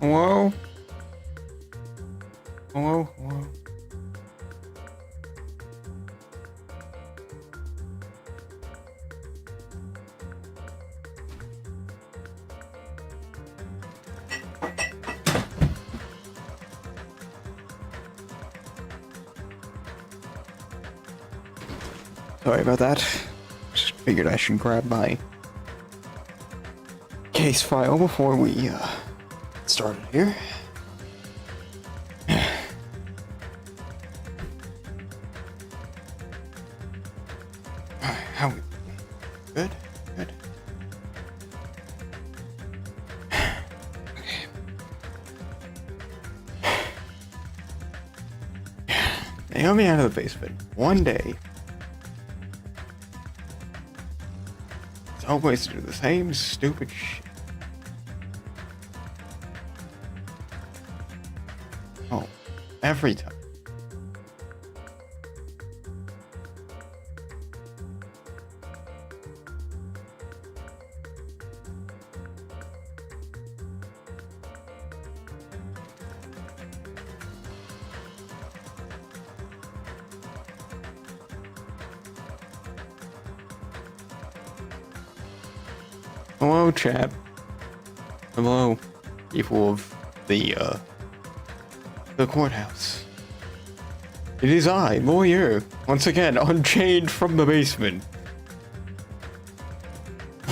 Hello? Hello? Hello? Sorry about that. Just figured I should grab my case file before we get started here. How we good? Good. Okay. They got me out of the basement one day. It's always to do the same stupid shit. Oh, every time. Hello, chat. Hello, people of the courthouse. It is I, Loy Yer, once again, unchained from the basement.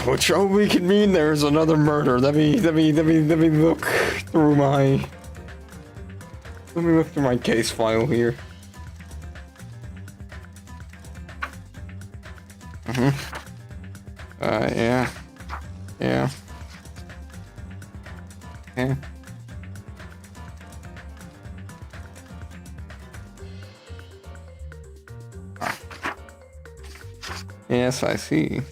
Which only can mean there's another murder. Let me look through my... Let me look through my case file here. Yeah. Yeah. Yeah. Yes, I see.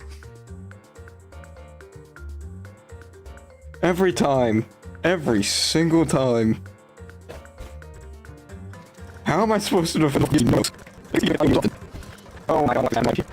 Every time. Every single time. How am I supposed to defend these notes? Oh my god,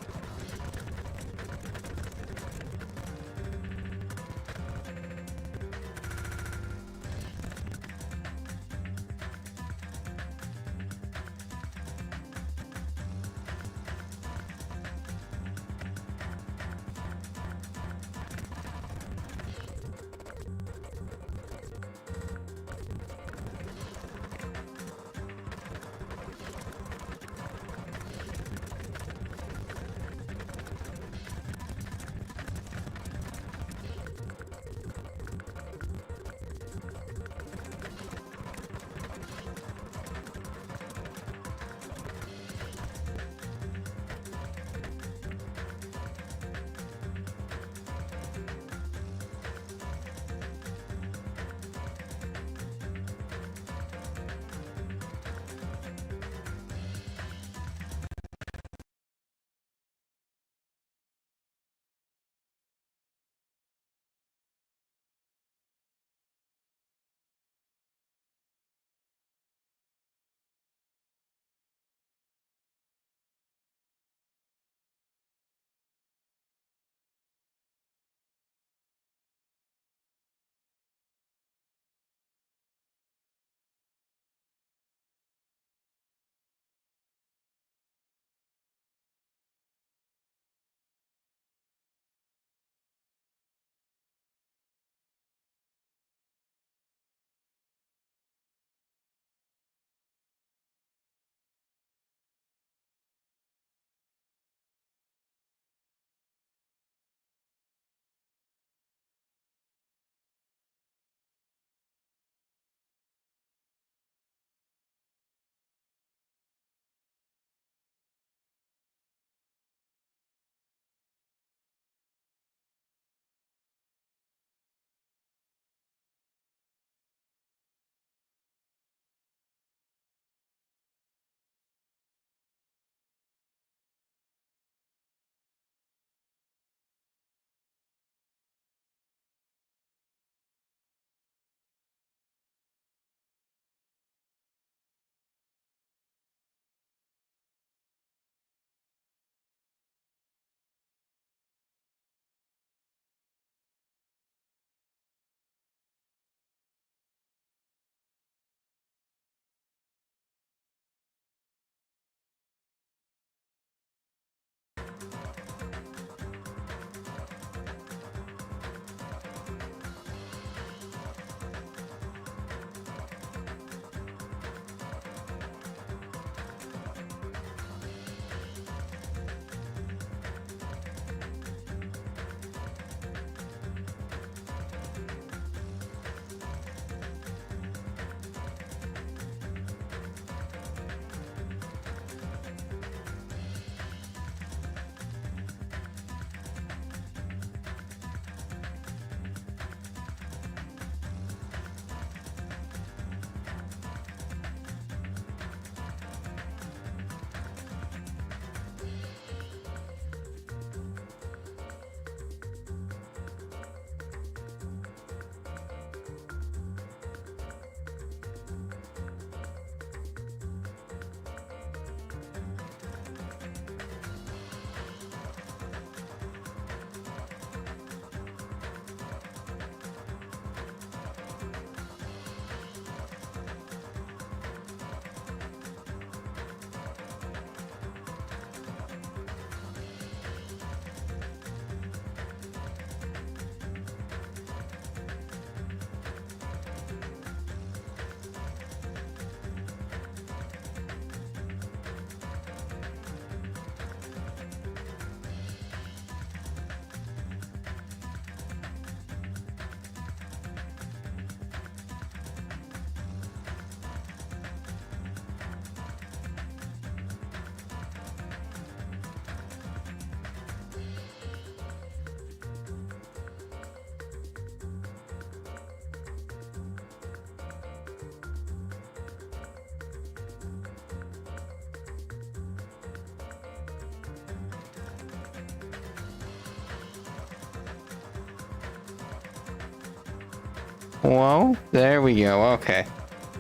Well, there we go. Okay.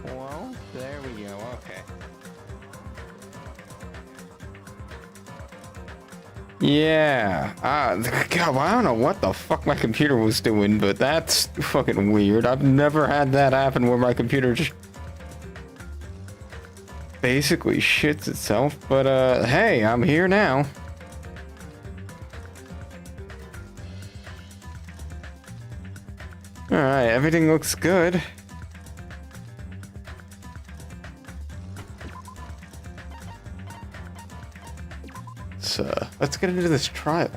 Well, there we go. Okay. Yeah. God, well, I don't know what the fuck my computer was doing, but that's fucking weird. I've never had that happen where my computer just basically shits itself. But, hey, I'm here now. Alright, everything looks good. So, let's get into this trial.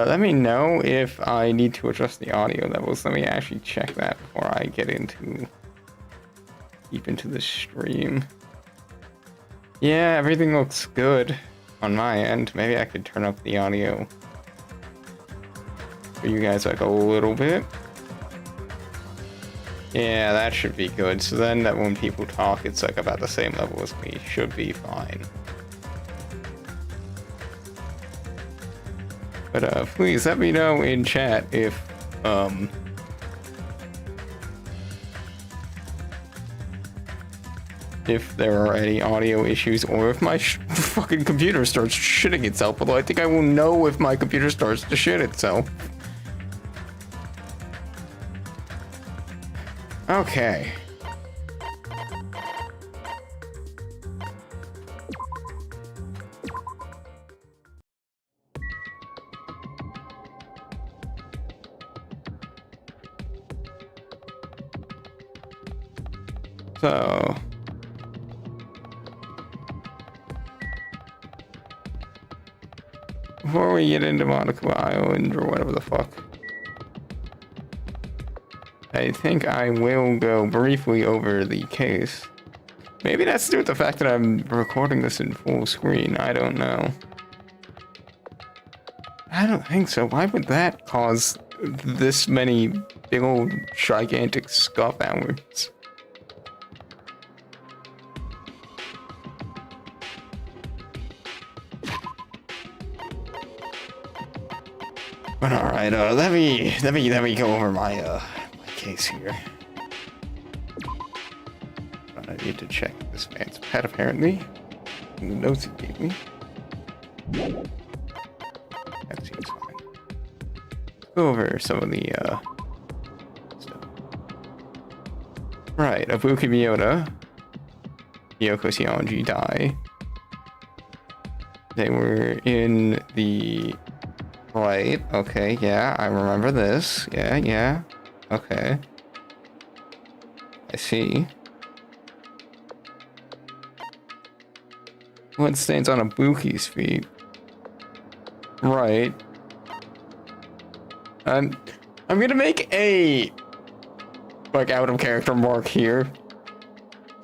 Let me know if I need to adjust the audio levels. Let me actually check that before I get deep into the stream. Yeah, everything looks good on my end. Maybe I could turn up the audio for you guys like a little bit. Yeah, that should be good. So then that when people talk, it's like about the same level as me. Should be fine. But please let me know in chat if there are any audio issues or if my fucking computer starts shitting itself. Although I think I will know if my computer starts to shit itself. Okay. So before we get into Monaco Island or whatever the fuck, I think I will go briefly over the case. Maybe that's to do with the fact that I'm recording this in full screen. I don't know. I don't think so. Why would that cause this many big old gigantic scuff hours? But all right, let me go over my case here. I need to check this man's pet apparently. In the notes he gave me. That seems fine. Let's go over some of the stuff. Right, Ibuki Miyota, Yoko Sionji Dai. They were in the right, okay, yeah, I remember this. Yeah, okay. I see. Blood stains on Ibuki's feet. Right. I'm gonna make a like out of character mark here.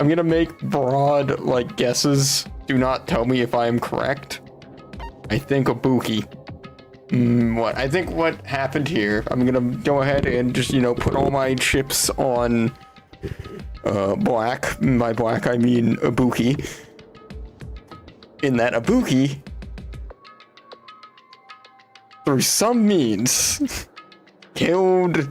I'm gonna make broad like guesses. Do not tell me if I am correct. I think Ibuki. I think what happened here, I'm gonna go ahead and just, you know, put all my chips on black. By black, I mean Ibuki. In that Ibuki, through some means, killed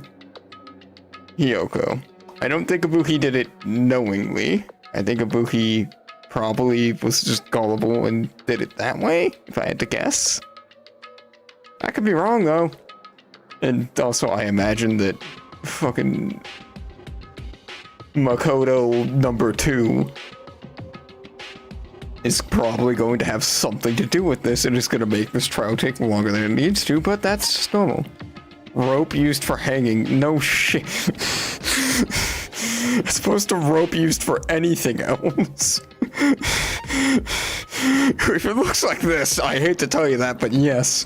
Hiyoko. I don't think Ibuki did it knowingly. I think Ibuki probably was just gullible and did it that way, if I had to guess. I could be wrong, though. And also, I imagine that fucking Makoto number 2 is probably going to have something to do with this, and it's going to make this trial take longer than it needs to, but that's just normal. Rope used for hanging. No shit. As opposed to rope used for anything else. If it looks like this, I hate to tell you that, but yes.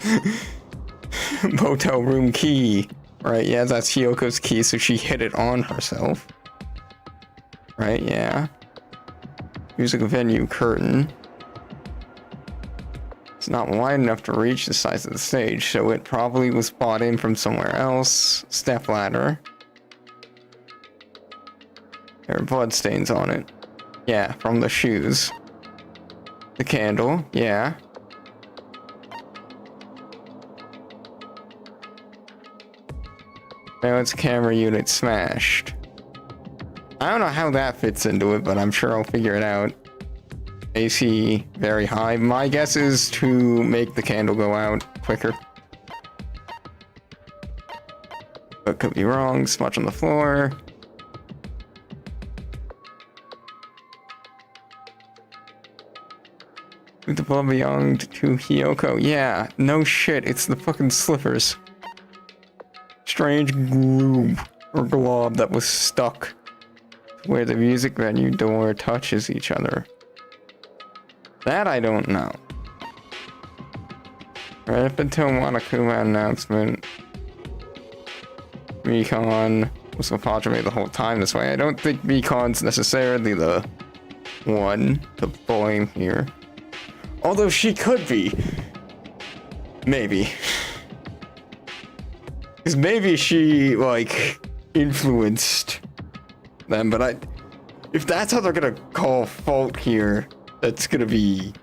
Motel room key. Right, yeah, that's Hiyoko's key, so she hit it on herself. Right, yeah. Music venue curtain. It's not wide enough to reach the size of the stage, so it probably was bought in from somewhere else. Step ladder. There are bloodstains on it. Yeah, from the shoes. The candle, yeah. Now it's camera unit smashed. I don't know how that fits into it, but I'm sure I'll figure it out. AC very high. My guess is to make the candle go out quicker. But could be wrong. Smudge on the floor. With the blood belonged to Hiyoko. Yeah, no shit. It's the fucking slippers. Strange globe or glob that was stuck where the music venue door touches each other. That I don't know. Right up until Monokuma announcement, Recon was Padre the whole time this way. I don't think Recon's necessarily the one to blame here. Although she could be. Maybe. Because maybe she, like, influenced them, but if that's how they're gonna call fault here, that's gonna be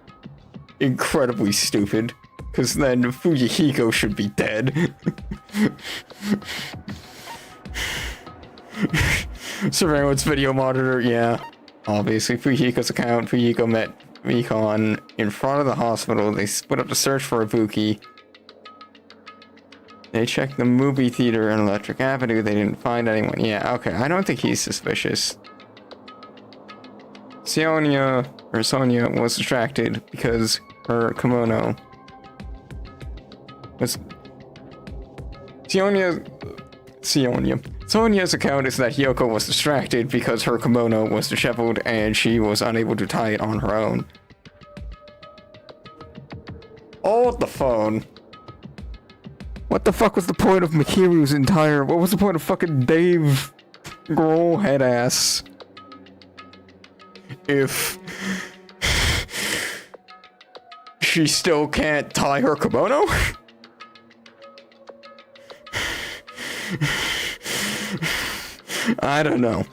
incredibly stupid. Because then Fuyuhiko should be dead. Surveillance video monitor, yeah. Obviously, Fuyuhiko's account. Fuyuhiko met Recon in front of the hospital. They split up to search for Ibuki. They checked the movie theater on Electric Avenue. They didn't find anyone. Yeah, okay. I don't think he's suspicious. Sonia was distracted because her kimono was... Sonia's account is that Hiyoko was distracted because her kimono was disheveled and she was unable to tie it on her own. Hold the phone. What the fuck was the point of Mahiru's entire... What was the point of fucking Dave Grohl head ass? If... she still can't tie her kimono? I don't know.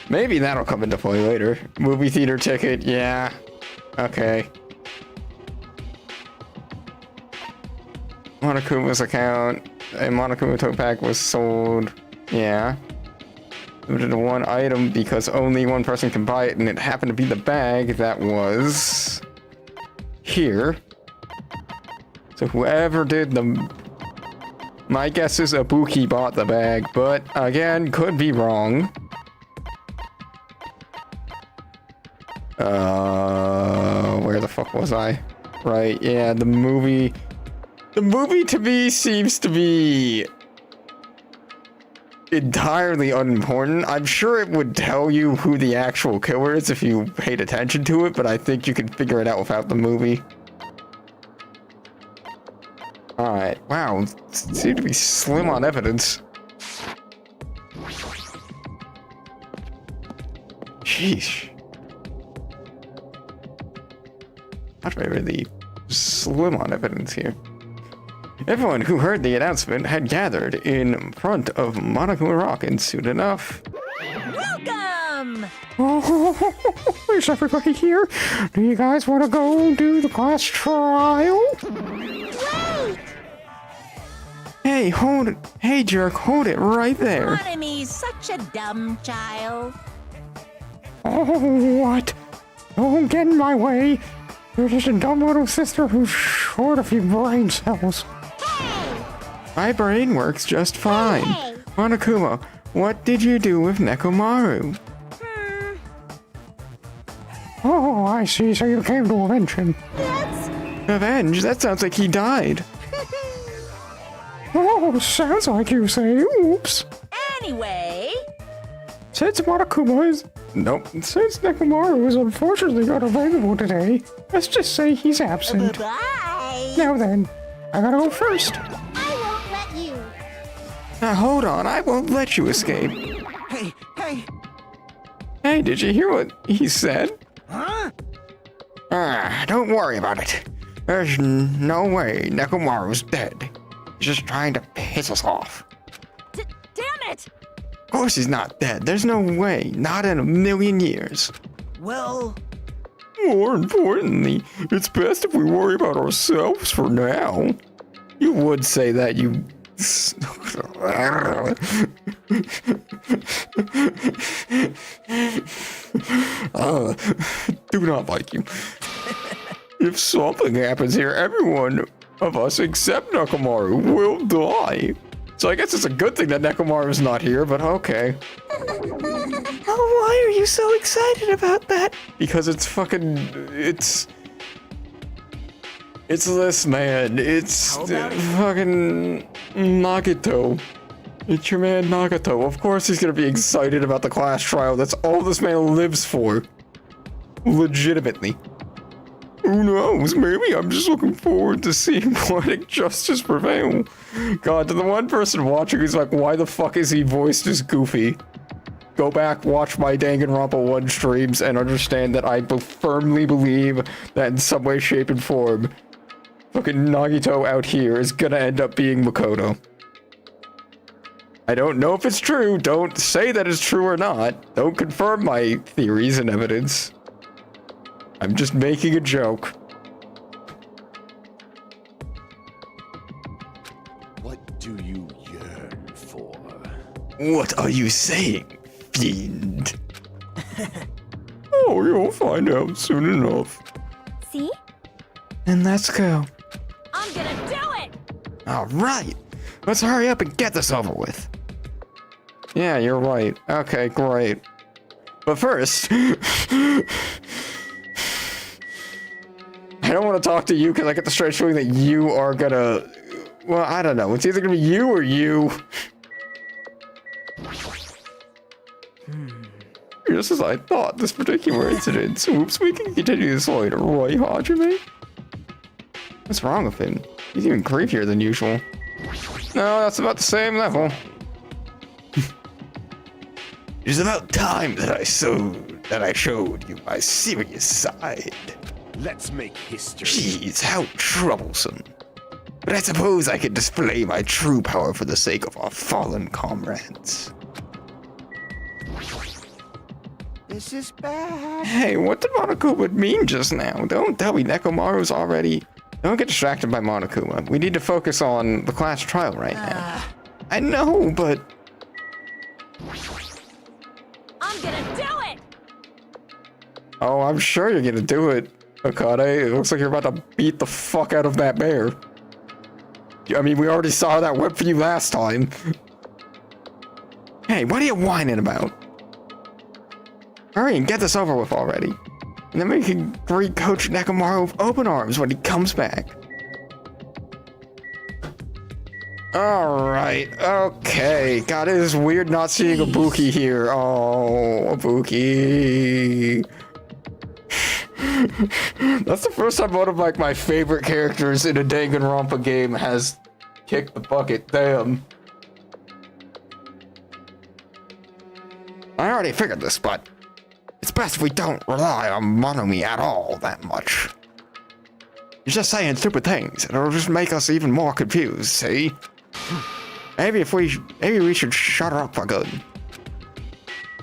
Maybe that'll come into play later. Movie theater ticket, yeah. Okay. Monokuma's account. A Monokuma tote bag was sold. Yeah. Limited to one item because only one person can buy it, and it happened to be the bag that was here. So whoever did the... My guess is Ibuki bought the bag, but again, could be wrong. Where the fuck was I? Right, yeah, the movie... The movie to me seems to be entirely unimportant. I'm sure it would tell you who the actual killer is if you paid attention to it, but I think you can figure it out without the movie. Alright, wow, seem to be slim on evidence. Sheesh. Not really slim on evidence here. Everyone who heard the announcement had gathered in front of Monokuma Rock and soon enough... Welcome! Oh, is everybody here? Do you guys want to go do the class trial? Wait! Hey, hold it. Hey, jerk, hold it right there. Monomy's such a dumb child. Oh, what? Don't get in my way. You're just a dumb little sister who's short a few brain cells. Hey! My brain works just fine. Hey! Monokuma, what did you do with Nekomaru? Oh, I see. So you came to avenge him. That's... Avenge? That sounds like he died. Oh, sounds like you say. Oops. Anyway... Since Monokuma is... Nope. Since Nekomaru is unfortunately not available today, let's just say he's absent. Bye-bye! Now then, I gotta go first. I won't let you. Now hold on, I won't let you escape. Hey! Hey, did you hear what he said? Huh? Don't worry about it. There's no way Nekomaru's dead. He's just trying to piss us off. Damn it! Of course he's not dead. There's no way. Not in a million years. Well, More importantly, it's best if we worry about ourselves for now. You would say that, you... do not like you. If something happens here, everyone of us except Nekomaru will die. So I guess it's a good thing that Nekomaru's not here, but okay. Oh, why are you so excited about that? Because it's fucking... It's this, man. It's How about it? fucking Nagito. It's your man Nagato. Of course he's gonna be excited about the class trial. That's all this man lives for. Legitimately. Who knows? Maybe I'm just looking forward to seeing poetic justice prevail. God, to the one person watching who's like, why the fuck is he voiced as Goofy? Go back, watch my Danganronpa 1 streams, and understand that I firmly believe that in some way, shape, and form, fucking Nagito out here is gonna end up being Makoto. I don't know if it's true. Don't say that it's true or not. Don't confirm my theories and evidence. I'm just making a joke. What do you yearn for? What are you saying, fiend? Oh, you'll find out soon enough. See? Then let's go. I'm gonna do it! Alright, let's hurry up and get this over with. Yeah, you're right. Okay, great. But first, I don't want to talk to you because I get the strange feeling that you are gonna... Well, I don't know. It's either gonna be you or you. Just as I thought, this particular incident. Oops, we can continue this later. Roy Hajime? What's wrong with him? He's even creepier than usual. No, that's about the same level. It is about time that I showed you my serious side. Let's make history. Jeez, how troublesome. But I suppose I could display my true power for the sake of our fallen comrades. this is bad. Hey, what did Monokuma mean just now? Don't tell me Nekomaru's already... Don't get distracted by Monokuma. We need to focus on the class trial right now. I know, but... I'm gonna do it! Oh, I'm sure you're gonna do it, Akane. It looks like you're about to beat the fuck out of that bear. I mean, we already saw how that went for you last time. Hey, what are you whining about? Hurry and get this over with already. And then we can greet Coach Nekomaru with open arms when he comes back. Alright, okay. God, it is weird not seeing Ibuki here. Oh, Ibuki. That's the first time one of like my favorite characters in a Danganronpa game has kicked the bucket. Damn. I already figured this, but it's best if we don't rely on Monomi at all that much. He's just saying stupid things, and it'll just make us even more confused, see? Maybe we should shut her up for good.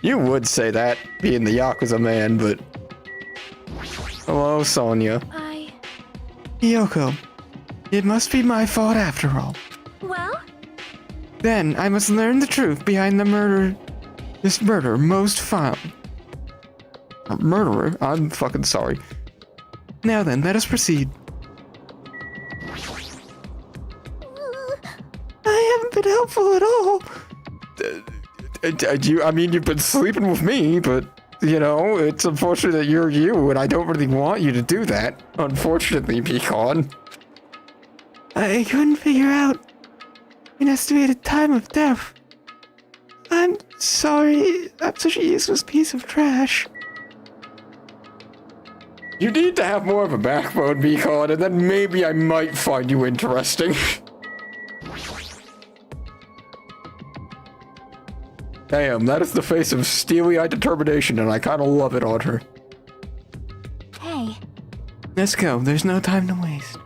You would say that, being the Yakuza man, but... Hello, Sonia. Yoko, it must be my fault after all. Well? Then I must learn the truth behind this murder most foul. A murderer? I'm fucking sorry. Now then, let us proceed. I haven't been helpful at all. I mean, you've been sleeping with me, but, you know, it's unfortunate that you're you, and I don't really want you to do that. Unfortunately, Pecan. I couldn't figure out an estimated time of death. I'm sorry, I'm such a useless piece of trash. You need to have more of a backbone, Pecan, and then maybe I might find you interesting. Damn, that is the face of steely-eyed determination, and I kinda love it on her. Hey. Let's go, there's no time to waste.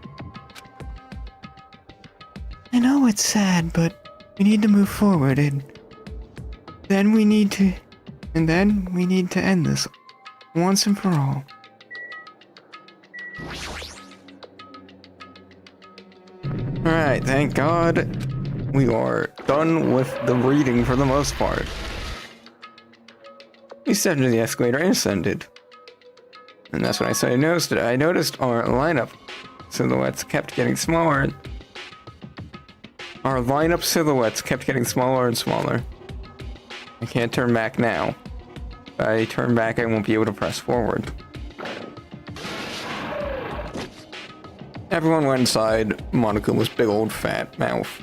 I know it's sad, but we need to move forward and then we need to end this once and for all. Alright, thank God we are done with the reading for the most part. We stepped into the escalator and ascended. And that's when I noticed it. I noticed our lineup silhouettes kept getting smaller. Our lineup silhouettes kept getting smaller and smaller. I can't turn back now. If I turn back, I won't be able to press forward. Everyone went inside Monaco's big old fat mouth.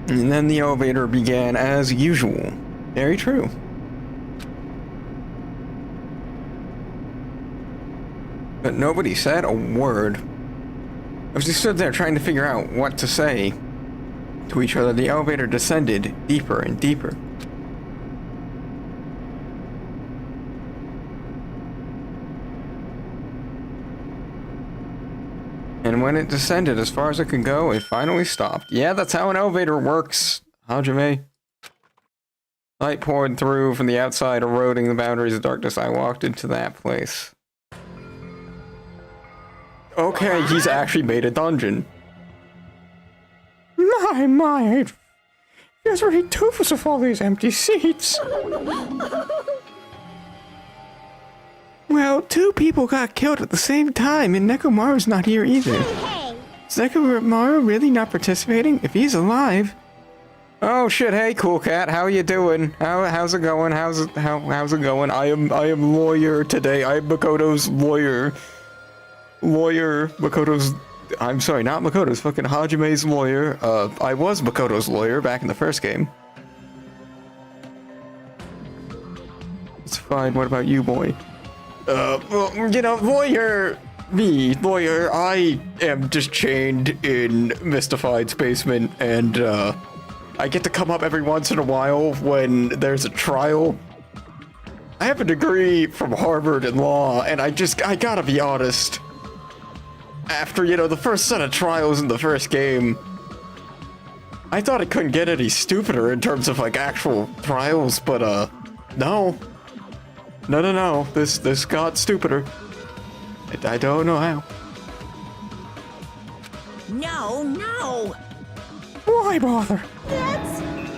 And then the elevator began as usual. Very true. But nobody said a word. As we stood there trying to figure out what to say to each other, the elevator descended deeper and deeper. And when it descended as far as it could go, it finally stopped. Yeah, that's how an elevator works, Hajime. Light poured through from the outside, eroding the boundaries of darkness. I walked into that place. Okay, he's actually made a dungeon. My, it feels ridiculous with all these empty seats. Well, 2 people got killed at the same time, and Nekomaru's not here either. Hey! Is Nekomaru really not participating? If he's alive... Oh shit, hey cool cat, how you doing? How's it going? How's it going? I am Loy Yer today. I'm Makoto's lawyer. Makoto's... I'm sorry, not Makoto's, fucking Hajime's lawyer. I was Makoto's lawyer back in the first game. It's fine, what about you, boy? Well, you know, lawyer, I am just chained in Mystified's basement, and, I get to come up every once in a while when there's a trial. I have a degree from Harvard in law, and I gotta be honest. After, you know, the first set of trials in the first game, I thought it couldn't get any stupider in terms of, like, actual trials, but, no. No. This got stupider. I don't know how. No! Why bother?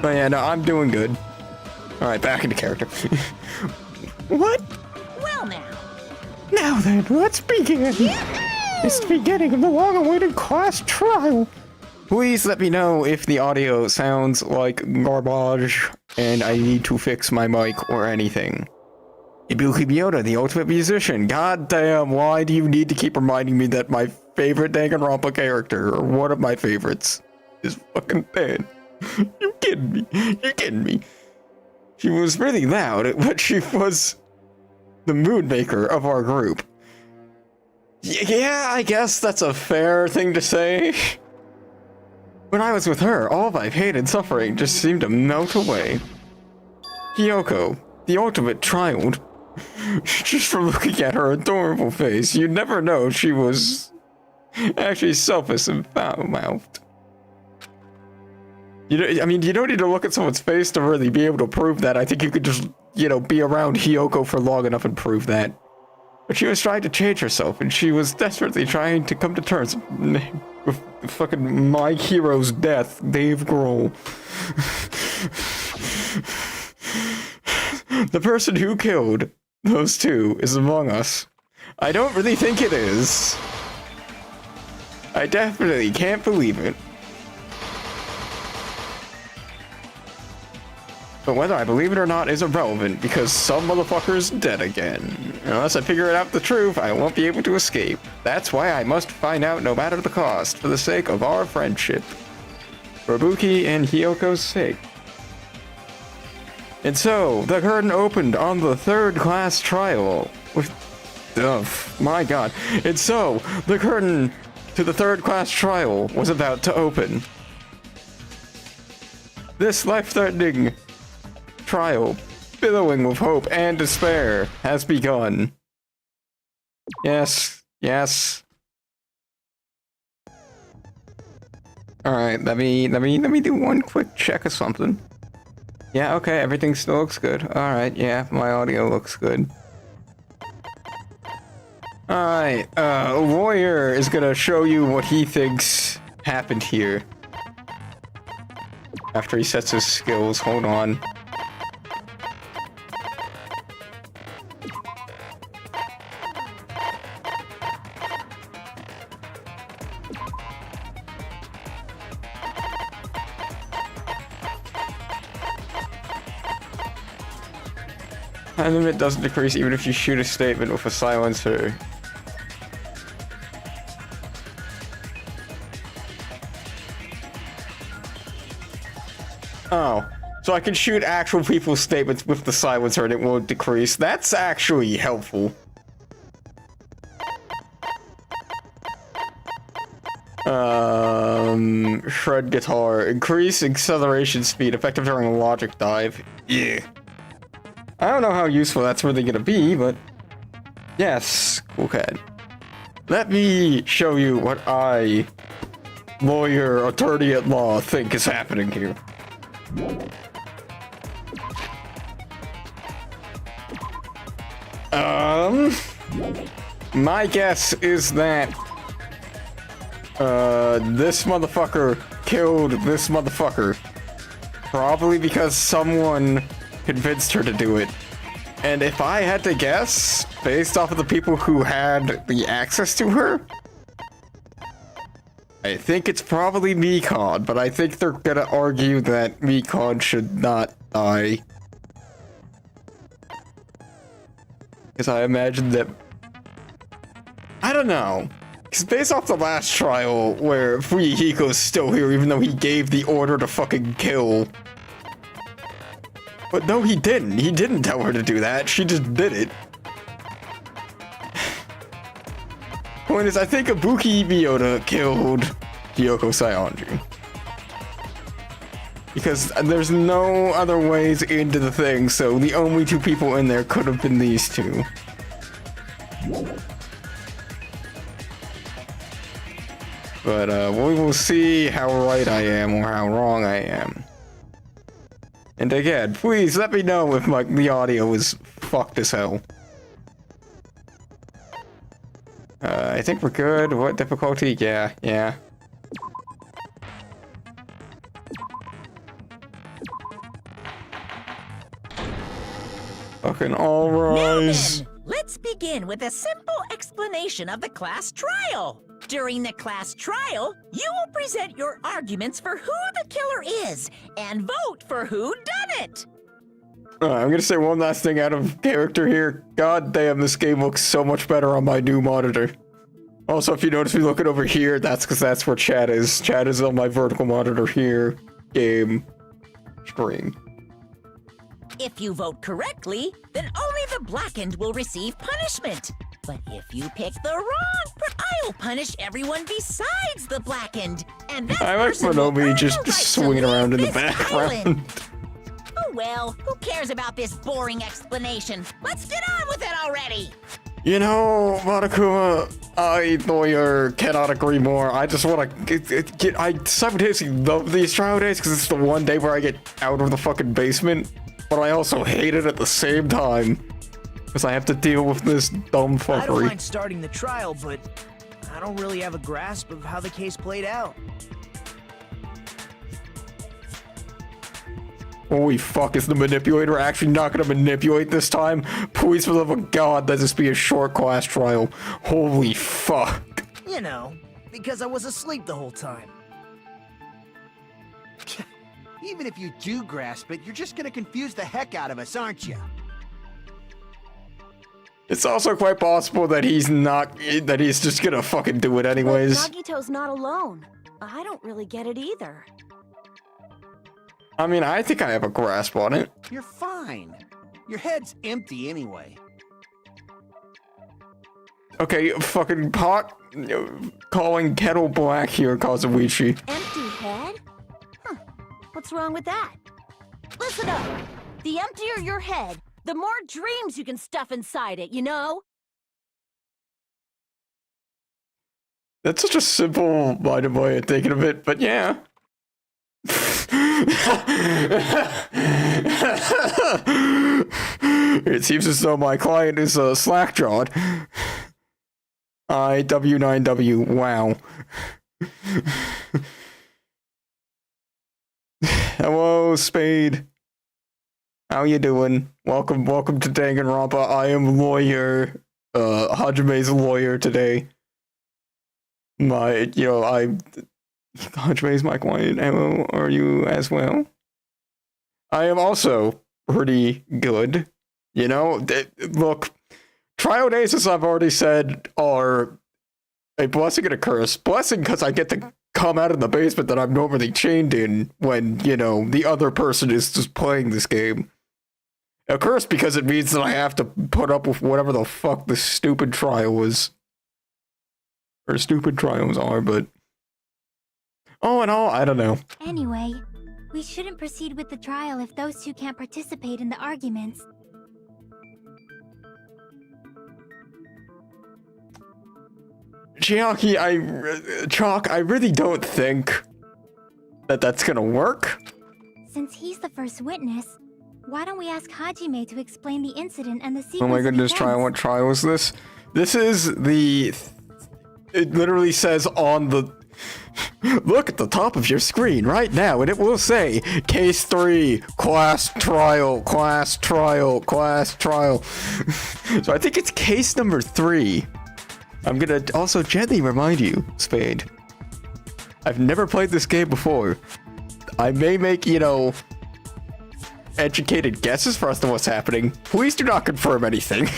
But yeah, no, I'm doing good. Alright, back into character. What? Well now. Now then, let's begin. It's the beginning of the long-awaited class trial. Please let me know if the audio sounds like garbage and I need to fix my mic or anything. Ibuki Miota, the ultimate musician. God damn, why do you need to keep reminding me that my favorite Danganronpa character, or one of my favorites, is fucking dead? You kidding me? She was really loud, but she was the mood maker of our group. Yeah, I guess that's a fair thing to say. When I was with her, all my pain and suffering just seemed to melt away. Hiyoko, the ultimate child. Just from looking at her adorable face, you'd never know she was actually selfish and foul-mouthed. You don't need to look at someone's face to really be able to prove that. I think you could just, you know, be around Hiyoko for long enough and prove that. But she was trying to change herself, and she was desperately trying to come to terms with fucking my hero's death, Dave Grohl. The person who killed those two is among us. I don't really think it is. I definitely can't believe it. But whether I believe it or not is irrelevant, because some motherfucker's dead again. Unless I figure out the truth, I won't be able to escape. That's why I must find out no matter the cost, for the sake of our friendship. For Ibuki and Hiyoko's sake. And so, the curtain opened on the third class trial. My god. And so, the curtain to the third class trial was about to open. This life-threatening trial, billowing with hope and despair, has begun. Yes. Yes. All right. Let me do one quick check of something. Yeah. Okay. Everything still looks good. All right. Yeah. My audio looks good. All right. Loy Yer is gonna show you what he thinks happened here. After he sets his skills. Hold on. Time limit doesn't decrease even if you shoot a statement with a silencer. Oh, so I can shoot actual people's statements with the silencer and it won't decrease. That's actually helpful. Shred guitar. Increase acceleration speed, effective during a logic dive. Yeah. I don't know how useful that's really gonna be, but... Yes, cool cat. Let me show you what I, Loy Yer, attorney at law, think is happening here. My guess is that this motherfucker killed this motherfucker. Probably because someone convinced her to do it. And if I had to guess, based off of the people who had the access to her, I think it's probably Mikon, but I think they're gonna argue that Mikon should not die. Because I imagine that... I don't know. Because based off the last trial, where Fuyuhiko's still here even though he gave the order to fucking kill. But no, he didn't. He didn't tell her to do that. She just did it. Point is, I think Ibuki Miyota killed Kyoko Saionji. Because there's no other ways into the thing, so the only two people in there could have been these two. But we will see how right I am or how wrong I am. And again, please let me know if the audio is fucked as hell. I think we're good. What difficulty? Yeah. Fucking all rise. Now then, let's begin with a simple explanation of the class trial. During the class trial, you will present your arguments for who the killer is and vote for who done it. I'm gonna say one last thing out of character here. God damn, this game looks so much better on my new monitor. Also, if you notice me looking over here, that's because that's where chat is. Chat is on my vertical monitor here. Game. Screen. If you vote correctly, then only the blackened will receive punishment. But if you pick the wrong, I'll punish everyone besides the blackened. And that I like person will Monomi earn just the right swinging to around in leave the this background. island. Oh well, who cares about this boring explanation? Let's get on with it already! You know, Monokuma, I, Loy Yer, cannot agree more. I just want to I simultaneously love these trial days because it's the one day where I get out of the fucking basement, but I also hate it at the same time because I have to deal with this dumb fuckery. I don't mind starting the trial, but I don't really have a grasp of how the case played out. Holy fuck, is the manipulator actually not gonna manipulate this time? Please, for the love of God, let this be a short class trial. Holy fuck. You know, because I was asleep the whole time. Even if you do grasp it, you're just gonna confuse the heck out of us, aren't you? It's also quite possible that he's just gonna fucking do it anyways. But Nagito's not alone. I don't really get it either. I mean, I think I have a grasp on it. You're fine. Your head's empty anyway. Okay, fucking pot calling kettle black here, Kazuichi. Empty head? Huh. What's wrong with that? Listen up. The emptier your head, the more dreams you can stuff inside it, you know? That's such a simple-minded way of thinking of it, but yeah. It seems as though my client is slack-jawed. IW9W, wow. Hello, Spade. How you doing? Welcome to Danganronpa. I am Loy Yer, Hajime's lawyer today. Hajime's my client. Hello, are you as well? I am also pretty good. Look, trial days, as I've already said, are a blessing and a curse. Blessing because I get to come out of the basement that I'm normally chained in when, the other person is just playing this game. A curse because it means that I have to put up with whatever the fuck this stupid trial is. Or stupid trials are, but all in all, I don't know. Anyway, we shouldn't proceed with the trial if those two can't participate in the arguments. Chalk, I really don't think that that's gonna work. Since he's the first witness, why don't we ask Hajime to explain the incident and the sequence? Oh my goodness, of trial, what trial is this? This is it literally says on the... Look at the top of your screen right now, and it will say, Case 3, Class Trial, Class Trial, Class Trial. So I think it's case number 3. I'm gonna also gently remind you, Spade. I've never played this game before. I may make, educated guesses for us to what's happening. Please do not confirm anything.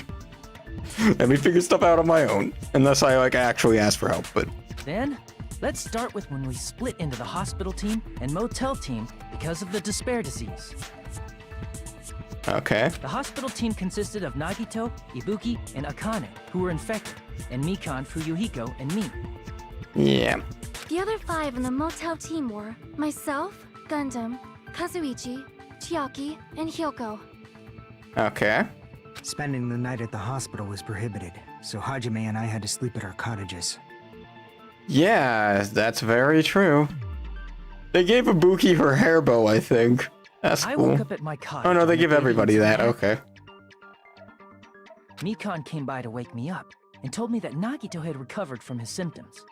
Let me figure stuff out on my own, unless I actually ask for help. But Then, let's start with when we split into the hospital team and motel team because of the despair disease. okay, The hospital team consisted of Nagito, Ibuki, and Akane, who were infected, and Mikan, Fuyuhiko, and me. yeah. The other 5 in the motel team were myself, Gundam, Kazuichi, Chiaki, and Hyoko. Okay. Spending the night at the hospital was prohibited, so Hajime and I had to sleep at our cottages. Yeah, that's very true. They gave Ibuki her hair bow, I think. That's I cool. woke up at my cottage. Oh no, they on the give day everybody he was that, mad. okay. Mikan came by to wake me up and told me that Nagito had recovered from his symptoms.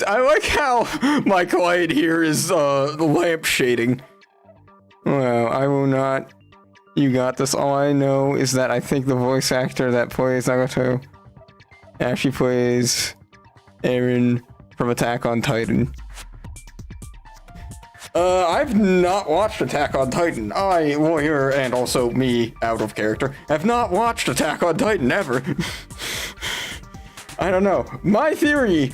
I like how my client here is lamp shading. Well, I will not. You got this. All I know is that I think the voice actor that plays Nagato actually plays Eren from Attack on Titan. I've not watched Attack on Titan. I, Lawyer, and also me, out of character, have not watched Attack on Titan ever. I don't know. My theory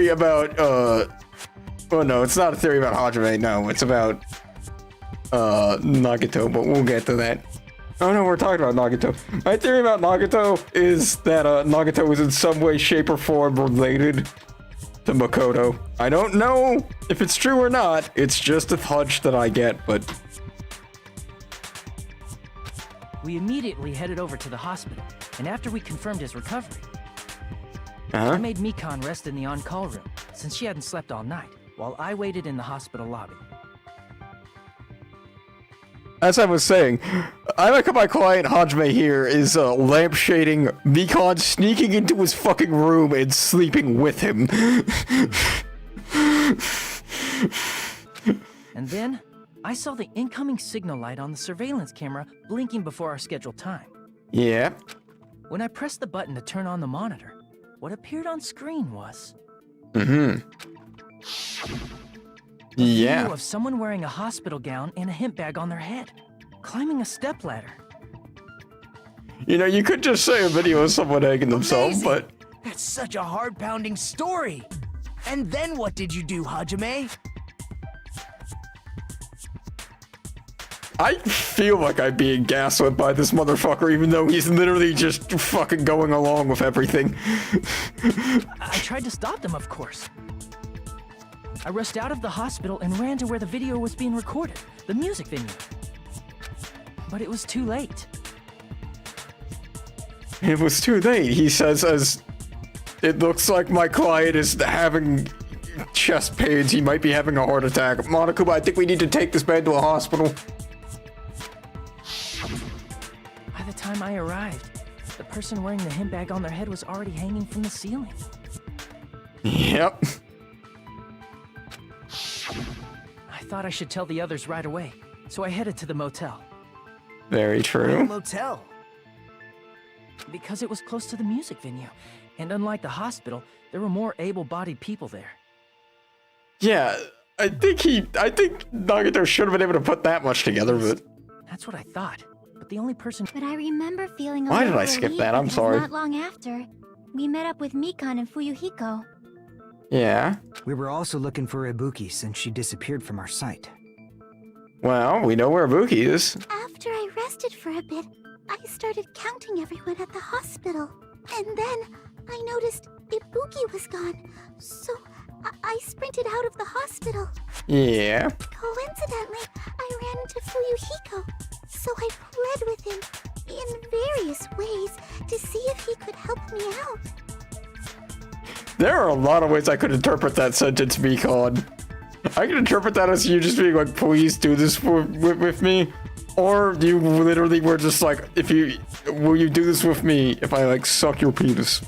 about, well, no, it's not a theory about Hajime, no, it's about, Nagito, but we'll get to that. Oh no, we're talking about Nagito. My theory about Nagito is that, Nagito is in some way, shape, or form related to Makoto. I don't know if it's true or not, it's just a hunch that I get, but... We immediately headed over to the hospital, and after we confirmed his recovery, I Uh-huh. made Mikan rest in the on-call room, since she hadn't slept all night, while I waited in the hospital lobby. As I was saying, I like how my client Hajime here is lamp shading Mikan sneaking into his fucking room and sleeping with him. And then, I saw the incoming signal light on the surveillance camera blinking before our scheduled time. Yeah. When I pressed the button to turn on the monitor, what appeared on screen was... Mm-hmm. a Yeah. video of someone wearing a hospital gown and a hemp bag on their head, climbing a stepladder. You could just say a video of someone hanging themselves, Amazing. but... That's such a heart-pounding story! And then what did you do, Hajime? I feel like I'm being gaslit by this motherfucker, even though he's literally just fucking going along with everything. I tried to stop them, of course. I rushed out of the hospital and ran to where the video was being recorded, the music venue. But it was too late. It was too late, he says as It looks like my client is having chest pains. He might be having a heart attack. Monokuma, I think we need to take this man to a hospital. By the time I arrived, the person wearing the hemp bag on their head was already hanging from the ceiling. Yep. I thought I should tell the others right away, so I headed to the motel. Very true. Motel? Because it was close to the music venue, and unlike the hospital, there were more able-bodied people there. Yeah, I think Nagato should have been able to put that much together, but... That's what I thought, but the only person... But I remember feeling a Why did little I skip relieved that? I'm because sorry. Not long after, we met up with Mikan and Fuyuhiko. Yeah. We were also looking for Ibuki since she disappeared from our site. Well, we know where Ibuki is. After I rested for a bit, I started counting everyone at the hospital. And then I noticed Ibuki was gone. So I sprinted out of the hospital. Yeah. Coincidentally, I ran into Fuyuhiko. So I pled with him in various ways to see if he could help me out. There are a lot of ways I could interpret that sentence, Mikon. I could interpret that as you just being like, please do this with me. Or you literally were just like, will you do this with me if I like suck your penis?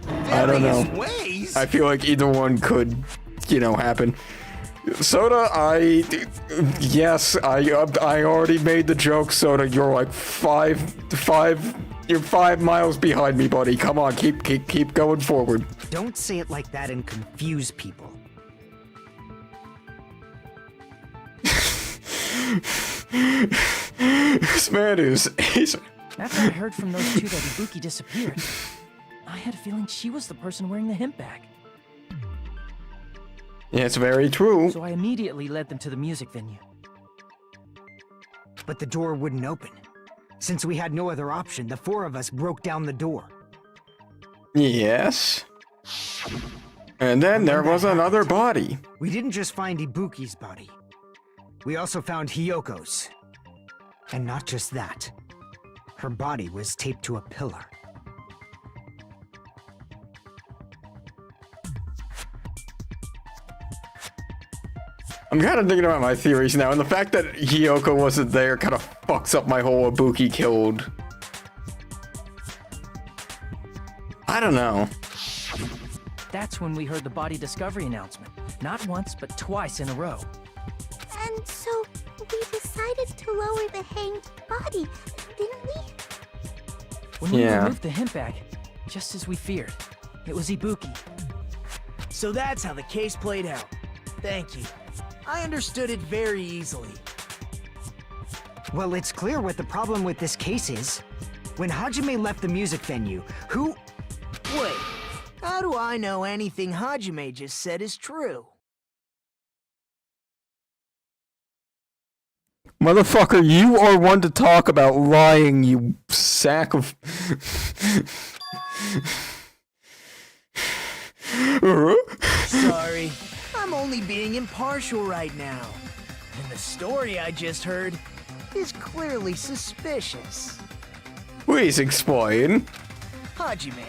I don't know. Ways? I feel like either one could, happen. Soda, yes, I already made the joke, Soda. You're like you're 5 miles behind me, buddy. Come on, keep going forward. Don't say it like that and confuse people. This man he's... After I heard from those two that Ibuki disappeared, I had a feeling she was the person wearing the hemp bag. Yeah, it's very true. So I immediately led them to the music venue. But the door wouldn't open. Since we had no other option, the 4 of us broke down the door. Yes. And then there was another body. We didn't just find Ibuki's body. We also found Hiyoko's. And not just that. Her body was taped to a pillar. I'm kind of thinking about my theories now, and the fact that Hiyoko wasn't there kind of fucks up my whole Ibuki killed. I don't know. That's when we heard the body discovery announcement. Not once, but twice in a row. And so we decided to lower the hanged body, didn't we? When we Yeah. removed the hemp bag, just as we feared, it was Ibuki. So that's how the case played out. Thank you. I understood it very easily. Well, it's clear what the problem with this case is. When Hajime left the music venue, who... Wait, how do I know anything Hajime just said is true? Motherfucker, you are one to talk about lying, you sack of... Sorry, I'm only being impartial right now. And the story I just heard is clearly suspicious. Please explain. Hajime,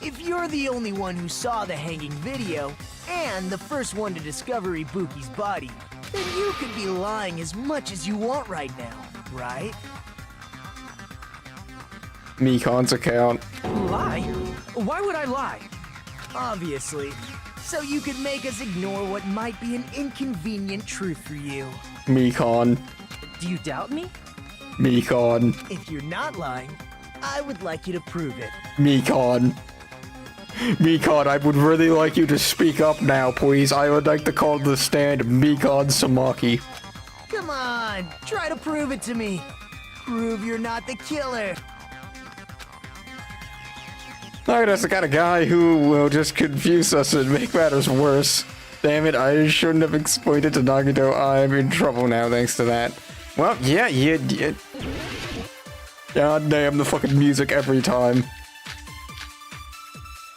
if you're the only one who saw the hanging video, and the first one to discover Ibuki's body, then you could be lying as much as you want right now, right? Mikon's account. Lie? Why would I lie? Obviously. So you could make us ignore what might be an inconvenient truth for you. Mikon. Do you doubt me? Mikon. If you're not lying, I would like you to prove it. Mikon. Mikon, I would really like you to speak up now, please. I would like to call the stand Mikon Samaki. Come on, try to prove it to me. Prove you're not the killer. That's the kind of guy who will just confuse us and make matters worse. Damn it, I shouldn't have explained it to Nagito. I'm in trouble now thanks to that. Well, yeah. God damn the fucking music every time.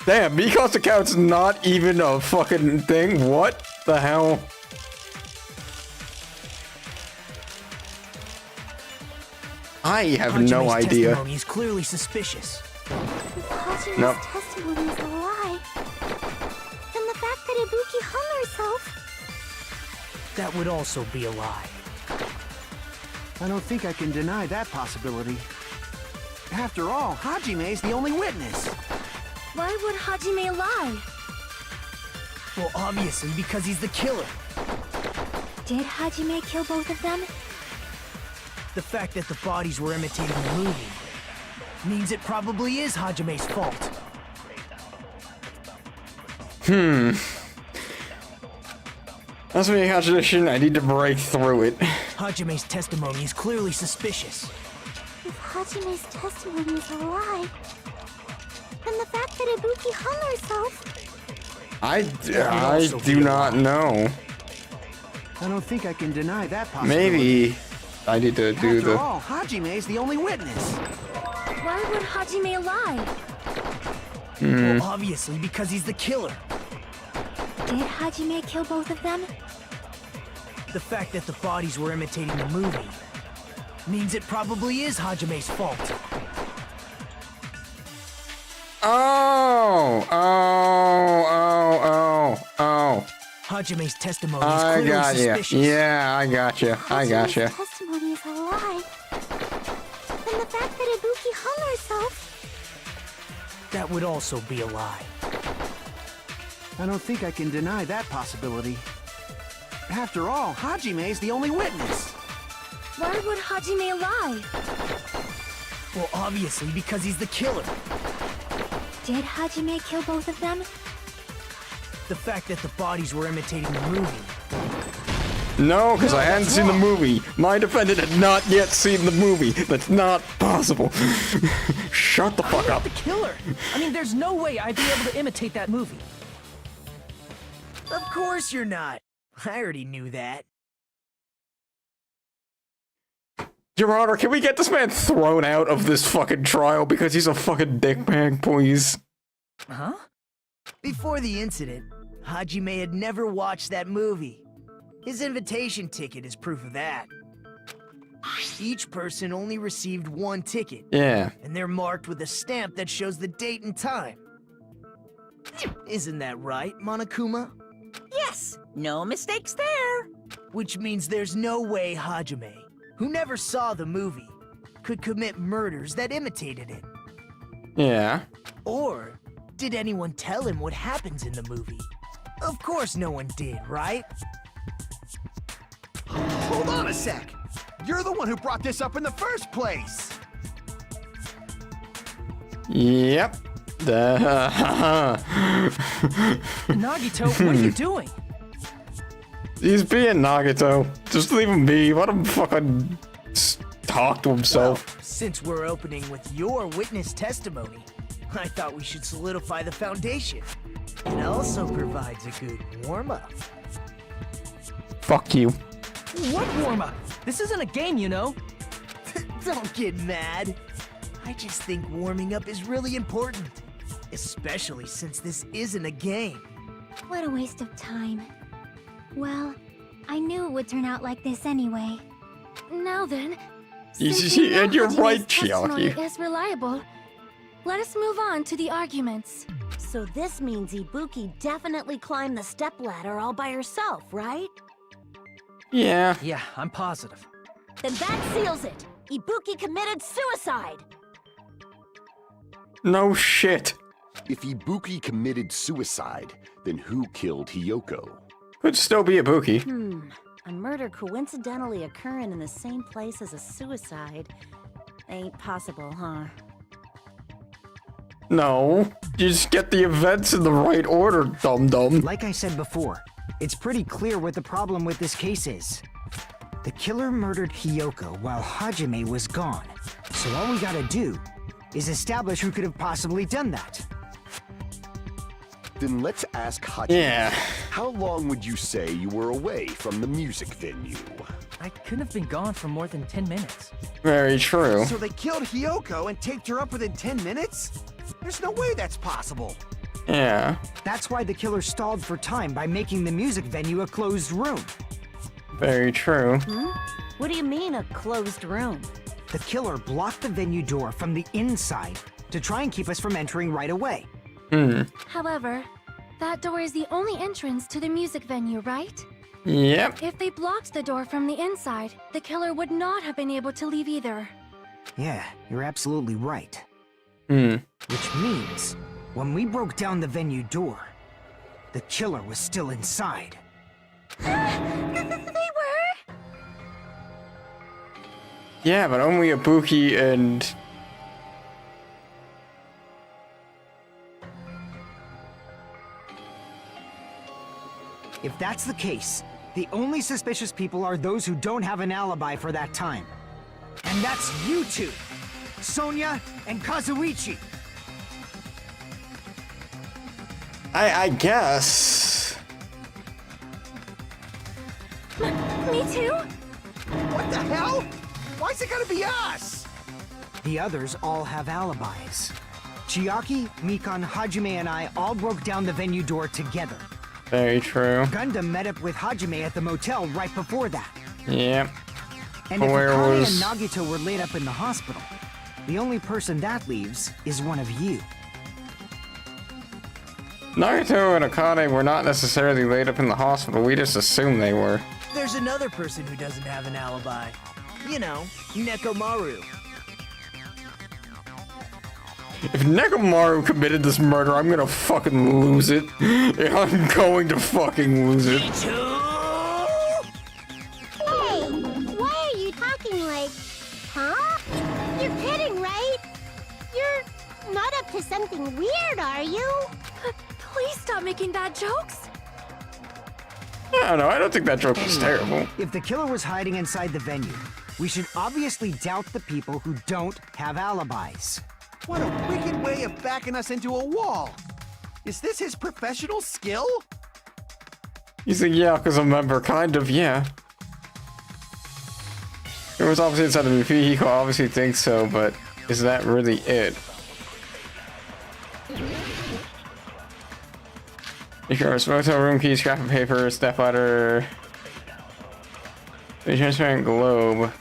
Damn, Mikon's account's not even a fucking thing? What the hell? I have no Hajime's idea. testimony is clearly suspicious. Because Hajime's Nope. testimony is a lie, then the fact that Ibuki hung herself... That would also be a lie. I don't think I can deny that possibility. After all, Hajime's the only witness. Why would Hajime lie? Well, obviously, because he's the killer. Did Hajime kill both of them? The fact that the bodies were imitating the movie means it probably is Hajime's fault. That's me, contradiction. I need to break through it. Hajime's testimony is clearly suspicious. If Hajime's testimony is a lie, then the fact that Ibuki hung herself... I do not know. I don't think I can deny that possibility. Maybe I need to do After the... all, Hajime's the only witness. Why would Hajime lie? Well, obviously, because he's the killer. Did Hajime kill both of them? The fact that the bodies were imitating the movie means it probably is Hajime's fault. Oh. Hajime's testimony is I clearly got you. suspicious. Yeah, I got you. Hajime's testimony is a lie, then the fact that Ibuki hung herself... That would also be a lie. I don't think I can deny that possibility. After all, Hajime's the only witness. Why would Hajime lie? Well, obviously, because he's the killer. Did Hajime kill both of them? The fact that the bodies were imitating the movie. No, because No, I hadn't that's seen the wrong. movie. My defendant had not yet seen the movie. That's not possible. Shut the fuck I'm up. not the killer. I mean, there's no way I'd be able to imitate that movie. Of course you're not. I already knew that. Your Honor, can we get this man thrown out of this fucking trial because he's a fucking dickbag, please? Huh? Before the incident, Hajime had never watched that movie. His invitation ticket is proof of that. Each person only received one ticket, Yeah. and they're marked with a stamp that shows the date and time. Isn't that right, Monokuma? Yes, no mistakes there. Which means there's no way Hajime, who never saw the movie, could commit murders that imitated it. Yeah. Or did anyone tell him what happens in the movie? Of course no one did, right? Hold on a sec! You're the one who brought this up in the first place! Yep. Nagito, what are you doing? He's being Nagito. Just leave him be. Let him fucking talk to himself. Well, since we're opening with your witness testimony, I thought we should solidify the foundation. It also provides a good warm-up. Fuck you. What warm-up? This isn't a game, you know. Don't get mad. I just think warming up is really important. Especially since this isn't a game. What a waste of time. Well, I knew it would turn out like this anyway. Now then, You since see, we know and you're Hajime's right, testimony Chiaki. is reliable, let us move on to the arguments. So this means Ibuki definitely climbed the stepladder all by herself, right? Yeah. Yeah, I'm positive. Then that seals it! Ibuki committed suicide! No shit. If Ibuki committed suicide, then who killed Hiyoko? Could still be Ibuki. A murder coincidentally occurring in the same place as a suicide. Ain't possible, huh? No. You just get the events in the right order, dum-dum. Like I said before, it's pretty clear what the problem with this case is. The killer murdered Hiyoko while Hajime was gone. So all we gotta do is establish who could have possibly done that. Then let's ask Hajime. Yeah. How long would you say you were away from the music venue? I couldn't have been gone for more than 10 minutes. Very true. So they killed Hiyoko and taped her up within 10 minutes? There's no way that's possible. Yeah. That's why the killer stalled for time by making the music venue a closed room. Very true. What do you mean, a closed room? The killer blocked the venue door from the inside to try and keep us from entering right away. However, that door is the only entrance to the music venue, right? Yep. If they blocked the door from the inside, the killer would not have been able to leave either. Yeah, you're absolutely right. Hmm. Which means, when we broke down the venue door, the killer was still inside. They were? Yeah, but only Ibuki and... If that's the case, the only suspicious people are those who don't have an alibi for that time. And that's you two, Sonia and Kazuichi. I guess... Me too? What the hell? Why's it gonna be us? The others all have alibis. Chiaki, Mikan, Hajime, and I all broke down the venue door together. Very true. Gundam met up with Hajime at the motel right before that. Yep. And if Where Akane was- and Nagito were laid up in the hospital, the only person that leaves is one of you. Naruto and Akane were not necessarily laid up in the hospital, we just assumed they were. There's another person who doesn't have an alibi. You know, Nekomaru. If Nekomaru committed this murder, I'm gonna fucking lose it. I'm going to fucking lose it. Hey, why are you talking like, huh? You're kidding, right? You're not up to something weird, are you? Please stop making bad jokes. I don't know, I don't think that joke was terrible. If the killer was hiding inside the venue, we should obviously doubt the people who don't have alibis. What a wicked way of backing us into a wall. Is this his professional skill? He's a Yakuza member, kind of, yeah. It was obviously inside the movie, he obviously thinks so, but is that really it? Because motel room key, scrap of paper, step ladder, a transparent globe.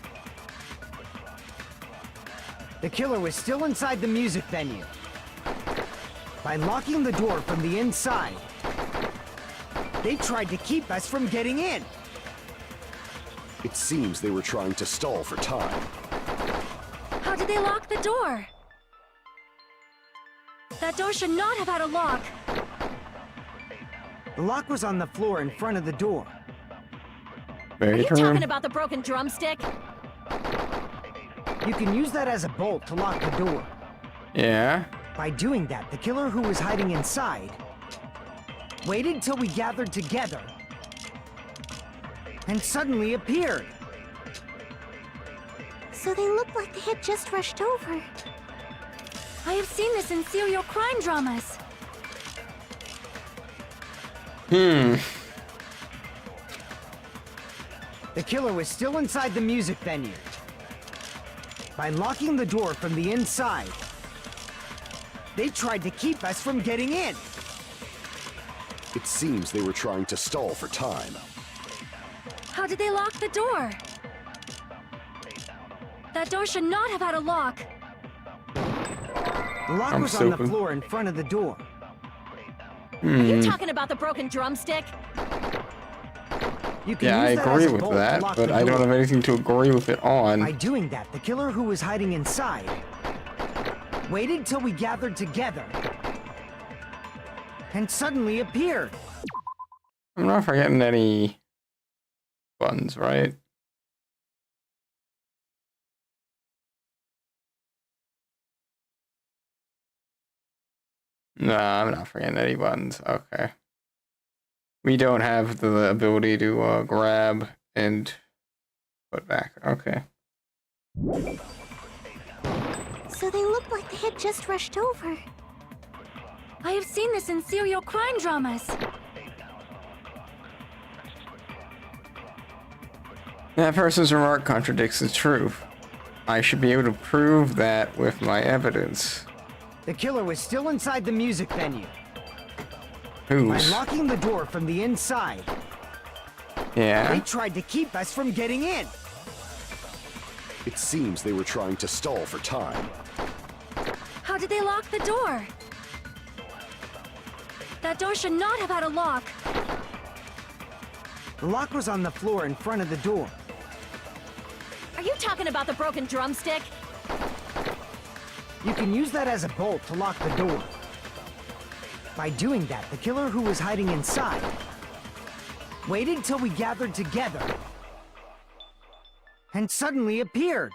The killer was still inside the music venue. By locking the door from the inside, they tried to keep us from getting in. It seems they were trying to stall for time. How did they lock the door? That door should not have had a lock. The lock was on the floor in front of the door. Very You true. talking about the broken drumstick? You can use that as a bolt to lock the door. Yeah. By doing that, the killer who was hiding inside waited till we gathered together and suddenly appeared. So they looked like they had just rushed over. I have seen this in serial crime dramas. Hmm. The killer was still inside the music venue. By locking the door from the inside, they tried to keep us from getting in. It seems they were trying to stall for time. How did they lock the door? That door should not have had a lock. The lock I'm was on the stupid. floor in front of the door. You talking about the broken drumstick? You can Yeah, I use that as agree a with bolt to that, lock but the I don't door. have anything to agree with it on. By doing that, the killer who was hiding inside waited till we gathered together and suddenly appeared. I'm not forgetting any buttons, right? No, I'm not forgetting any buttons. Okay. We don't have the ability to grab and put back. Okay. So they looked like they had just rushed over. I have seen this in serial crime dramas. That person's remark contradicts the truth. I should be able to prove that with my evidence. The killer was still inside the music venue. By Who's? locking the door from the inside, they Yeah. tried to keep us from getting in. It seems they were trying to stall for time. How did they lock the door? That door should not have had a lock. The lock was on the floor in front of the door. Are you talking about the broken drumstick? You can use that as a bolt to lock the door. By doing that, the killer who was hiding inside waited till we gathered together and suddenly appeared.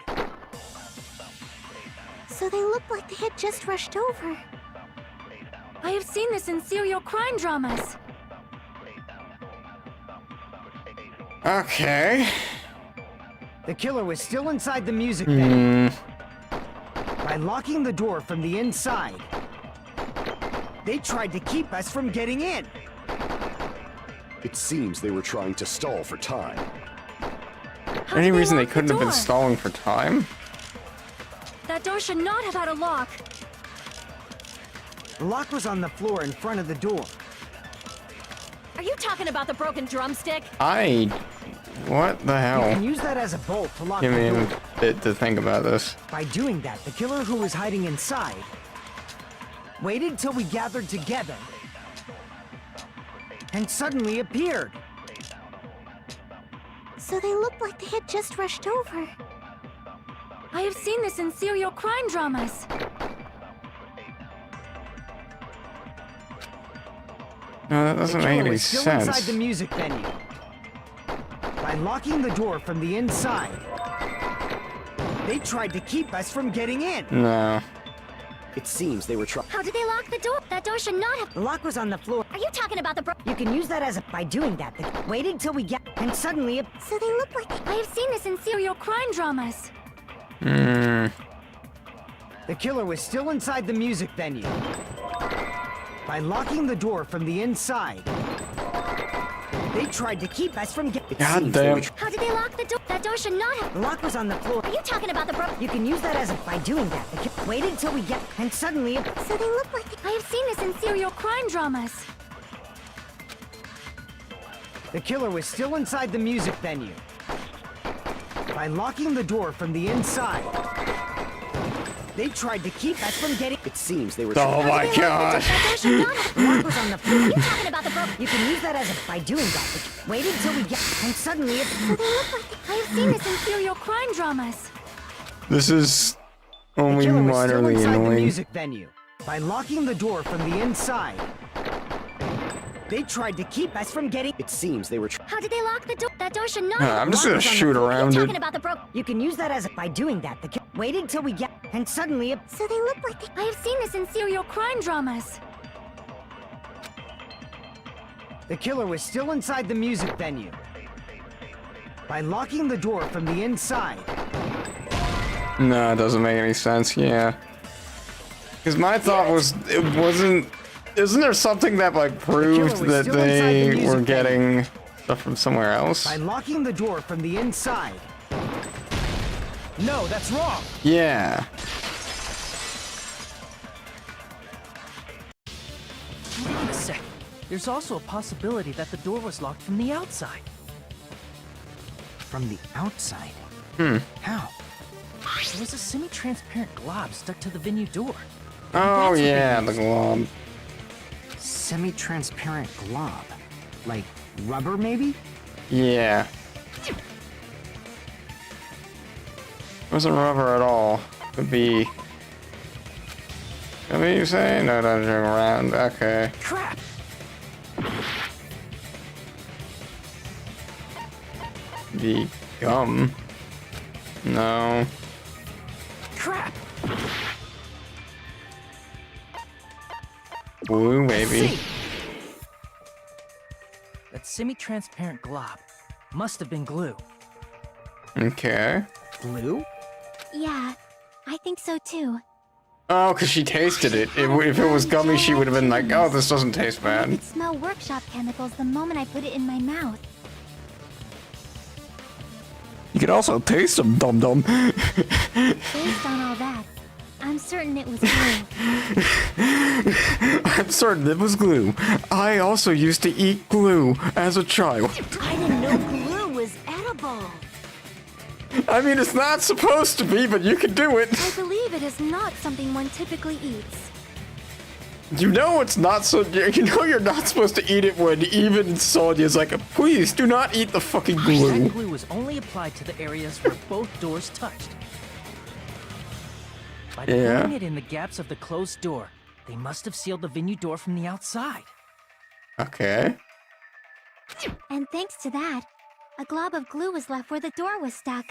So they looked like they had just rushed over. I have seen this in serial crime dramas. Okay. The killer was still inside the music venue. By locking the door from the inside, they tried to keep us from getting in. It seems they were trying to stall for time. Any reason they couldn't have been stalling for time? That door should not have had a lock. The lock was on the floor in front of the door. Are you talking about the broken drumstick? What the You hell? can use that as a bolt to lock Give me the a door. bit to think about this. By doing that, the killer who was hiding inside waited till we gathered together and suddenly appeared. So they looked like they had just rushed over. I have seen this in serial crime dramas. No, that doesn't The make killer any was still inside sense. the music venue. By locking the door from the inside, they tried to keep us from getting in. No. It seems they were trying. How did they lock the door? That door should not have. The lock was on the floor. Are you talking about the You can use that as a... By doing that, they waited till we get... And suddenly... So they look like I have seen this in serial crime dramas. The killer was still inside the music venue. By locking the door from the inside, they tried to keep us from getting... God damn. How did they lock the door? That door should not have. The lock was on the floor. Are you talking about the You can use that as a... By doing that, they waited till we get... And suddenly... So they look like I have seen this in serial crime dramas. The killer was still inside the music venue. By locking the door from the inside, they tried to keep us from getting... It seems they were Oh my god. that door should not have. The lock was on the floor. Are you talking about the You can use that as a... By doing that, they waited till we get... And suddenly... So they look like I have seen this in serial crime dramas. This is The only killer was still minorly inside the annoying. music venue. By locking the door from the inside, they tried to keep us from getting... It seems they were How did they lock the door? That door should not have. I'm just gonna Lock was on the shoot floor. around Talking it. about the You can use that as a... By doing that, the waited till we get... And suddenly... So they look like I have seen this in serial crime dramas. The killer was still inside the music venue. By locking the door from the inside, No, it doesn't make any sense, yeah. Because my thought was, it wasn't... Isn't there something that, like, proved was that still inside the they music were venue. getting stuff from somewhere else? by locking the door from the inside, No, that's wrong. Yeah. Wait a sec. There's also a possibility that the door was locked from the outside. from the outside. How? There was a semi-transparent glob stuck to the venue door. Oh, That's what they yeah, the used. glob. Semi-transparent glob. Like rubber, maybe? Yeah. Wasn't rubber at all. Could be... What are you saying? No, don't turn around. Okay. Crap! The gum. No. Crap! Blue, maybe. See? That semi-transparent glob must have been glue. Okay. Glue? Yeah, I think so too. Oh, because she tasted it. If it was gummy, she would have been like, oh, this doesn't taste I bad. could smell workshop chemicals the moment I put it in my mouth. You could also taste them, dum-dum. Based on all that, I'm certain it was glue. I'm certain it was glue. I also used to eat glue as a child. I didn't know glue was edible. I mean, it's not supposed to be, but you can do it. I believe it is not something one typically eats. You know it's not so. You know you're not supposed to eat it when even Sonya's like, please do not eat the fucking glue. That glue was only applied to the areas where both doors touched. By putting it in the gaps of the closed door, they must have sealed the venue door from the outside. Okay. And thanks to that, a glob of glue was left where the door was stuck.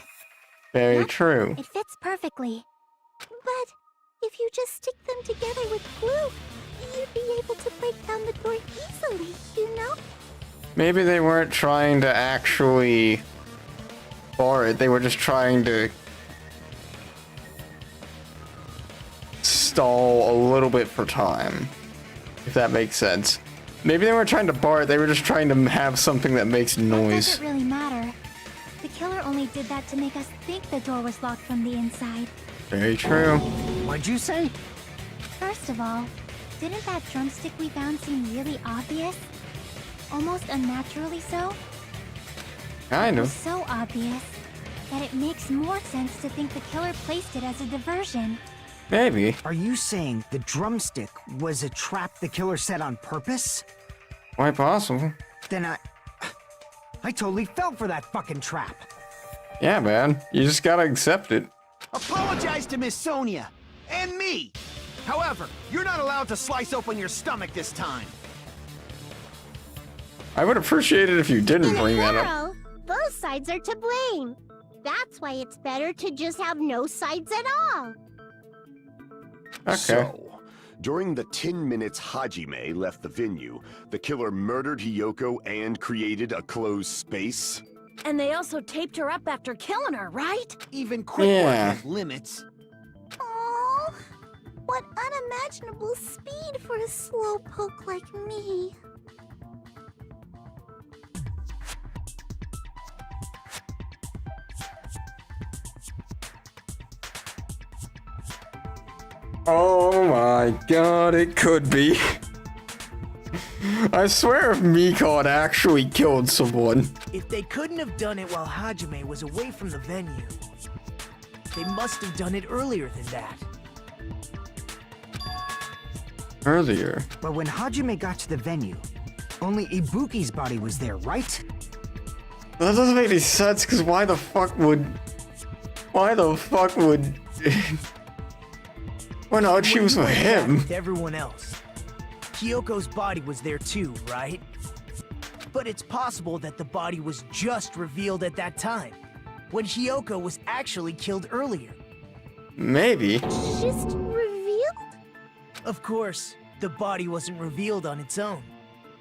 Very Yep, true. It fits perfectly. But if you just stick them together with glue, you'd be able to break down the door easily, you know? Maybe they weren't trying to actually bar it. They were just trying to stall a little bit for time, if that makes sense. Maybe they weren't trying to bar it. They were just trying to have something that makes That noise. doesn't really matter. The killer only did that to make us think the door was locked from the inside. Very true. What'd you say? First of all, didn't that drumstick we found seem really obvious? Almost unnaturally so? Kind It was of. so obvious that it makes more sense to think the killer placed it as a diversion. Maybe. Are you saying the drumstick was a trap the killer set on purpose? Quite possible. Then I totally fell for that fucking trap. Yeah, man. You just gotta accept it. Apologize to Miss Sonia and me. However, you're not allowed to slice open your stomach this time. I would appreciate it if you didn't bring that up. Both sides are to blame. That's why it's better to just have no sides at all. Okay. So, during the 10 minutes Hajime left the venue, the killer murdered Hiyoko and created a closed space? And they also taped her up after killing her, right? Even quick work has limits. Oh, what unimaginable speed for a slowpoke like me. Oh my god, it could be. I swear if Miko had actually killed someone. If they couldn't have done it while Hajime was away from the venue, they must have done it earlier than that. Earlier. But when Hajime got to the venue, only Ibuki's body was there, right? That doesn't make any sense, because why the fuck would... Well, no, she was with him. With everyone else. Hiyoko's body was there too, right? But it's possible that the body was just revealed at that time, when Hiyoko was actually killed earlier. Maybe. Just revealed? Of course, the body wasn't revealed on its own.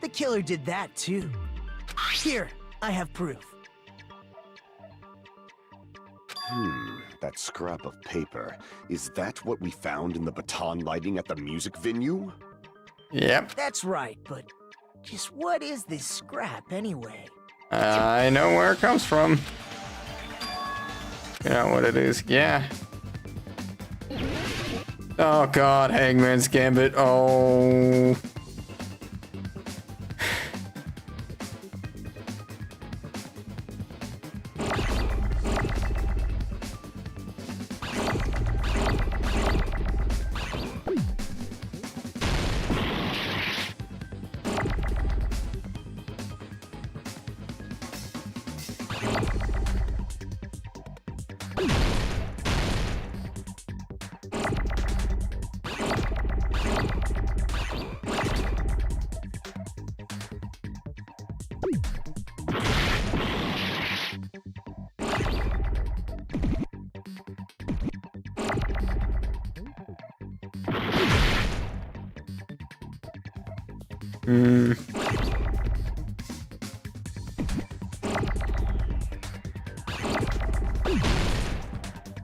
The killer did that too. Here, I have proof. That scrap of paper. Is that what we found in the baton lighting at the music venue? Yep. That's right, but just what is this scrap anyway? I know where it comes from. You know what it is, yeah. Oh god, Hangman's Gambit, oh...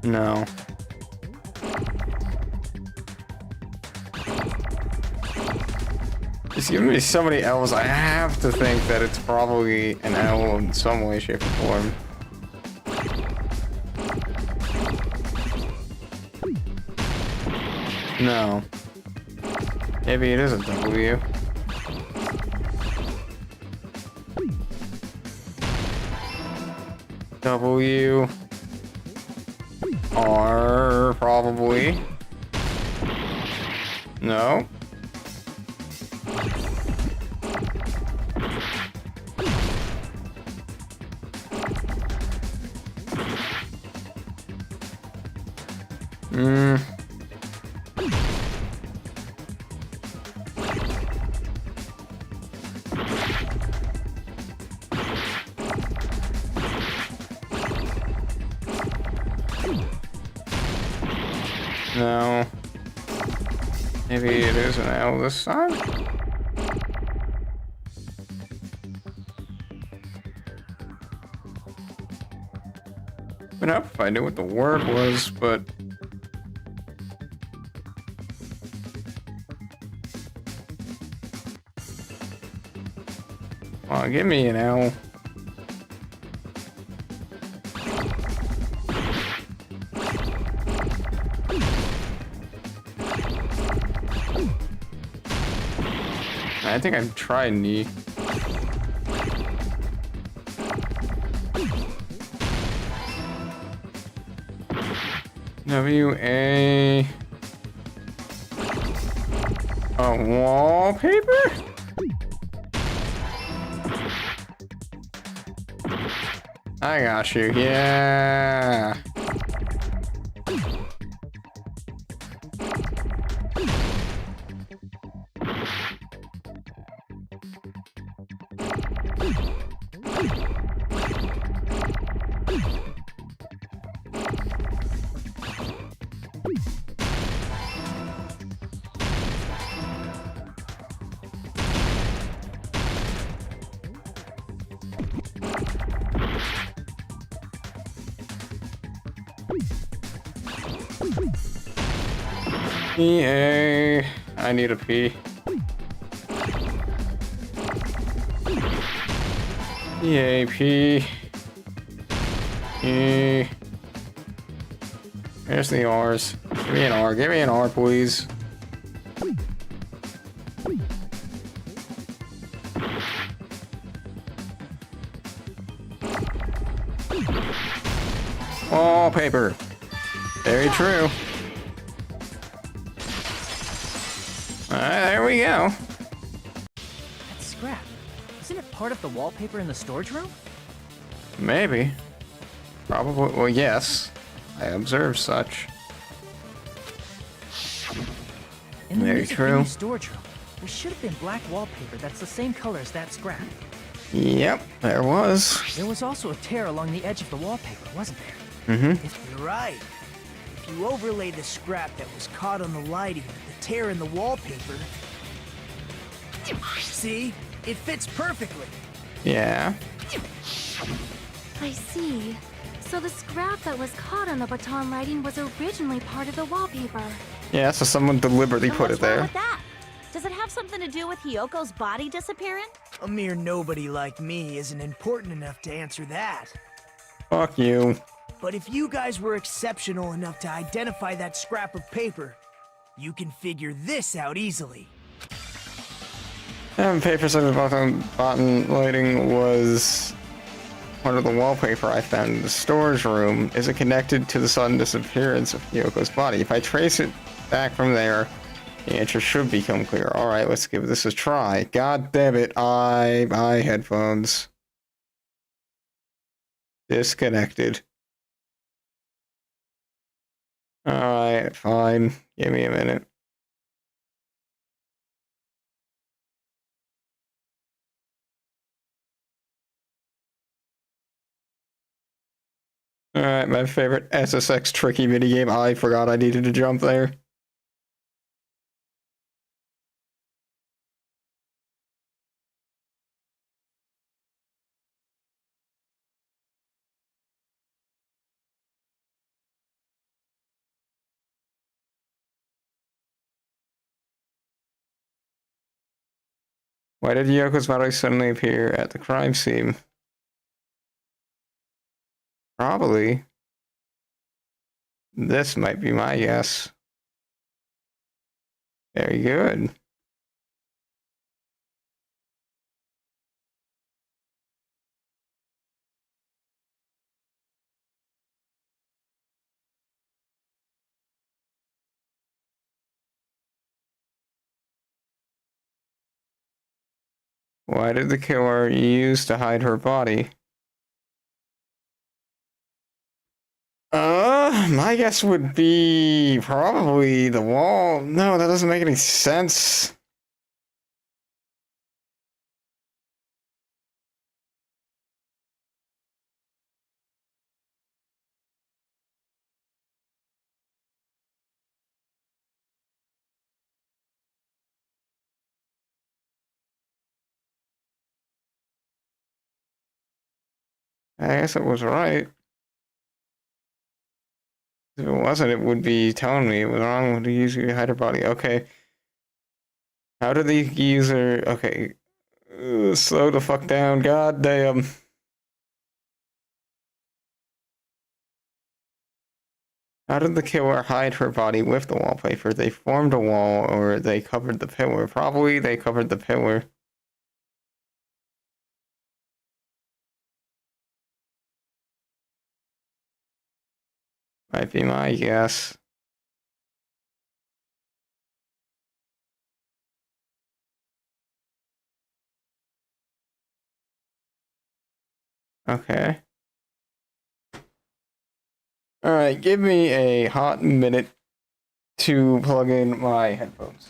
No. It's giving me so many L's, I have to think that it's probably an L in some way, shape, or form. No. Maybe it is a W. W. R, probably. No. Hmm. No. Maybe it is an L this time? Would help if I knew what the word was, but... Come on, give me an L. I think I've tried knee. W-A... Oh, wallpaper? I got you, yeah. E-A... I need a P. E-A-P... E... Here's the R's. Give me an R. Give me an R, please. Wallpaper. Very true. Alright, there we go. That's scrap. Isn't it part of the wallpaper in the storage room? Maybe. Probably. Well, yes. I observed such. In the Very music true. venue storage room, there should have been black wallpaper that's the same color as that scrap. Yep, there was. There was also a tear along the edge of the wallpaper, wasn't there? Mm-hmm. You're right. If you overlay the scrap that was caught on the lighting with the tear in the wallpaper... See? It fits perfectly. Yeah. I see. So the scrap that was caught on the baton lighting was originally part of the wallpaper. Yeah, so someone deliberately And put what's it wrong there. with that? Does it have something to do with Hiyoko's body disappearing? A mere nobody like me isn't important enough to answer that. Fuck you. But if you guys were exceptional enough to identify that scrap of paper, you can figure this out easily. Paper said the button lighting was part of the wallpaper I found in the storage room. Is it connected to the sudden disappearance of Yoko's body? If I trace it back from there, the answer should become clear. Alright, let's give this a try. God damn it, my headphones. Disconnected. Alright, fine. Give me a minute. Alright, my favorite SSX tricky minigame. I forgot I needed to jump there. Why did Yoko's body suddenly appear at the crime scene? Probably. This might be my guess. Very good. Why did the killer use to hide her body? My guess would be probably the wall. No, that doesn't make any sense. I guess it was right. If it wasn't, it would be telling me it was wrong with the user to hide her body. Okay. How did the user... Okay. Slow the fuck down. God damn. How did the killer hide her body with the wallpaper? They formed a wall, or they covered the pillar. Probably they covered the pillar. Might be my guess. Okay. Alright, give me a hot minute to plug in my headphones.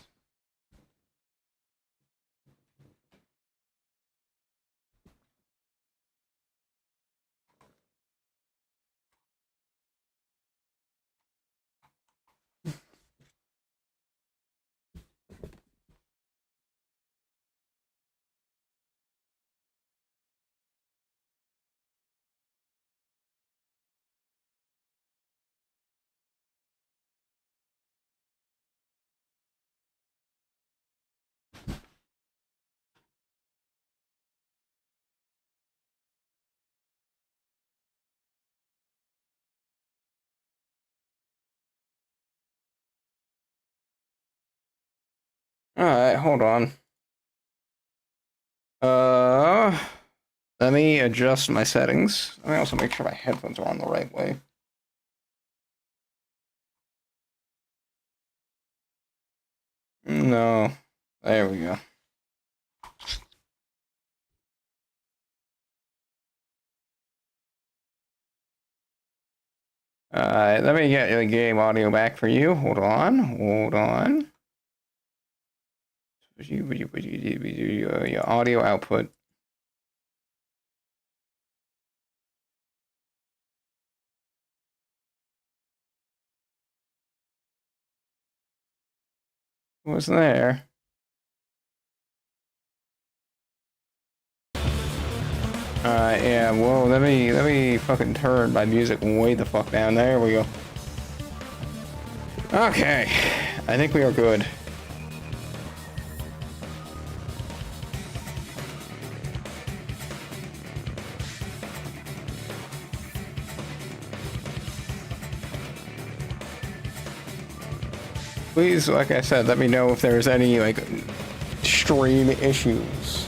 Alright, hold on. Let me adjust my settings. Let me also make sure my headphones are on the right way. No. There we go. Alright, let me get the game audio back for you. Hold on. Your audio output. Was there? Yeah, whoa, let me fucking turn my music way the fuck down. There we go. Okay, I think we are good. Please, like I said, let me know if there's any, like, stream issues.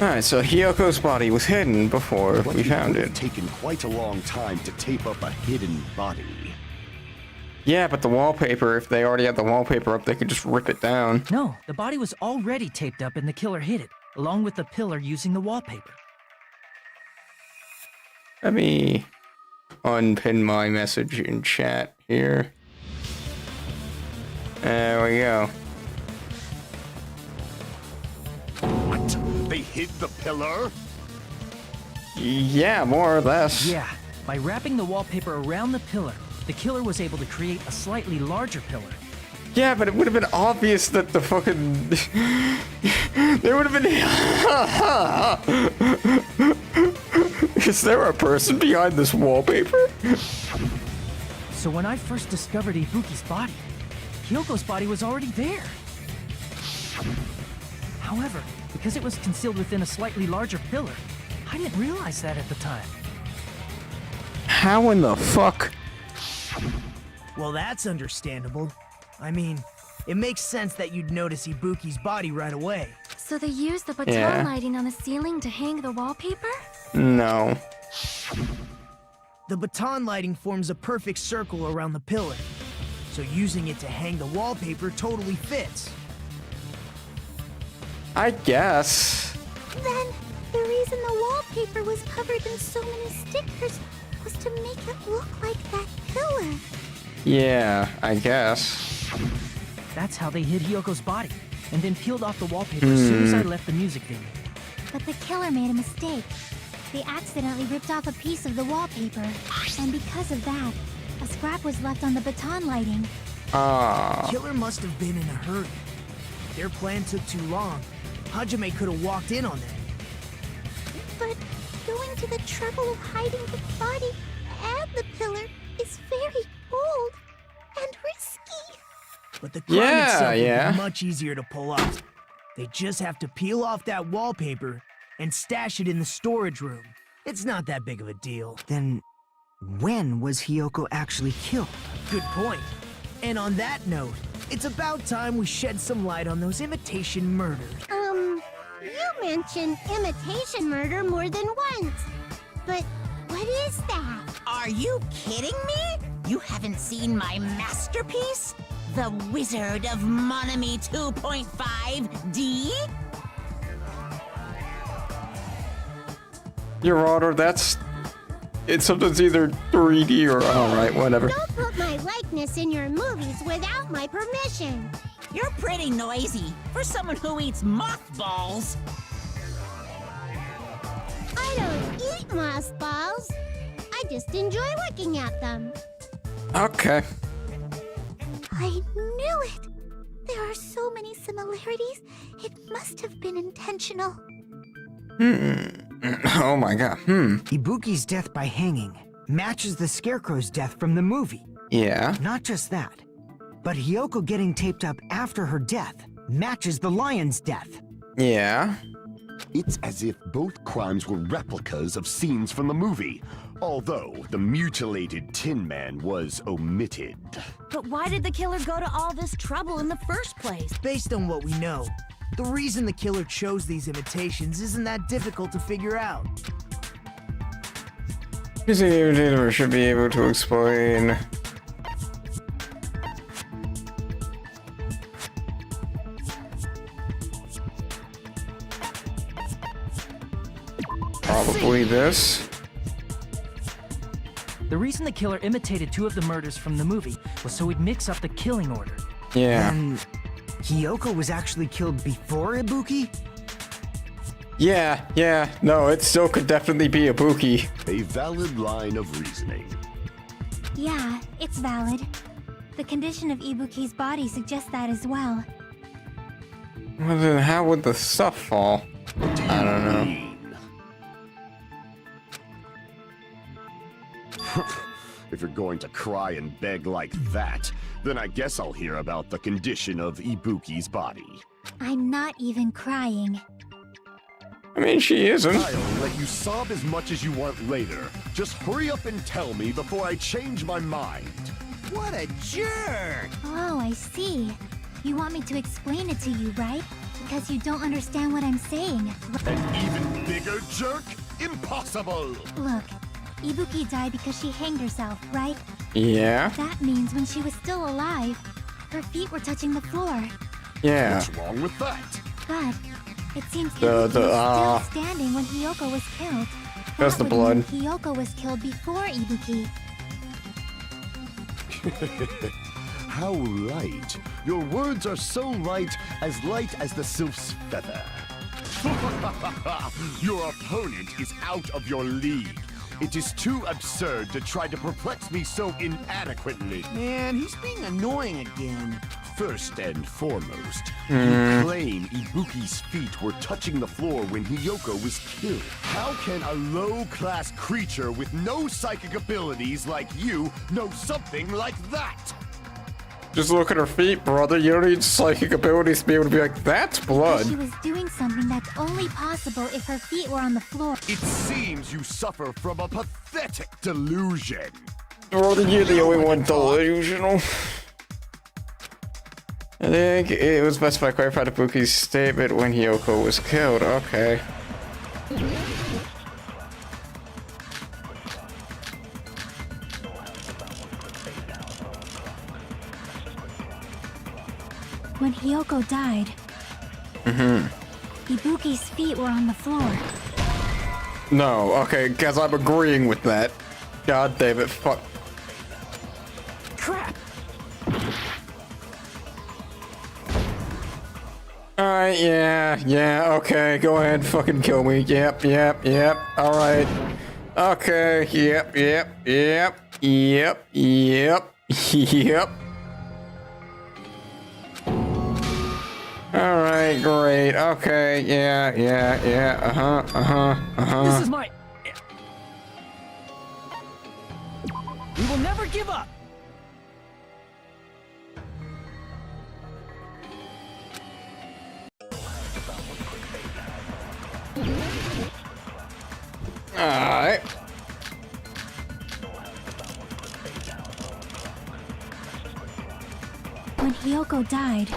Alright, so Hyoko's body was hidden before we found it. It's taken quite a long time to tape up a hidden body. Yeah, but the wallpaper, if they already had the wallpaper up, they could just rip it down. No, the body was already taped up and the killer hid it, along with the pillar using the wallpaper. Let me unpin my message in chat here. There we go. What? They hid the pillar? Yeah, more or less. Yeah, by wrapping the wallpaper around the pillar, the killer was able to create a slightly larger pillar. Yeah, but it would have been obvious that the fucking... there would have been... Is there a person behind this wallpaper? So when I first discovered Ibuki's body, Hyoko's body was already there. However, because it was concealed within a slightly larger pillar, I didn't realize that at the time. How in the fuck? Well, that's understandable. I mean, it makes sense that you'd notice Ibuki's body right away. So they used the baton lighting on the ceiling to hang the wallpaper? No. The baton lighting forms a perfect circle around the pillar. so using it to hang the wallpaper totally fits. I guess. Then, the reason the wallpaper was covered in so many stickers was to make it look like that killer. Yeah, I guess. That's how they hid Hiyoko's body, and then peeled off the wallpaper as soon as I left the music venue. But the killer made a mistake. They accidentally ripped off a piece of the wallpaper. And because of that, a scrap was left on the baton lighting. Ah. Killer must have been in a hurry. If their plan took too long, Hajime could have walked in on them. But going to the trouble of hiding the body and the pillar is very bold and risky. But the crime Yeah, itself yeah. would be much easier to pull off. They just have to peel off that wallpaper and stash it in the storage room. It's not that big of a deal. Then, when was Hiyoko actually killed? Good point. And on that note, it's about time we shed some light on those imitation murders. You mentioned imitation murder more than once. But what is that? Are you kidding me? You haven't seen my masterpiece? The Wizard of Monami 2.5D? Your Honor, it's sometimes either 3D or alright, whatever. Don't put my likeness in your movies without my permission. You're pretty noisy for someone who eats mothballs. I don't eat mothballs. I just enjoy looking at them. Okay. I knew it. There are so many similarities. It must have been intentional. Oh my god. Ibuki's death by hanging matches the Scarecrow's death from the movie. Yeah. Not just that, but Hiyoko getting taped up after her death matches the lion's death. Yeah. It's as if both crimes were replicas of scenes from the movie, although the mutilated Tin Man was omitted. But why did the killer go to all this trouble in the first place? Based on what we know, the reason the killer chose these imitations isn't that difficult to figure out. Using the imitator should be able to explain. Probably this. The reason the killer imitated 2 of the murders from the movie was so he'd mix up the killing order. Yeah. And Hiyoko was actually killed before Ibuki? Yeah. No, it still could definitely be Ibuki. A valid line of reasoning. Yeah, it's valid. The condition of Ibuki's body suggests that as well. Well, then how would the stuff fall? I don't know. If you're going to cry and beg like that, then I guess I'll hear about the condition of Ibuki's body. I'm not even crying. I mean, she isn't. I'll let you sob as much as you want later. Just hurry up and tell me before I change my mind. What a jerk! Oh, I see. You want me to explain it to you, right? Because you don't understand what I'm saying. An even bigger jerk? Impossible! Look, Ibuki died because she hanged herself, right? Yeah. That means when she was still alive, her feet were touching the floor. Yeah. What's wrong with that? But it seems The- Ibuki the, was still standing when Hiyoko was killed. That's the That would blood. mean Hiyoko was killed before Ibuki. How light. Your words are so light as the sylph's feather. Your opponent is out of your league. It is too absurd to try to perplex me so inadequately. Man, he's being annoying again. First and foremost, you claim Ibuki's feet were touching the floor when Hiyoko was killed. How can a low-class creature with no psychic abilities like you know something like that? Just look at her feet, brother. You don't need psychic abilities to be able to be like, that's blood. She was doing something that's only possible if her feet were on the floor. It seems you suffer from a pathetic delusion. Brother, you're the only one delusional. I think it was best if I clarified Ibuki's statement when Hiyoko was killed. Okay. When Hiyoko died, Ibuki's feet were on the floor. No, okay, guess I'm agreeing with that. God damn it, fuck. Crap! Alright, yeah, okay, go ahead, fucking kill me. Yep, alright. Okay, yep. Alright, great, okay, yeah, This is my... We will never give up! Alright. When Hiyoko died,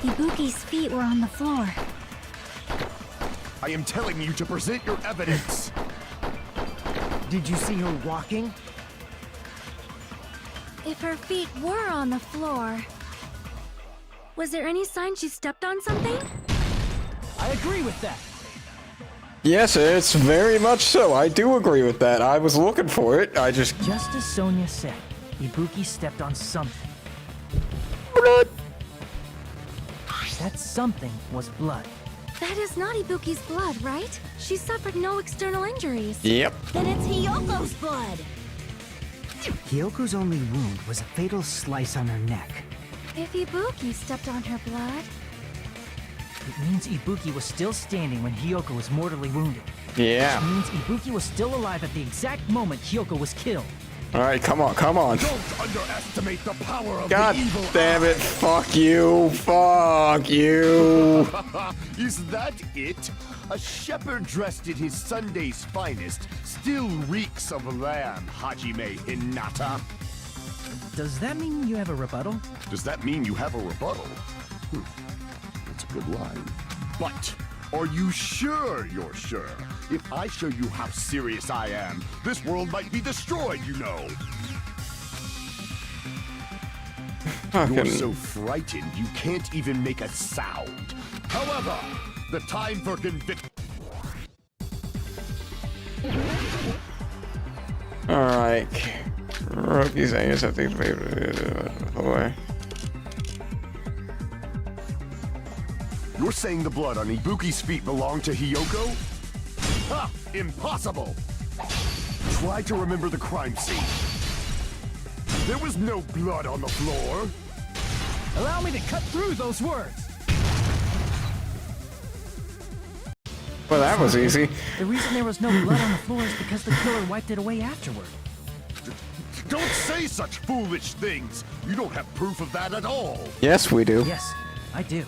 Ibuki's feet were on the floor. I am telling you to present your evidence. Did you see her walking? If her feet were on the floor, was there any sign she stepped on something? I agree with that. Yes, it's very much so. I do agree with that. I was looking for it. Just as Sonia said, Ibuki stepped on something. Blood. That something was blood. That is not Ibuki's blood, right? She suffered no external injuries. Yep. Then it's Hiyoko's blood. Hiyoko's only wound was a fatal slice on her neck. If Ibuki stepped on her blood, It means Ibuki was still standing when Hiyoko was mortally wounded. Yeah. Which means Ibuki was still alive at the exact moment Hiyoko was killed. Alright, come on. Don't underestimate the power of God the evil damn it, eye. fuck you. Is that it? A shepherd dressed in his Sunday's finest still reeks of lamb, Hajime Hinata. Does that mean you have a rebuttal? Does that mean you have a rebuttal? That's a good line. But are you sure you're sure? If I show you how serious I am, this world might be destroyed, you know. You're so frightened you can't even make a sound. However, the time for conviction. Alright. Rookies, I guess I think boy. You're saying the blood on Ibuki's feet belonged to Hiyoko? Ha! Impossible! Try to remember the crime scene. There was no blood on the floor. Allow me to cut through those words. Well, that was easy. The reason there was no blood on the floor is because the killer wiped it away afterward. Don't say such foolish things. You don't have proof of that at all. Yes, we do. Yes, I do.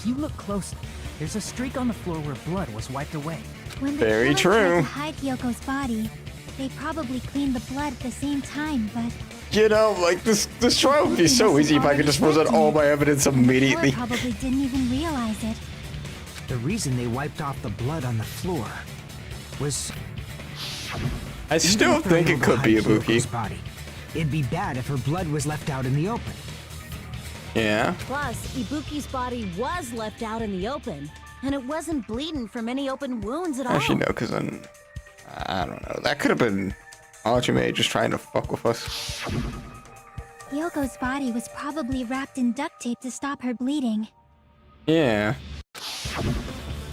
If you look closely, there's a streak on the floor where blood was wiped away. when the Very killer tried true. to hide Hyoko's body, they probably cleaned the blood at the same time, but You know, like, this trial would be so easy if I could just present all my evidence the immediately. killer probably didn't even realize it. The reason they wiped off the blood on the floor was... I still even if think they it could be hide Hyoko's Ibuki. body, it'd be bad if her blood was left out in the open. Yeah. Plus, Ibuki's body was left out in the open, and it wasn't bleeding from any open wounds at all. Actually, no, because then... I don't know. That could have been Hajime just trying to fuck with us. Hyoko's body was probably wrapped in duct tape to stop her bleeding. Yeah.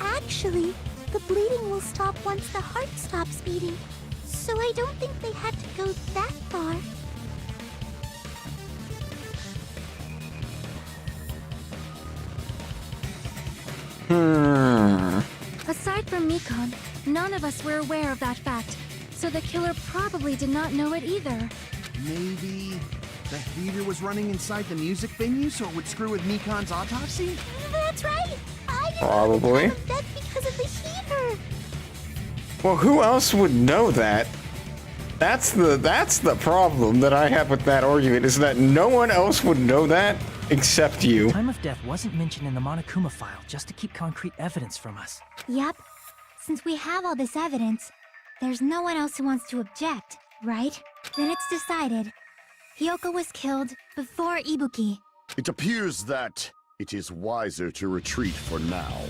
Actually, the bleeding will stop once the heart stops beating. So I don't think they had to go that far. Aside from Mikon, none of us were aware of that fact, so the killer probably did not know it either. Maybe the heater was running inside the music venue so it would screw with Mikon's autopsy? That's right! I did Probably. not death because of the heater! Well, who else would know that? That's the problem that I have with that argument, is that no one else would know that except you. Time of death wasn't mentioned in the Monokuma file just to keep concrete evidence from us. Yep. Since we have all this evidence, there's no one else who wants to object, right? Then it's decided. Hiyoko was killed before Ibuki. It appears that it is wiser to retreat for now.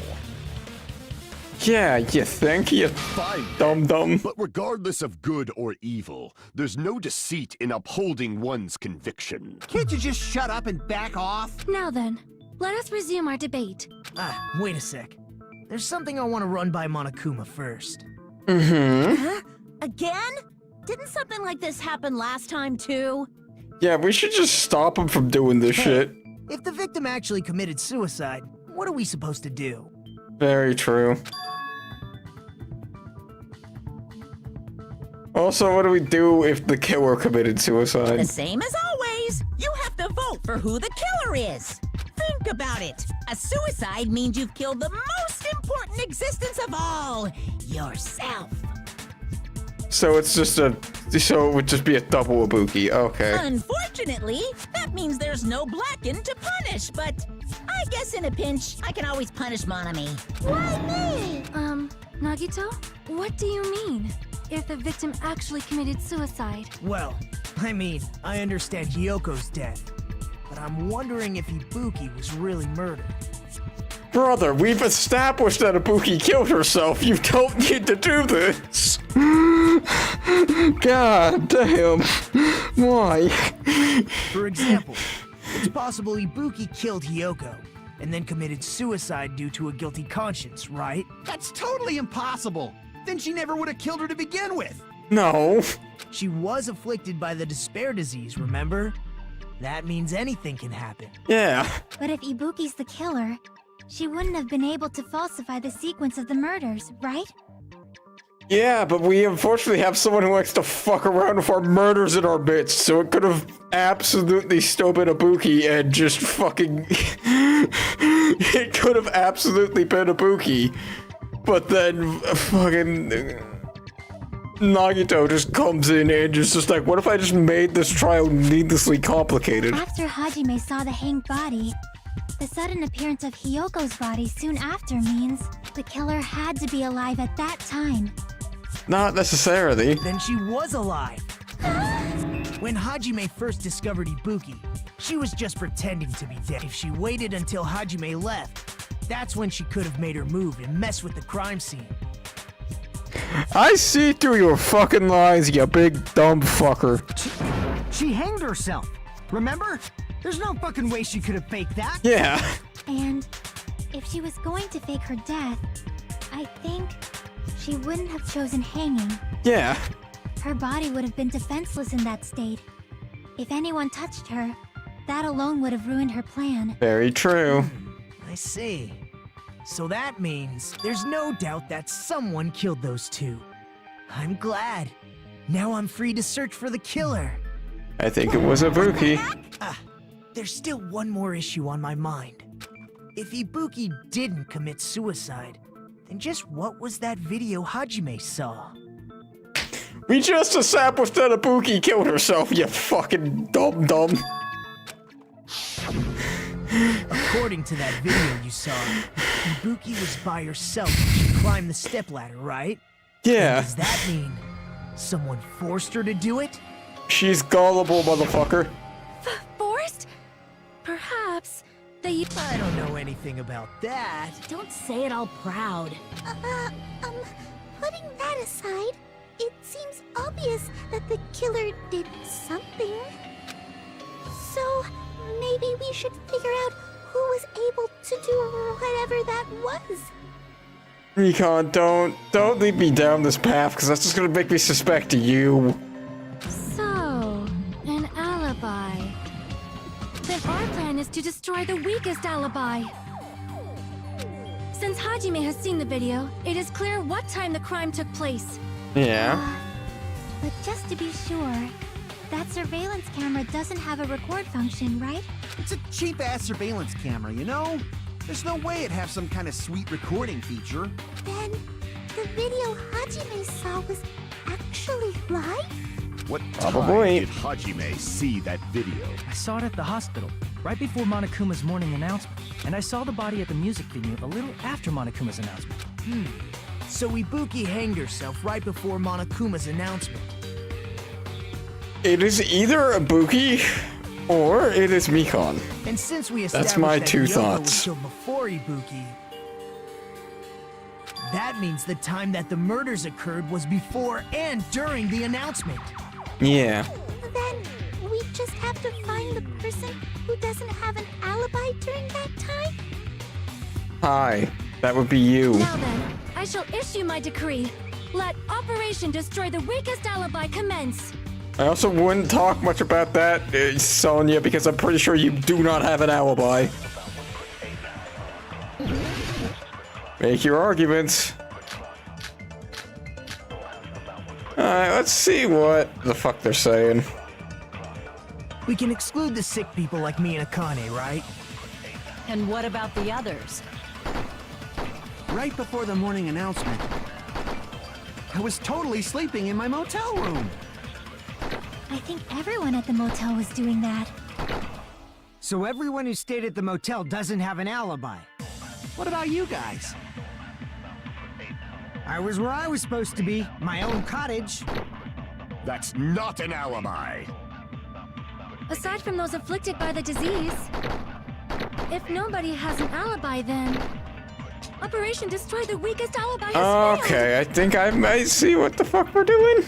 Yeah, you think? You Fine. dum-dum. But regardless of good or evil, there's no deceit in upholding one's conviction. Can't you just shut up and back off? Now then, let us resume our debate. Wait a sec. There's something I want to run by Monokuma first. Huh? Again? Didn't something like this happen last time, too? Yeah, we should just stop him from doing this shit. If the victim actually committed suicide, what are we supposed to do? Very true. Also, what do we do if the killer committed The suicide? same as always. You have to vote for who the killer is. Think about it. A suicide means you've killed the most important existence of all, yourself. So it's just so it would just be a double Ibuki. Okay. Unfortunately, that means there's no Blacken to punish, but I guess in a pinch, I can always punish Monami. Why me? Nagito? What do you mean? If the victim actually committed suicide? Well, I mean, I understand Hyoko's death, but I'm wondering if Ibuki was really murdered. Brother, we've established that Ibuki killed herself. You don't need to do this. God damn. Why? For example, it's possible Ibuki killed Hyoko, and then committed suicide due to a guilty conscience, right? That's totally impossible. Then she never would have killed her to begin with. No. She was afflicted by the despair disease, remember? That means anything can happen. Yeah. But if Ibuki's the killer, she wouldn't have been able to falsify the sequence of the murders, right? Yeah, but we unfortunately have someone who likes to fuck around with our murders in our midst, so it could have absolutely still been Ibuki and just fucking... it could have absolutely been Ibuki, but then fucking... Nagito just comes in and is just like, what if I just made this trial needlessly complicated? After Hajime saw the hanged body, the sudden appearance of Hyoko's body soon after means the killer had to be alive at that time. Not necessarily. Then she was alive. When Hajime first discovered Ibuki, she was just pretending to be dead. If she waited until Hajime left, that's when she could have made her move and mess with the crime scene. I see through your fucking lies, you big dumb fucker. She hanged herself. Remember? There's no fucking way she could have faked that. Yeah. And if she was going to fake her death, I think she wouldn't have chosen hanging. Yeah. Her body would have been defenseless in that state. If anyone touched her, that alone would have ruined her plan. Very true. I see. So that means there's no doubt that someone killed those two. I'm glad. Now I'm free to search for the killer. I think it was Ibuki. There's still one more issue on my mind. If Ibuki didn't commit suicide, then just what was that video Hajime saw? We just established that Ibuki killed herself, you fucking dumb. According to that video you saw, Ibuki was by herself when she climbed the stepladder, right? Yeah. Does that mean someone forced her to do it? She's gullible, motherfucker. Forced? Perhaps they... I don't know anything about that. Don't say it all proud. Putting that aside, it seems obvious that the killer did something. So, maybe we should figure out who was able to do whatever that was. Recon, don't lead me down this path, because that's just gonna make me suspect you. So, an alibi. Then our plan is to destroy the weakest alibi. Since Hajime has seen the video, it is clear what time the crime took place. Yeah. But just to be sure, that surveillance camera doesn't have a record function, right? It's a cheap-ass surveillance camera, you know? There's no way it'd have some kind of sweet recording feature. Then, the video Hajime saw was actually live? What Probably. time did Hajime see that video? I saw it at the hospital, right before Monokuma's morning announcement. And I saw the body at the music venue a little after Monokuma's announcement. So Ibuki hanged herself right before Monokuma's announcement. It is either Ibuki or it is Mikon. And since we That's established my that two Yoko thoughts. was killed before Ibuki, that means the time that the murders occurred was before and during the announcement. Yeah. Then we just have to find the person who doesn't have an alibi during that time? Hi. That would be you. Now then, I shall issue my decree. Let Operation Destroy the Weakest Alibi commence. I also wouldn't talk much about that, Sonya, because I'm pretty sure you do not have an alibi. Make your arguments. Alright, let's see what the fuck they're saying. We can exclude the sick people like me and Akane, right? And what about the others? Right before the morning announcement, I was totally sleeping in my motel room. I think everyone at the motel was doing that. So everyone who stayed at the motel doesn't have an alibi. What about you guys? I was where I was supposed to be, my own cottage. That's not an alibi. Aside from those afflicted by the disease, if nobody has an alibi, then Operation Destroy the Weakest Alibi has failed. Okay, I think I might see what the fuck we're doing.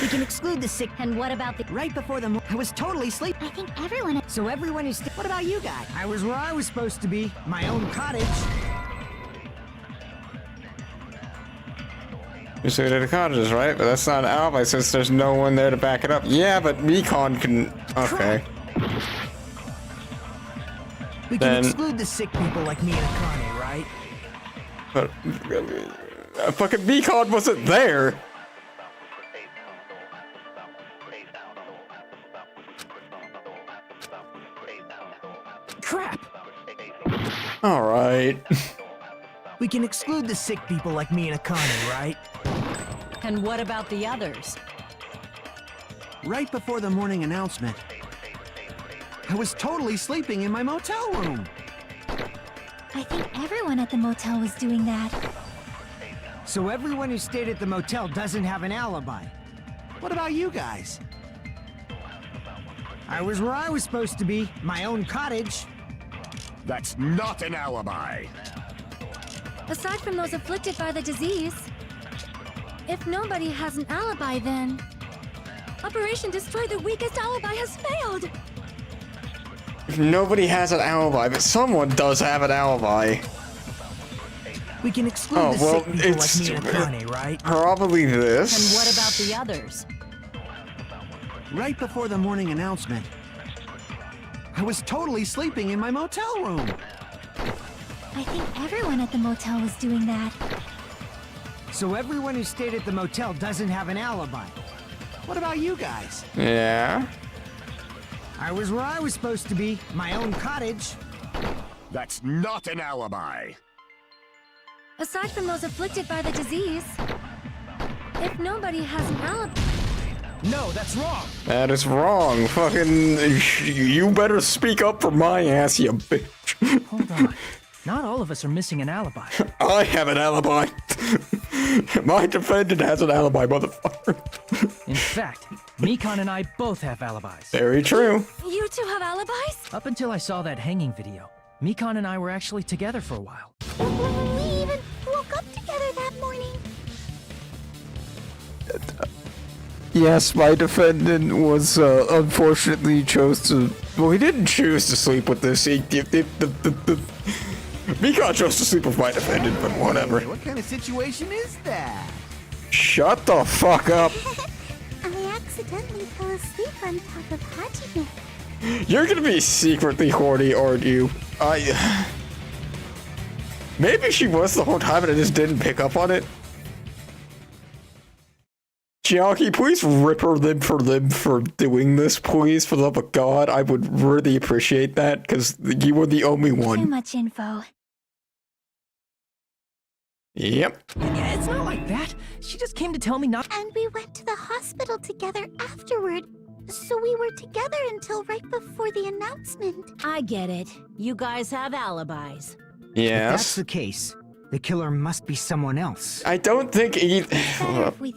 We can exclude the sick. And what about the... Right before I was totally sleeping. I think everyone at So everyone who What about you guys? I was where I was supposed to be, my own cottage. You say to the cottages, right? But that's not an alibi since there's no one there to back it up. Yeah, but Mikon can... Okay. We Then- can exclude the sick people like me and Akane, right? But... fucking Mikon wasn't there! Crap! Alright. We can exclude the sick people like me and Akane, right? And what about the others? Right before the morning announcement, I was totally sleeping in my motel room. I think everyone at the motel was doing that. So everyone who stayed at the motel doesn't have an alibi. What about you guys? I was where I was supposed to be, my own cottage. That's not an alibi. Aside from those afflicted by the disease, if nobody has an alibi, then Operation Destroy the Weakest Alibi has failed. Nobody has an alibi, but someone does have an alibi. We can exclude Oh, the well, sick people it's- like me and Akane, right? Probably this. And what about the others? Right before the morning announcement, I was totally sleeping in my motel room. I think everyone at the motel was doing that. So everyone who stayed at the motel doesn't have an alibi. What about you guys? Yeah. I was where I was supposed to be, my own cottage. That's not an alibi. Aside from those afflicted by the disease, if nobody has an alibi... No, that's wrong! That is wrong. Fucking... You better speak up for my ass, you bitch. Hold on. Not all of us are missing an alibi. I have an alibi. My defendant has an alibi, motherfucker. In fact, Mikon and I both have alibis. Very true. You two have alibis? Up until I saw that hanging video, Mikon and I were actually together for a while. We even woke up together that morning. Yes, my defendant was unfortunately chose to. Well, he didn't choose to sleep with this. Mikon chose to sleep with my defendant, but whatever. What kind of situation is that? Shut the fuck up. I accidentally fell asleep on top of Hajime. You're gonna be secretly horny, aren't you? Maybe she was the whole time and I just didn't pick up on it. Chiaki, please rip her limb for doing this, please, for the love of God. I would really appreciate that, because you were the only Too one. much info. Yep. Yeah, it's not like that. She just came to tell me not. And we went to the hospital together afterward. So we were together until right before the announcement. I get it. You guys have alibis. If that's Yes. the case, the killer must be someone else. I don't think Better if we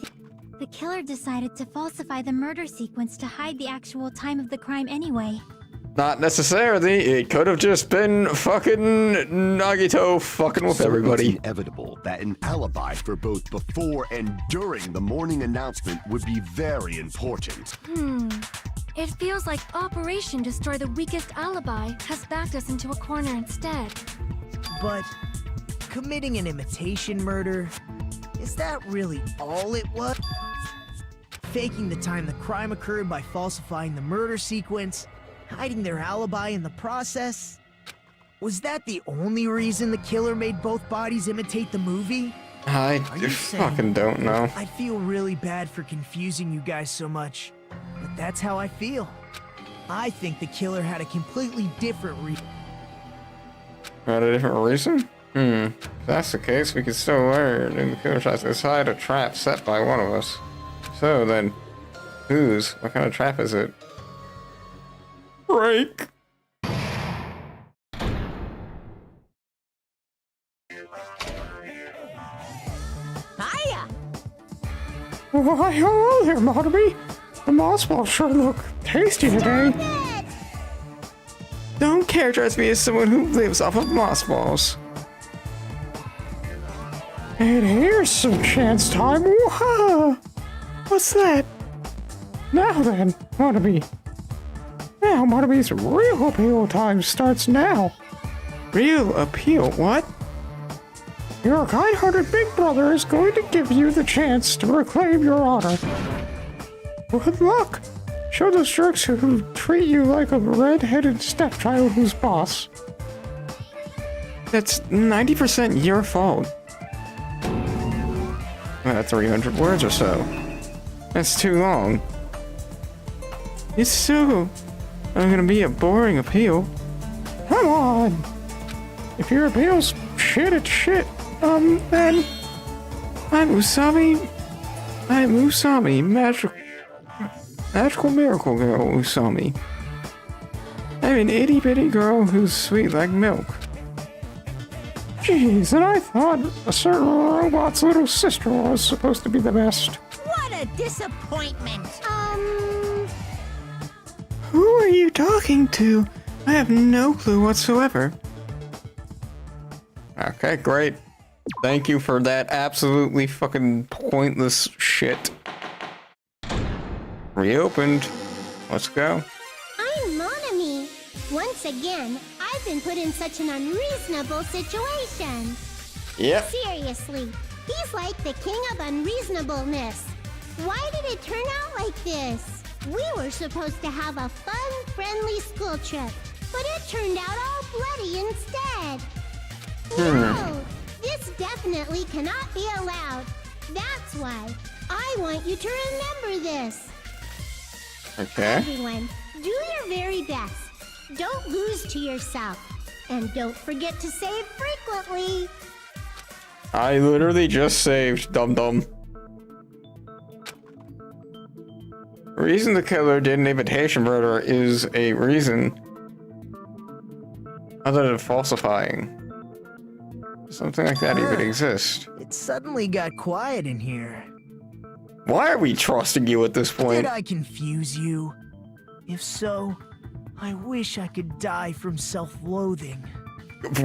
The killer decided to falsify the murder sequence to hide the actual time of the crime anyway. Not necessarily. It could have just been fucking Nagito fucking with everybody. It's inevitable that an alibi for both before and during the morning announcement would be very important. It feels like Operation Destroy the Weakest Alibi has backed us into a corner instead. But committing an imitation murder, is that really all it was? Faking the time the crime occurred by falsifying the murder sequence, hiding their alibi in the process? Was that the only reason the killer made both bodies imitate the movie? I fucking don't know. I feel really bad for confusing you guys so much, but that's how I feel. I think the killer had a completely different reason. Had a different reason? If that's the case, we could still learn, and the killer tries to hide a trap set by one of us. So then, whose? What kind of trap is it? Break! Hiya! Why, hello there, Motobi. The moss balls sure look tasty today. Don't characterize me as someone who lives off of moss balls. And here's some chance time. Whoa. What's that? Now then, Motobi. Now Motobi's real appeal time starts now. Real appeal? What? Your kind-hearted big brother is going to give you the chance to reclaim your honor. Good luck. Show those jerks who treat you like a red-headed stepchild who's boss. That's 90% your fault. 300 words or so. That's too long. It's so... I'm gonna be a boring appeal. Come on! If your appeal's shit, it's shit. Then... I'm Usami, magical miracle girl Usami. I'm an itty-bitty girl who's sweet like milk. Jeez, and I thought a certain robot's little sister was supposed to be the best. What a disappointment! Who are you talking to? I have no clue whatsoever. Okay, great. Thank you for that absolutely fucking pointless shit. Reopened. Let's go. I'm Monami. Once again, I've been put in such an unreasonable situation. Yep. Seriously, he's like the king of unreasonableness. Why did it turn out like this? We were supposed to have a fun, friendly school trip, but it turned out all bloody instead. No, this definitely cannot be allowed. That's why I want you to remember this. Okay. Everyone, do your very best. Don't lose to yourself. And don't forget to save frequently. I literally just saved, dum-dum. The reason the killer did an imitation murder is a reason other than falsifying. Something like that even exists. It suddenly got quiet in here. Why are we trusting you at this point? Did I confuse you? If so, I wish I could die from self-loathing.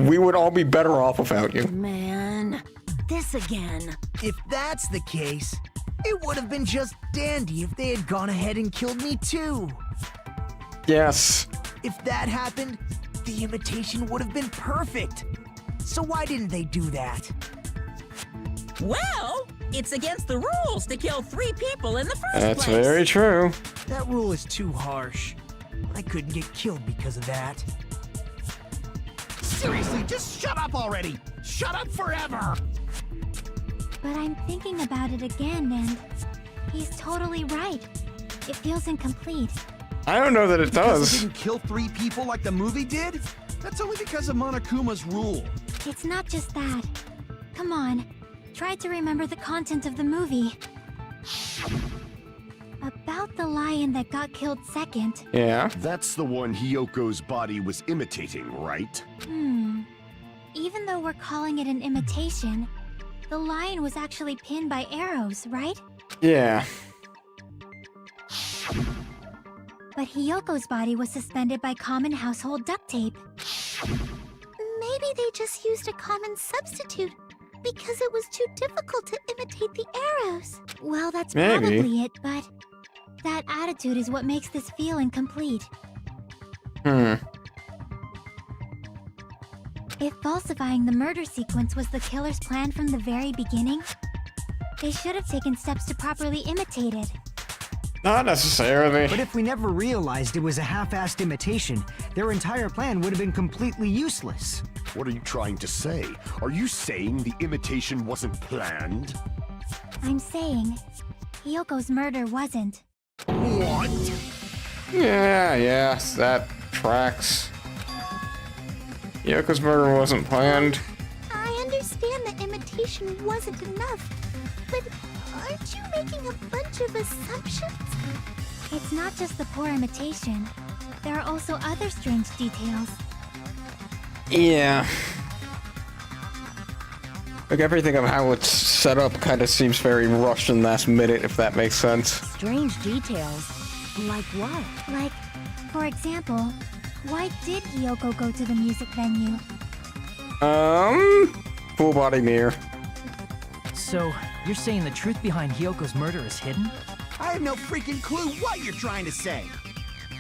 We would all be better off without you. Man, this again. If that's the case, it would have been just dandy if they had gone ahead and killed me too. Yes. If that happened, the imitation would have been perfect. So why didn't they do that? Well, it's against the rules to kill 3 people in the first place. That's very true. That rule is too harsh. I couldn't get killed because of that. Seriously, just shut up already! Shut up forever! But I'm thinking about it again, and he's totally right. It feels incomplete. I don't know that it Because does. it didn't kill 3 people like the movie did? That's only because of Monokuma's rule. It's not just that. Come on, try to remember the content of the movie. About the lion that got killed second. Yeah. That's the one Hyoko's body was imitating, right? Even though we're calling it an imitation, the lion was actually pinned by arrows, right? Yeah. But Hiyoko's body was suspended by common household duct tape. Maybe they just used a common substitute because it was too difficult to imitate the arrows. Well, that's Maybe. probably it, but that attitude is what makes this feel incomplete. If falsifying the murder sequence was the killer's plan from the very beginning, they should have taken steps to properly imitate it. Not necessarily. But if we never realized it was a half-assed imitation, their entire plan would have been completely useless. What are you trying to say? Are you saying the imitation wasn't planned? I'm saying, Hiyoko's murder wasn't. What? Yeah, that tracks. Yoko's murder wasn't planned. I understand that imitation wasn't enough, but aren't you making a bunch of assumptions? It's not just the poor imitation. There are also other strange details. Yeah. Like everything of how it's set up kind of seems very rushed and last minute, if that makes sense. Strange details? Like what? Like, for example, why did Hiyoko go to the music venue? Full body mirror. So, you're saying the truth behind Hiyoko's murder is hidden? I have no freaking clue what you're trying to say.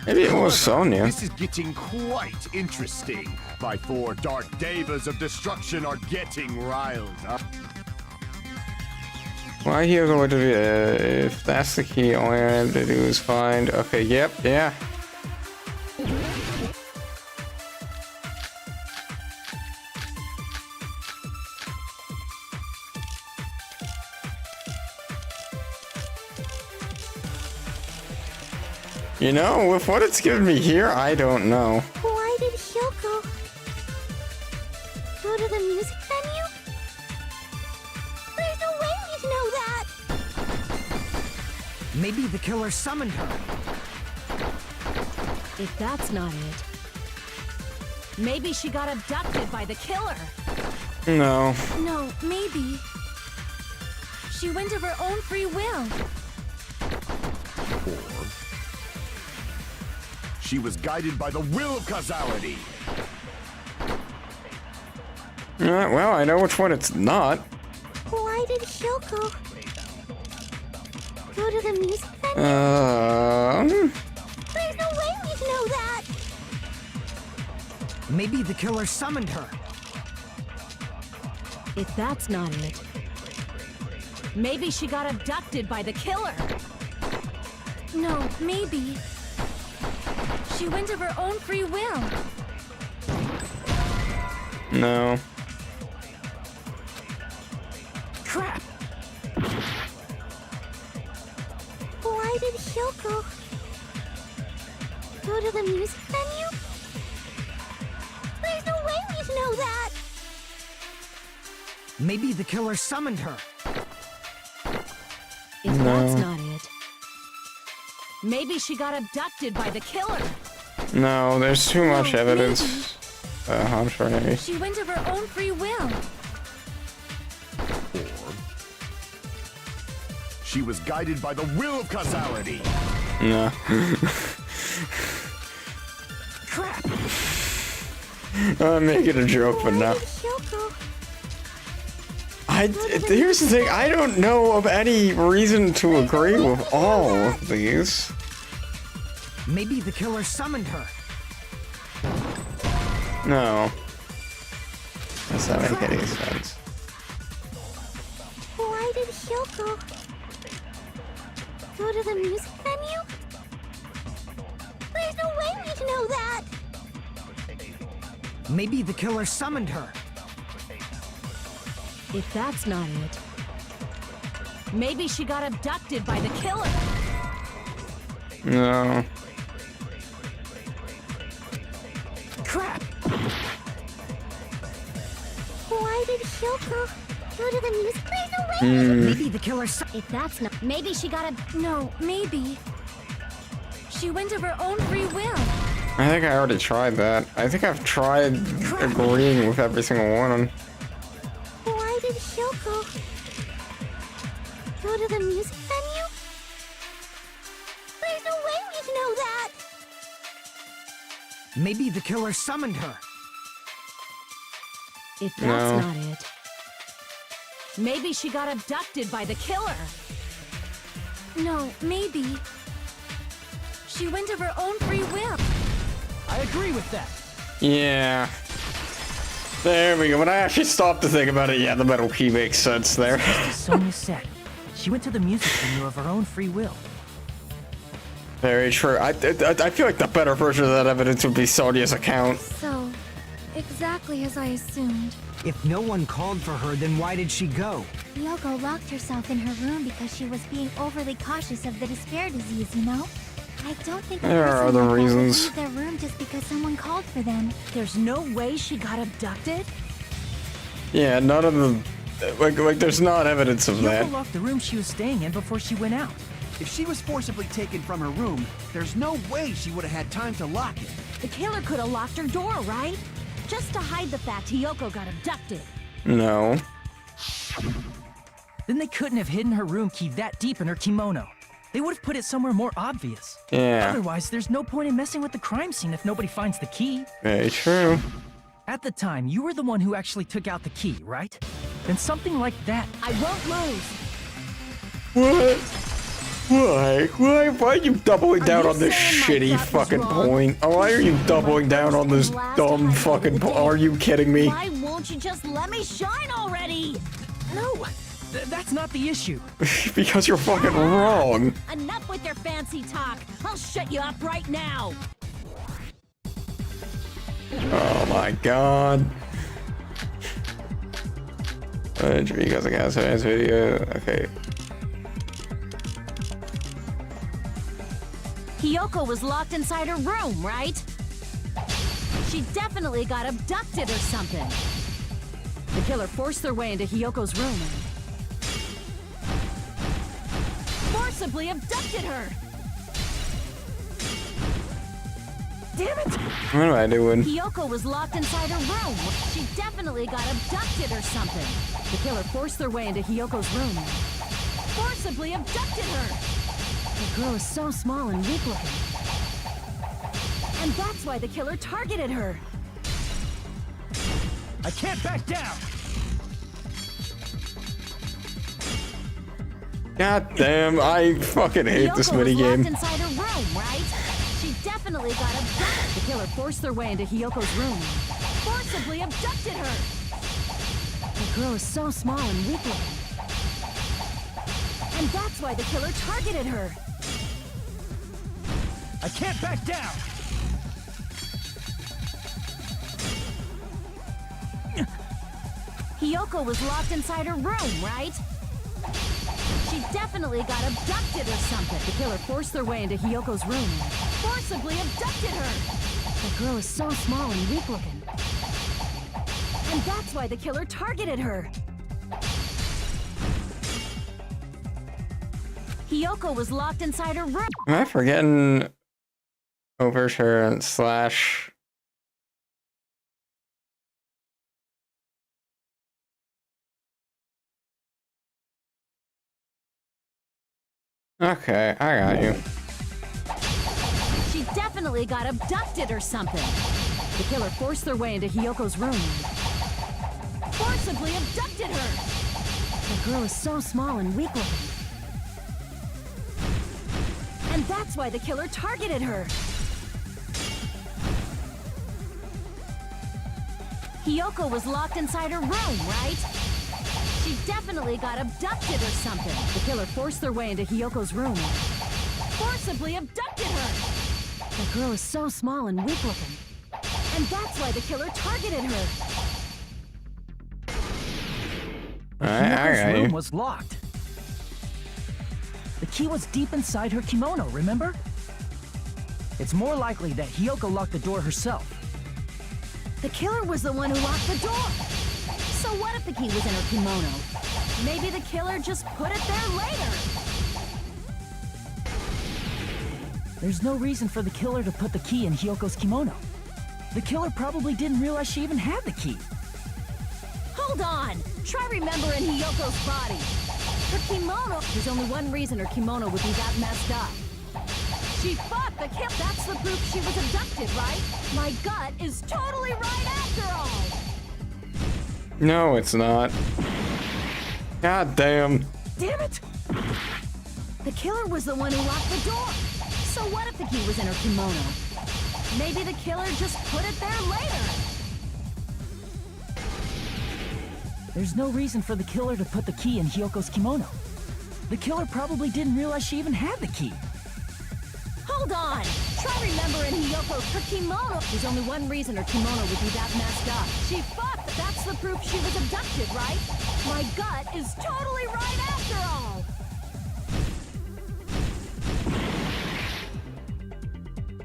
Maybe it was Sonya. This is getting quite interesting. My 4 dark devas of destruction are getting riled up. Why Hiyoko would do if that's the key, all I have to do is find. Okay, yep, yeah. You know, with what it's given me here, I don't know. Why did Hyoko go to the music venue? There's no way we'd know that! Maybe the killer summoned her. If that's not it, maybe she got abducted by the killer. No. No, maybe. She went of her own free will. Or she was guided by the will of causality. Well, I know which one it's not. Why did Hyoko go to the music venue? There's no way we'd know that! Maybe the killer summoned her. If that's not it, maybe she got abducted by the killer. No, maybe. She went of her own free will. No. Crap! Why did Hyoko go to the music venue? There's no way we'd know that! Maybe the killer summoned her. If that's not it, maybe she got abducted by the killer. No, there's too much evidence. I'm sure maybe. She went of her own free will. Or she was guided by the will of causality. No. Crap! I'm making a joke, but no. Here's the thing, I don't know of any reason to agree with all of these. Maybe the killer summoned her. No. Does that make any sense? Why did Hyoko go to the music venue? There's no way we'd know that! Maybe the killer summoned her. If that's not it, maybe she got abducted by the killer. No. Crap! Why did Hyoko go to the music? There's no way! Maybe the killer If that's not, maybe she got a. No, maybe. She went of her own free will. I think I already tried that. I think I've tried agreeing with every single one. Why did Hyoko go to the music venue? There's no way we'd know that! Maybe the killer summoned her. If that's No. not it, maybe she got abducted by the killer. No, maybe. She went of her own free will. I agree with that. Yeah. There we go. When I actually stopped to think about it, yeah, the metal key makes sense there. Just as Sonia said, she went to the music venue of her own free will. Very true. I feel like the better version of that evidence would be Sonia's account. So, exactly as I assumed. If no one called for her, then why did she go? Yoko locked herself in her room because she was being overly cautious of the despair disease, you know? I don't think a There are person other like that would reasons. leave their room just because someone called for them. There's no way she got abducted? Yeah, none of the... Like there's not evidence of that. Yoko locked the room she was staying in before she went out. If she was forcibly taken from her room, there's no way she would have had time to lock it. The killer could have locked her door, right? Just to hide the fact Hiyoko got abducted. No. Then they couldn't have hidden her room key that deep in her kimono. They would have put it somewhere more obvious. Yeah. Otherwise, there's no point in messing with the crime scene if nobody finds the key. Very true. At the time, you were the one who actually took out the key, right? Then something like that. I won't lose. What? Why are you doubling down you on this saying my shitty gut was fucking wrong? point? Oh, why are you doubling down on this Last dumb time fucking of the point? day. Are you kidding me? Why won't you just let me shine already? No, that's not the issue. Because you're fucking wrong. Enough with your fancy talk. I'll shut you up right now. Oh my god. Because I got this video. Okay. Hiyoko was locked inside her room, right? She definitely got abducted or something. The killer forced their way into Hiyoko's room and forcibly abducted her. Damn it! What am I doing? Hiyoko was locked inside her room. She definitely got abducted or something. The killer forced their way into Hiyoko's room and forcibly abducted her. The girl is so small and weak looking. And that's why the killer targeted her. I can't back down. God damn, I fucking hate this Hiyoko was locked minigame. inside her room, right? She definitely got abducted. The killer forced their way into Hiyoko's room and forcibly abducted her. The girl is so small and weak looking. And that's why the killer targeted her. I can't back down. Hiyoko was locked inside her room, right? She definitely got abducted or something. The killer forced their way into Hiyoko's room and forcibly abducted her. The girl is so small and weak looking. And that's why the killer targeted her. Hiyoko was locked inside her room. Am I forgetting Overture slash? Okay, I got you. She definitely got abducted or something. The killer forced their way into Hiyoko's room and forcibly abducted her. The girl is so small and weak looking. And that's why the killer targeted her. Hiyoko was locked inside her room, right? She definitely got abducted or something. The killer forced their way into Hiyoko's room and forcibly abducted her. The girl is so small and weak looking. And that's why the killer targeted her. Alright, I Hiyoko's got room you. was locked. The key was deep inside her kimono, remember? It's more likely that Hiyoko locked the door herself. The killer was the one who locked the door. So what if the key was in her kimono? Maybe the killer just put it there later. There's no reason for the killer to put the key in Hiyoko's kimono. The killer probably didn't realize she even had the key. Hold on. Try remembering Hiyoko's body. Her kimono. There's only one reason her kimono would be that messed up. She fought the kill. That's the proof she was abducted, right? My gut is totally right after all. No, it's not. God damn. Damn it! The killer was the one who locked the door. So what if the key was in her kimono? Maybe the killer just put it there later. There's no reason for the killer to put the key in Hyoko's kimono. The killer probably didn't realize she even had the key. Hold on! Try remembering Hiyoko. Her kimono. There's only one reason her kimono would be that messed up. She fought. That's the proof she was abducted, right? My gut is totally right after all.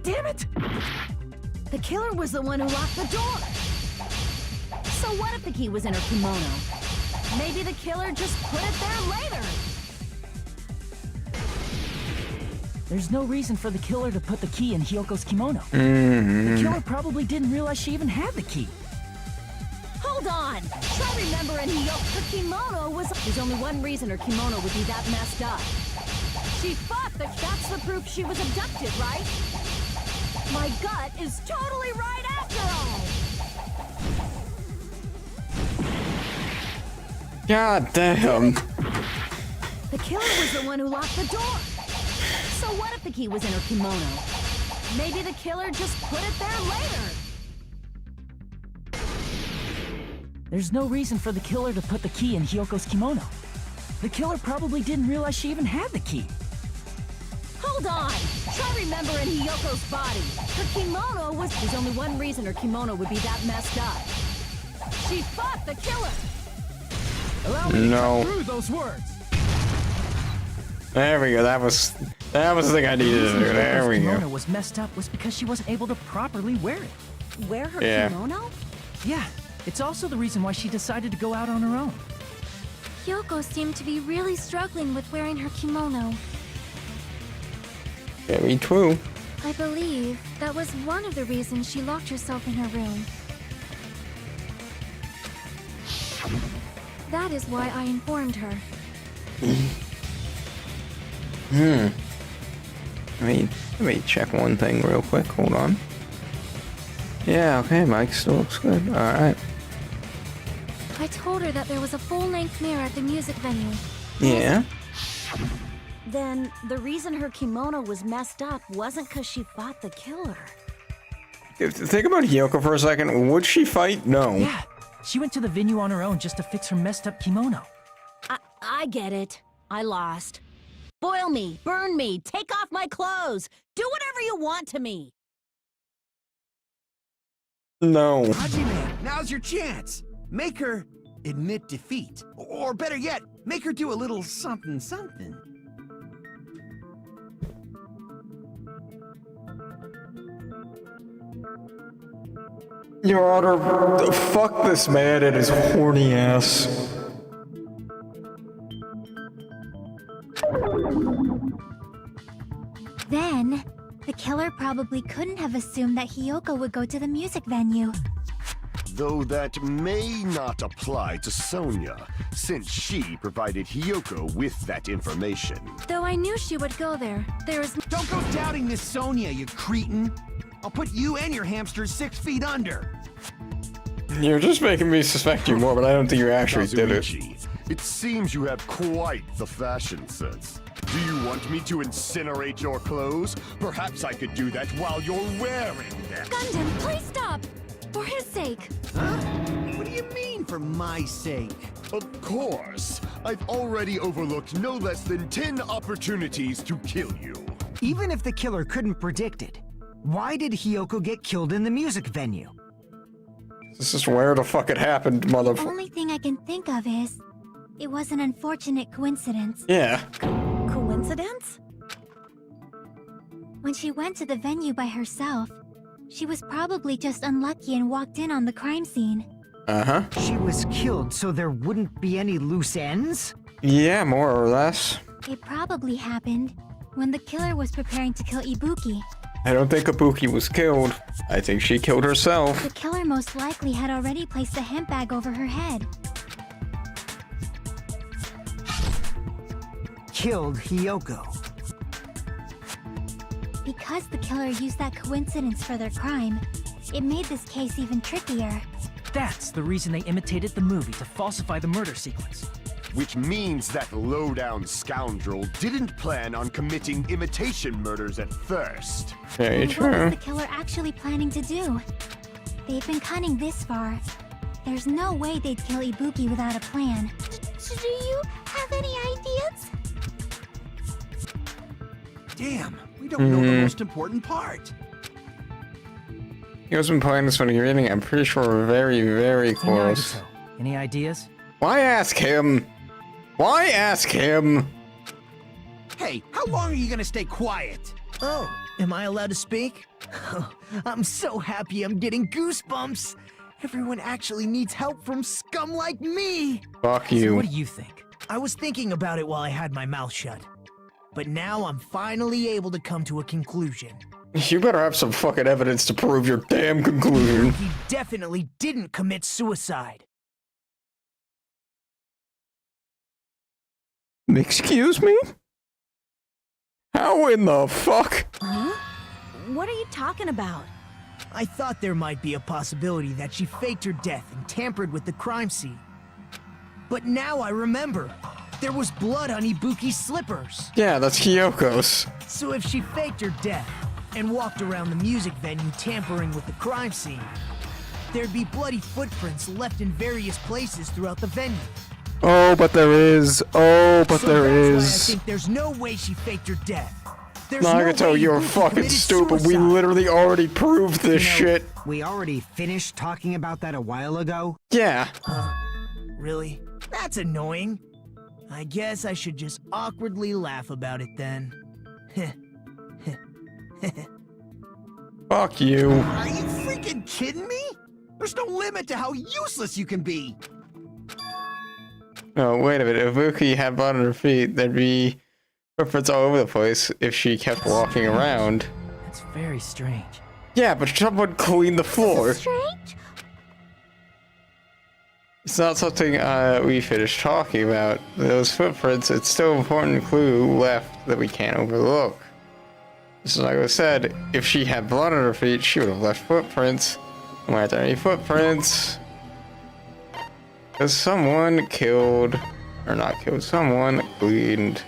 Damn it! The killer was the one who locked the door. So what if the key was in her kimono? Maybe the killer just put it there later. There's no reason for the killer to put the key in Hyoko's kimono. Mm-hmm. The killer probably didn't realize she even had the key. Hold on! Try remembering Hiyoko. Her kimono was. There's only one reason her kimono would be that messed up. She fought the. That's the proof she was abducted, right? My gut is totally right after all. God damn. The killer was the one who locked the door. So what if the key was in her kimono? Maybe the killer just put it there later. There's no reason for the killer to put the key in Hyoko's kimono. The killer probably didn't realize she even had the key. Hold on! Try remembering Hiyoko's body. Her kimono was. There's only one reason her kimono would be that messed up. She fought the killer. Allow me to No. cut through those words. There we go. That was the thing I needed to do. There we Hyoko's kimono go. was messed up was because she wasn't able to properly wear it. Wear her Yeah. kimono? Yeah, it's also the reason why she decided to go out on her own. Hyoko seemed to be really struggling with wearing her kimono. Very true. I believe that was one of the reasons she locked herself in her room. That is why I informed her. Let me check one thing real quick. Hold on. Yeah, okay, Mike still looks good. Alright. I told her that there was a full-length mirror at the music venue. Yeah. Then the reason her kimono was messed up wasn't because she fought the killer. Think about Hiyoko for a second. Would she fight? No. Yeah, she went to the venue on her own just to fix her messed up kimono. I get it. I lost. Boil me, burn me, take off my clothes. Do whatever you want to me. No. Hajime, now's your chance. Make her admit defeat. Or better yet, make her do a little something something. Your Honor, fuck this man and his horny ass. Then, the killer probably couldn't have assumed that Hiyoko would go to the music venue. Though that may not apply to Sonia, since she provided Hiyoko with that information. Though I knew she would go there, there is... Don't go doubting Miss Sonia, you cretin. I'll put you and your hamsters 6 feet under. You're just making me suspect you more, but I don't think you actually did it. Kazuichi, it seems you have quite the fashion sense. Do you want me to incinerate your clothes? Perhaps I could do that while you're wearing them. Gundam, please stop! For his sake. Huh? What do you mean, for my sake? Of course. I've already overlooked no less than 10 opportunities to kill you. Even if the killer couldn't predict it, why did Hiyoko get killed in the music venue? This is where the fuck it happened, The motherfucker. only thing I can think of is... it was an unfortunate coincidence. Yeah. Coincidence? When she went to the venue by herself, she was probably just unlucky and walked in on the crime scene. Uh-huh. She was killed so there wouldn't be any loose ends? Yeah, more or less. It probably happened when the killer was preparing to kill Ibuki. I don't think Ibuki was killed. I think she killed herself. The killer most likely had already placed a hemp bag over her head. killed Hiyoko. Because the killer used that coincidence for their crime, it made this case even trickier. That's the reason they imitated the movie to falsify the murder sequence. Which means that low-down scoundrel didn't plan on committing imitation murders at first. Very And what true. was the killer actually planning to do? They've been cunning this far. There's no way they'd kill Ibuki without a plan. Do you have any ideas? Damn, we don't know the most important part. He wasn't playing this when you're reading. I'm pretty sure we're very, very close. Nagito, any ideas? Why ask him? Why ask him? Hey, how long are you gonna stay quiet? Oh, am I allowed to speak? I'm so happy I'm getting goosebumps. Everyone actually needs help from scum like me. Fuck So you. what do you think? I was thinking about it while I had my mouth shut. But now I'm finally able to come to a conclusion. You better have some fucking evidence to prove your damn conclusion. He definitely didn't commit suicide. Excuse me? How in the fuck? Huh? What are you talking about? I thought there might be a possibility that she faked her death and tampered with the crime scene. But now I remember. There was blood on Ibuki's slippers. Yeah, that's Hiyoko's. So if she faked her death and walked around the music venue tampering with the crime scene, there'd be bloody footprints left in various places throughout the venue. Oh, but there is. Oh, but So there that's why I is. think there's no way she faked her death. There's no Nagato, way you're Ibuki fucking committed stupid. We suicide. literally already proved this You know, shit. We already finished talking about that a while ago. Yeah. Really? That's annoying. I guess I should just awkwardly laugh about it then. Fuck you. Are you freaking kidding me? There's no limit to how useless you can be. No, wait a minute. If Ibuki had blood on her feet, there'd be footprints all over the place if she kept walking around. That's very strange. Yeah, but someone cleaned the floor. Strange? It's not something we finished talking about. Those footprints, it's still an important clue left that we can't overlook. Just like I said, if she had blood on her feet, she would have left footprints. Why aren't there any footprints? Because someone killed, or not killed, someone cleaned.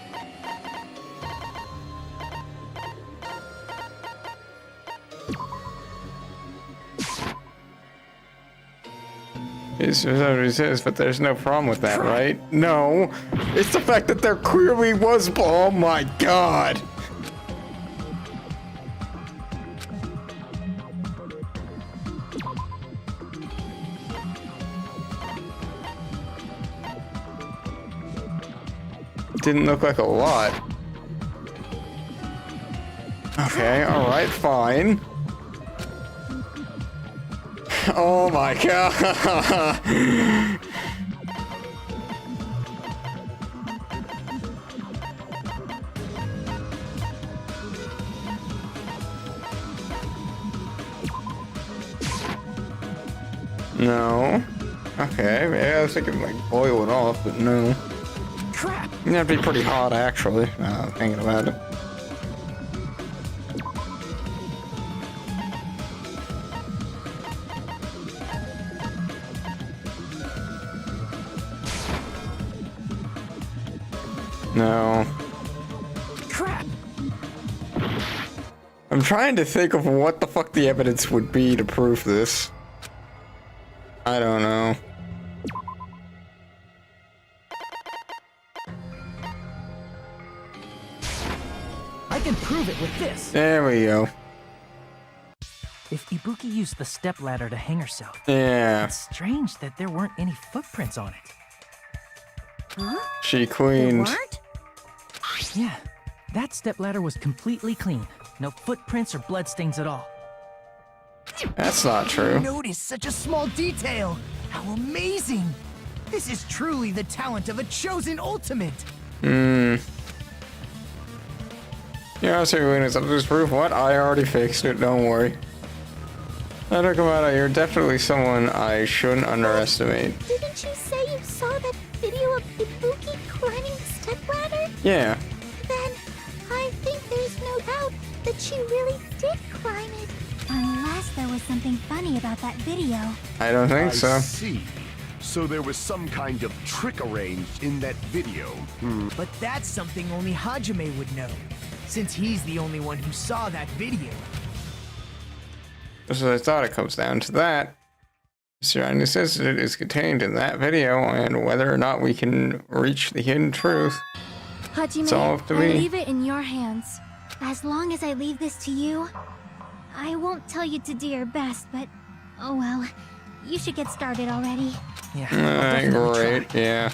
It's resist, but there's no problem with that, right? No, it's the fact that there clearly was. Oh my god! Didn't look like a lot. Okay, alright, fine. Oh my god! No. Okay, maybe I was thinking like boil it off, but no. Crap! That'd be pretty hot, actually. Thinking about it. No. Crap! I'm trying to think of what the fuck the evidence would be to prove this. I don't know. I can prove it with this. There we go. If Ibuki used the stepladder to hang herself, Yeah. it's strange that there weren't any footprints on it. Huh? She There cleaned. weren't? Yeah, that stepladder was completely clean. No footprints or bloodstains at all. That's not true. Notice such a small detail. How amazing! This is truly the talent of a chosen ultimate. Yeah, so you're going to proof what? I already fixed it, don't worry. Narukamata, you're definitely someone I shouldn't underestimate. Didn't you say you saw that video of Ibuki climbing the stepladder? Yeah. Then I think there's no doubt that she really did climb it. Unless there was something funny about that video. I don't think I so. see. So there was some kind of trick arranged in that video. But that's something only Hajime would know, since he's the only one who saw that video. So I thought it comes down to that. Mr. Unassisted is contained in that video, and whether or not we can reach the hidden truth. Hajime, It's all up to I me. leave it in your hands. As long as I leave this to you, I won't tell you to do your best, but oh well. You should get started already. Yeah, I'll definitely Great, try. yeah.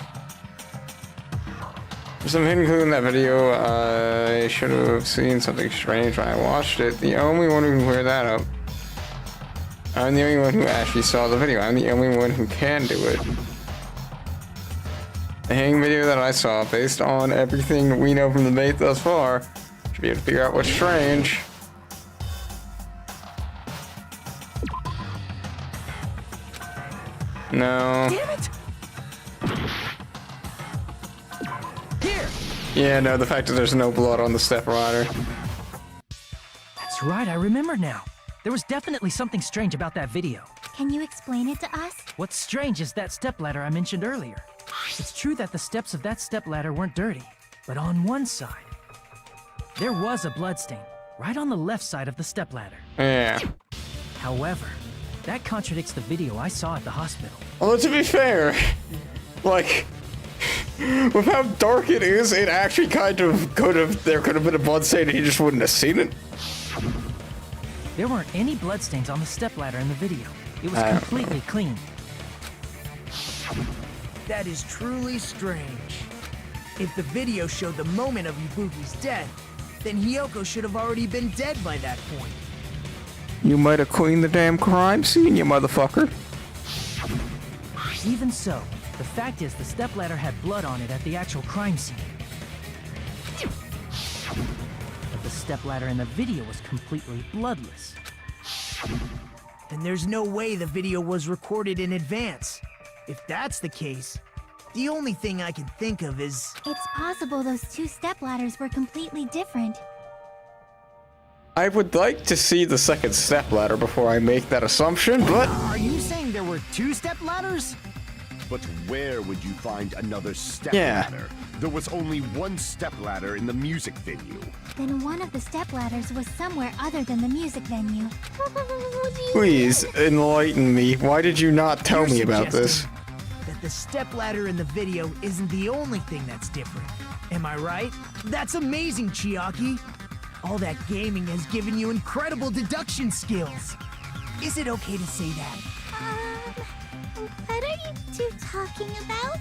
There's some hidden clue in that video. I should have seen something strange when I watched it. The only one who can clear that up. I'm the only one who actually saw the video. I'm the only one who can do it. The hanging video that I saw, based on everything we know from the debate thus far, should be able to figure out what's strange. No. Damn it! Here! Yeah, no, the fact that there's no blood on the stepladder. That's right, I remember now. There was definitely something strange about that video. Can you explain it to us? What's strange is that stepladder I mentioned earlier. It's true that the steps of that stepladder weren't dirty, but on one side, there was a bloodstain, right on the left side of the stepladder. Yeah. However, that contradicts the video I saw at the hospital. Although to be fair, like, with how dark it is, it actually kind of there could have been a bloodstain and he just wouldn't have seen it. There weren't any bloodstains on the stepladder in the video. It was completely clean. That is truly strange. If the video showed the moment of Ibuki's death, then Hiyoko should have already been dead by that point. You might have cleaned the damn crime scene, you motherfucker. Even so, the fact is the stepladder had blood on it at the actual crime scene. But the stepladder in the video was completely bloodless. Then there's no way the video was recorded in advance. If that's the case, the only thing I can think of is... It's possible those two stepladders were completely different. I would like to see the second stepladder before I make that assumption, but Are you saying there were two step ladders? But where would you find another step Yeah. ladder? There was only one step ladder in the music venue. Then one of the stepladders was somewhere other than the music venue. please enlighten me. Why did you not tell You're me about this? suggesting that the stepladder in the video isn't the only thing that's different. Am I right? That's amazing, Chiaki. All that gaming has given you incredible deduction skills. Is it okay to say that? What are you two talking about?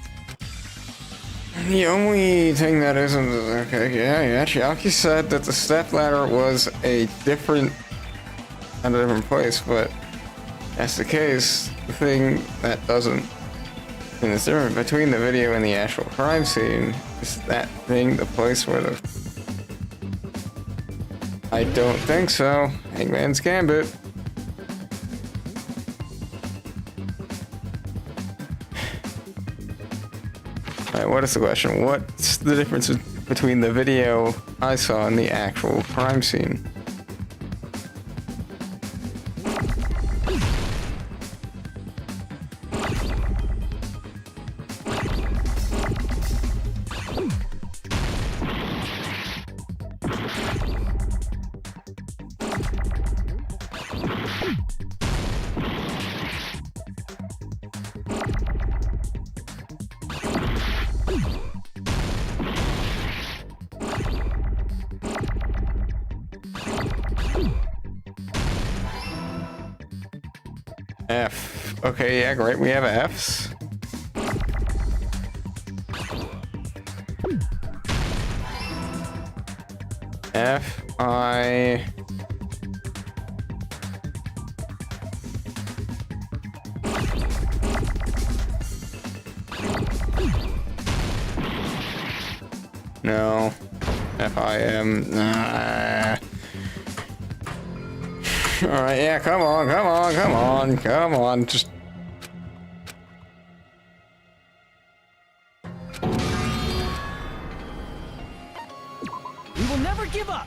The only thing that isn't okay, yeah. Chiaki said that the stepladder was a different place, but that's the case. The thing that doesn't, and it's different between the video and the actual crime scene, is that thing the place where the. I don't think so. Hangman's Gambit. Alright, what is the question? What's the difference between the video I saw and the actual crime scene? F. Okay, yeah, great. We have Fs. F, I... No. F-I-M. Nah. Alright, yeah, come on. Just... never give up.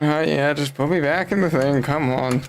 Yeah, just put me back in the thing. Come on.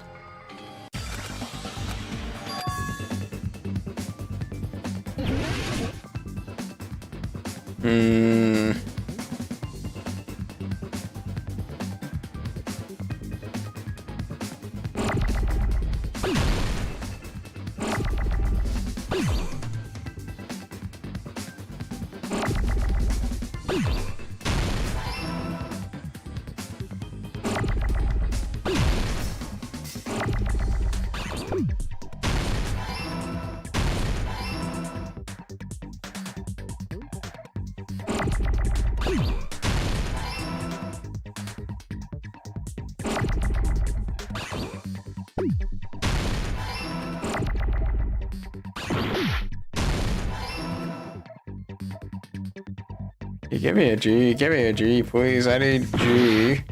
Give me a G, please. I need G.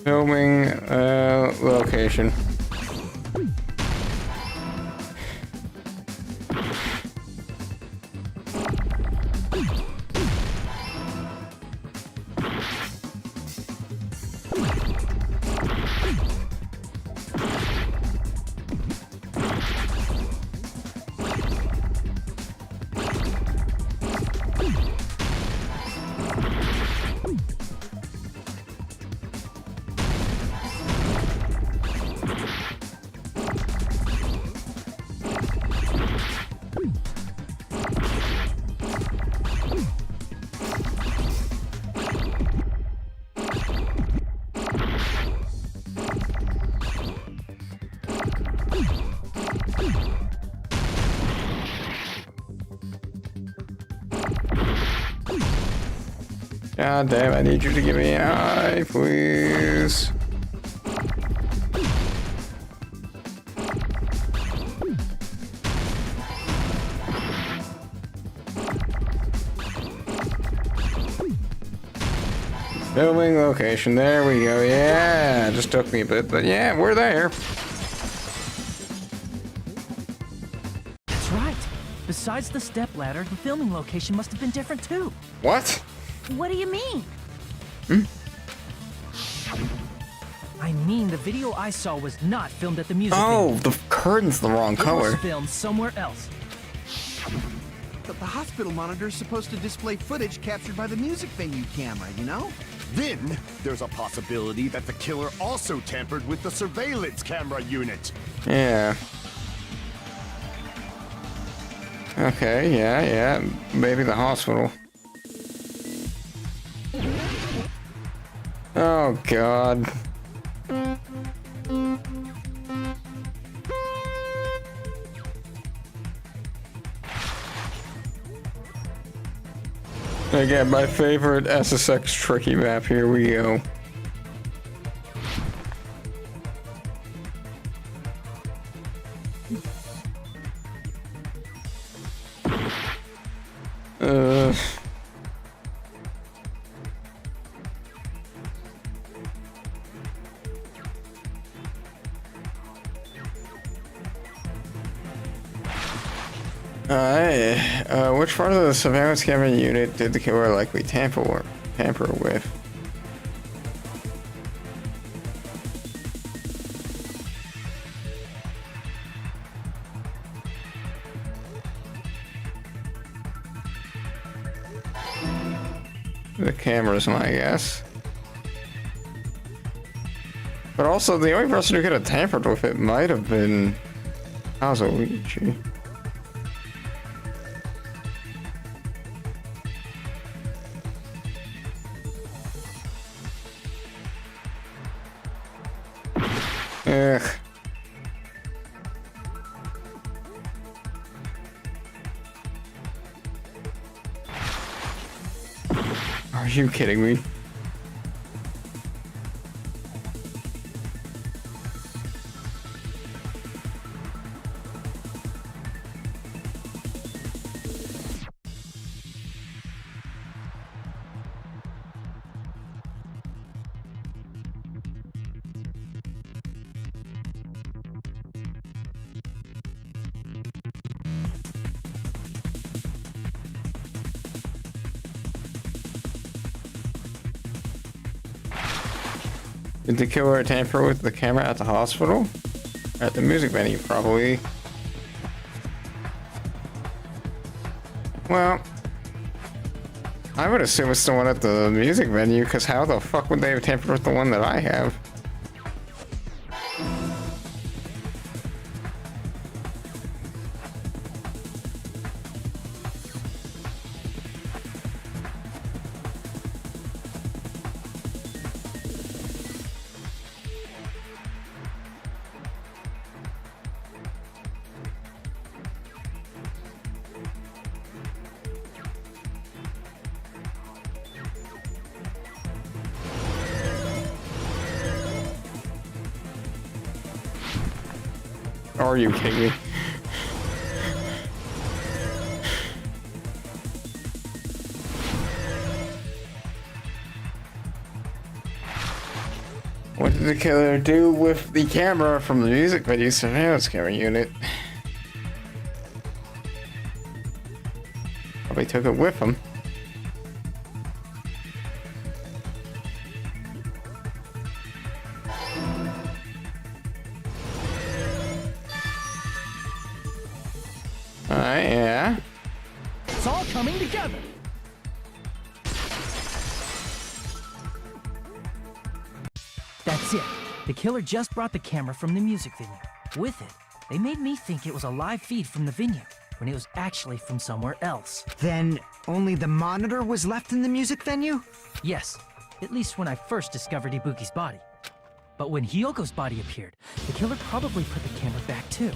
Filming location. God damn, I need you to give me an eye, please. Filming location, there we go. Yeah, it just took me a bit, but yeah, we're there. That's right. Besides the stepladder, the filming location must have been different too. What? What do you mean? I mean, the video I saw was not filmed at the music Oh, venue. the curtain's the wrong It color. was filmed somewhere else. But the hospital monitor's supposed to display footage captured by the music venue camera, you know? Then, there's a possibility that the killer also tampered with the surveillance camera unit. Yeah. Okay, yeah, maybe the hospital. Oh, God. Again, my favorite SSX tricky map. Here we go. Which part of the surveillance camera unit did the killer likely tamper with? The camera's my guess. But also, the only person who could have tampered with it might have been Kazuichi. Ugh. Are you kidding me? Did the killer tamper with the camera at the hospital? At the music venue, probably. Well, I would assume it's the one at the music venue, because how the fuck would they have tampered with the one that I have? Are you kidding me? What did the killer do with the camera from the music video surveillance camera unit? Probably took it with him. Yeah. It's all coming together. That's it. The killer just brought the camera from the music venue. With it, they made me think it was a live feed from the venue, when it was actually from somewhere else. Then only the monitor was left in the music venue? Yes, at least when I first discovered Ibuki's body. But when Hyoko's body appeared, the killer probably put the camera back too.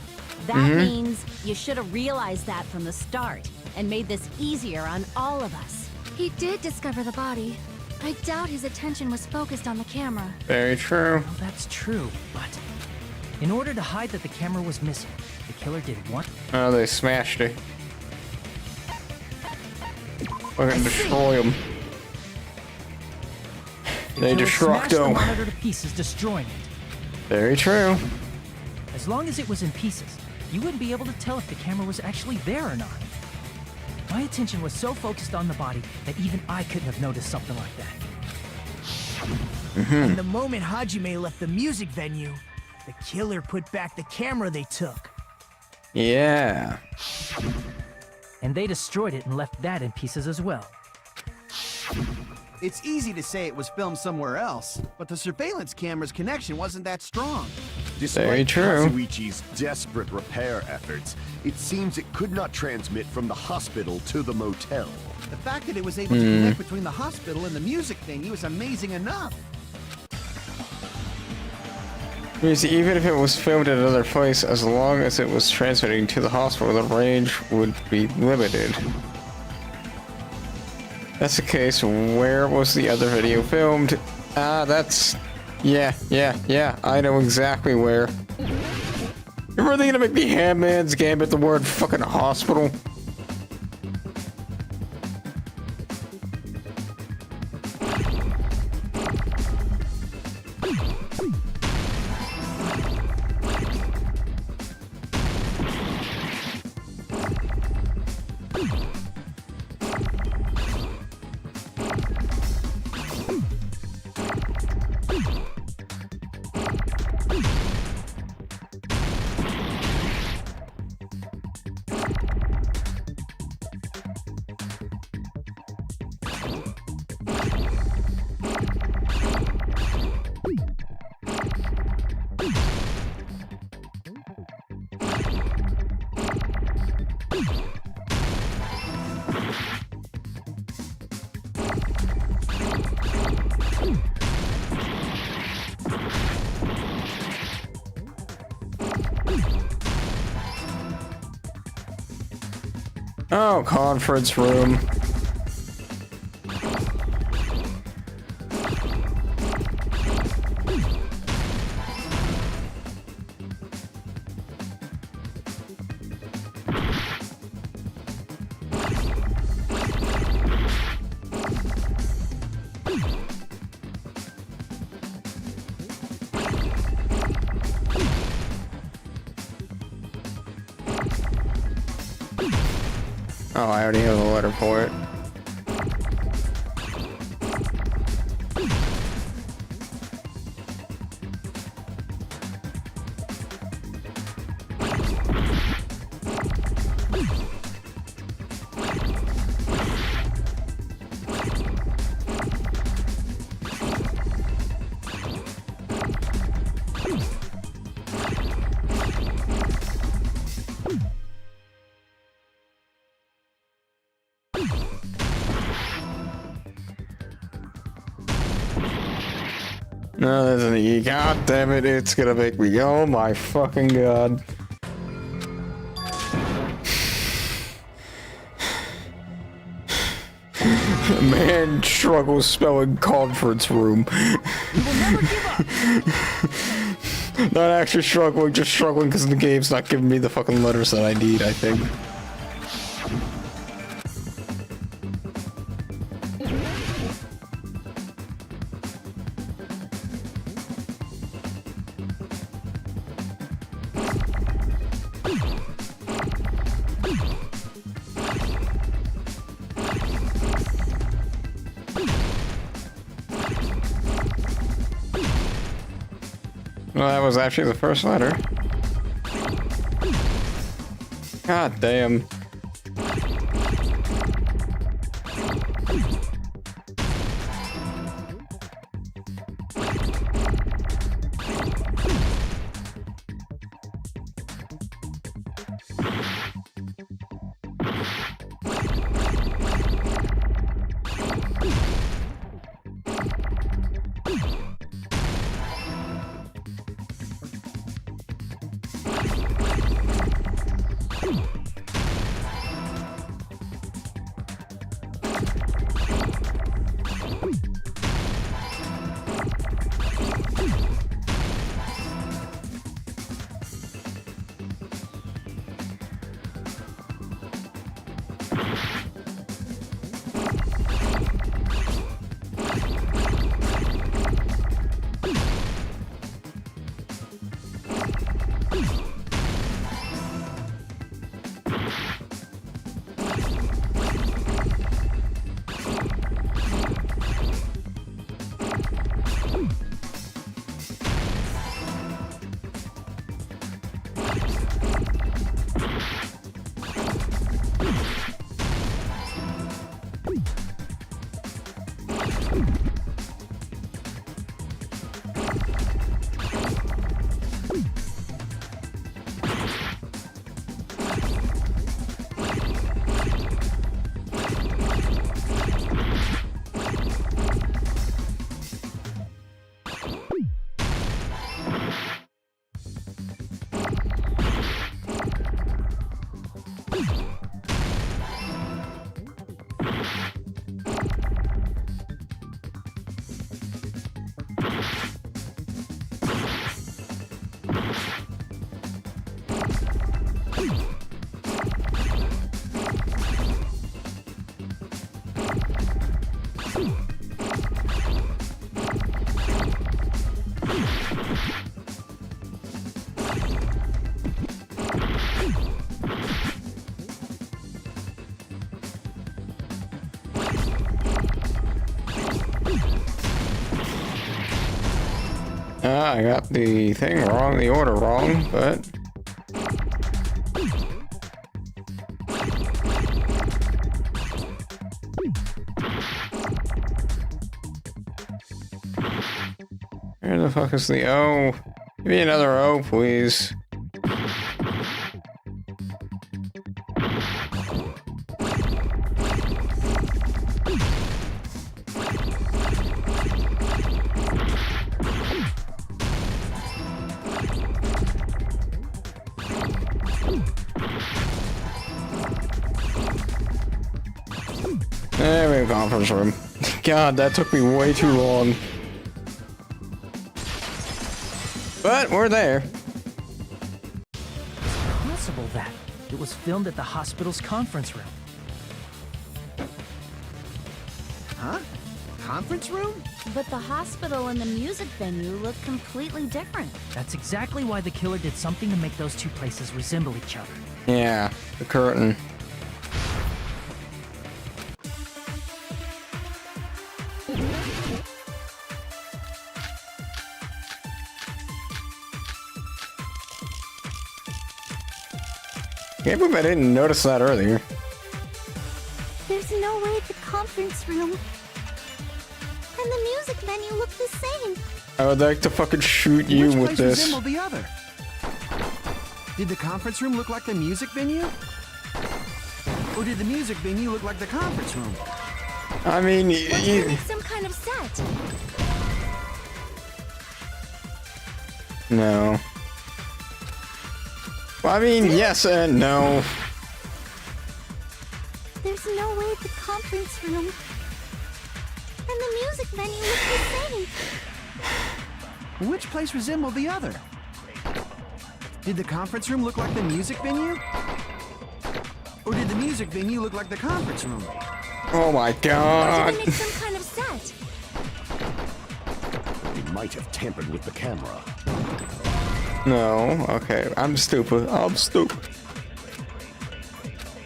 That means you should have realized that from the start and made this easier on all of us. He did discover the body. I doubt his attention was focused on the camera. Very true. Well, that's true, but in order to hide that the camera was missing, the killer did what? Oh, they smashed it. We're gonna destroy him. They destruct the him. monitor to pieces, destroying it. Very true. As long as it was in pieces, you wouldn't be able to tell if the camera was actually there or not. My attention was so focused on the body that even I couldn't have noticed something like that. And the moment Hajime left the music venue, the killer put back the camera they took. Yeah. And they destroyed it and left that in pieces as well. It's easy to say it was filmed somewhere else, but the surveillance camera's connection wasn't that strong. Very Despite true. Kazuichi's desperate repair efforts, it seems it could not transmit from the hospital to the motel. The fact that it was able to connect between the hospital and the music venue is amazing enough. Means even if it was filmed at another place, as long as it was transmitting to the hospital, the range would be limited. That's the case. Where was the other video filmed? That's... Yeah, I know exactly where. You're really gonna make me Handman's Gambit the word fucking hospital? Oh, conference room. Oh, I already have a letter for it. No, there's an E. God damn it, it's gonna make me. Oh my fucking god. Man struggles spelling conference room. We will never give up! Not actually struggling, just struggling because the game's not giving me the fucking letters that I need, I think. Well, that was actually the first letter. God damn. I got the thing wrong, the order wrong, but... Where the fuck is the O? Give me another O, please. There we go, conference room. God, that took me way too long. But we're there. Possible that it was filmed at the hospital's conference room. Huh? Conference room? But the hospital and the music venue look completely different. That's exactly why the killer did something to make those two places resemble each other. Yeah, the curtain. Can't believe I didn't notice that earlier. There's no way the conference room and the music venue look the same. I would like to fucking shoot you Which with place this. resembled the other? Did the conference room look like the music venue? Or did the music venue look like the conference room? I mean, What could make some kind of set? No. Well, I mean, yes and no. There's no way the conference room and the music venue look the same. Which place resembled the other? Did the conference room look like the music venue? Or did the music venue look like the conference room? Oh my Or did god. they make some kind of set? They might have tampered with the camera. No, okay. I'm stupid. I'm stupid.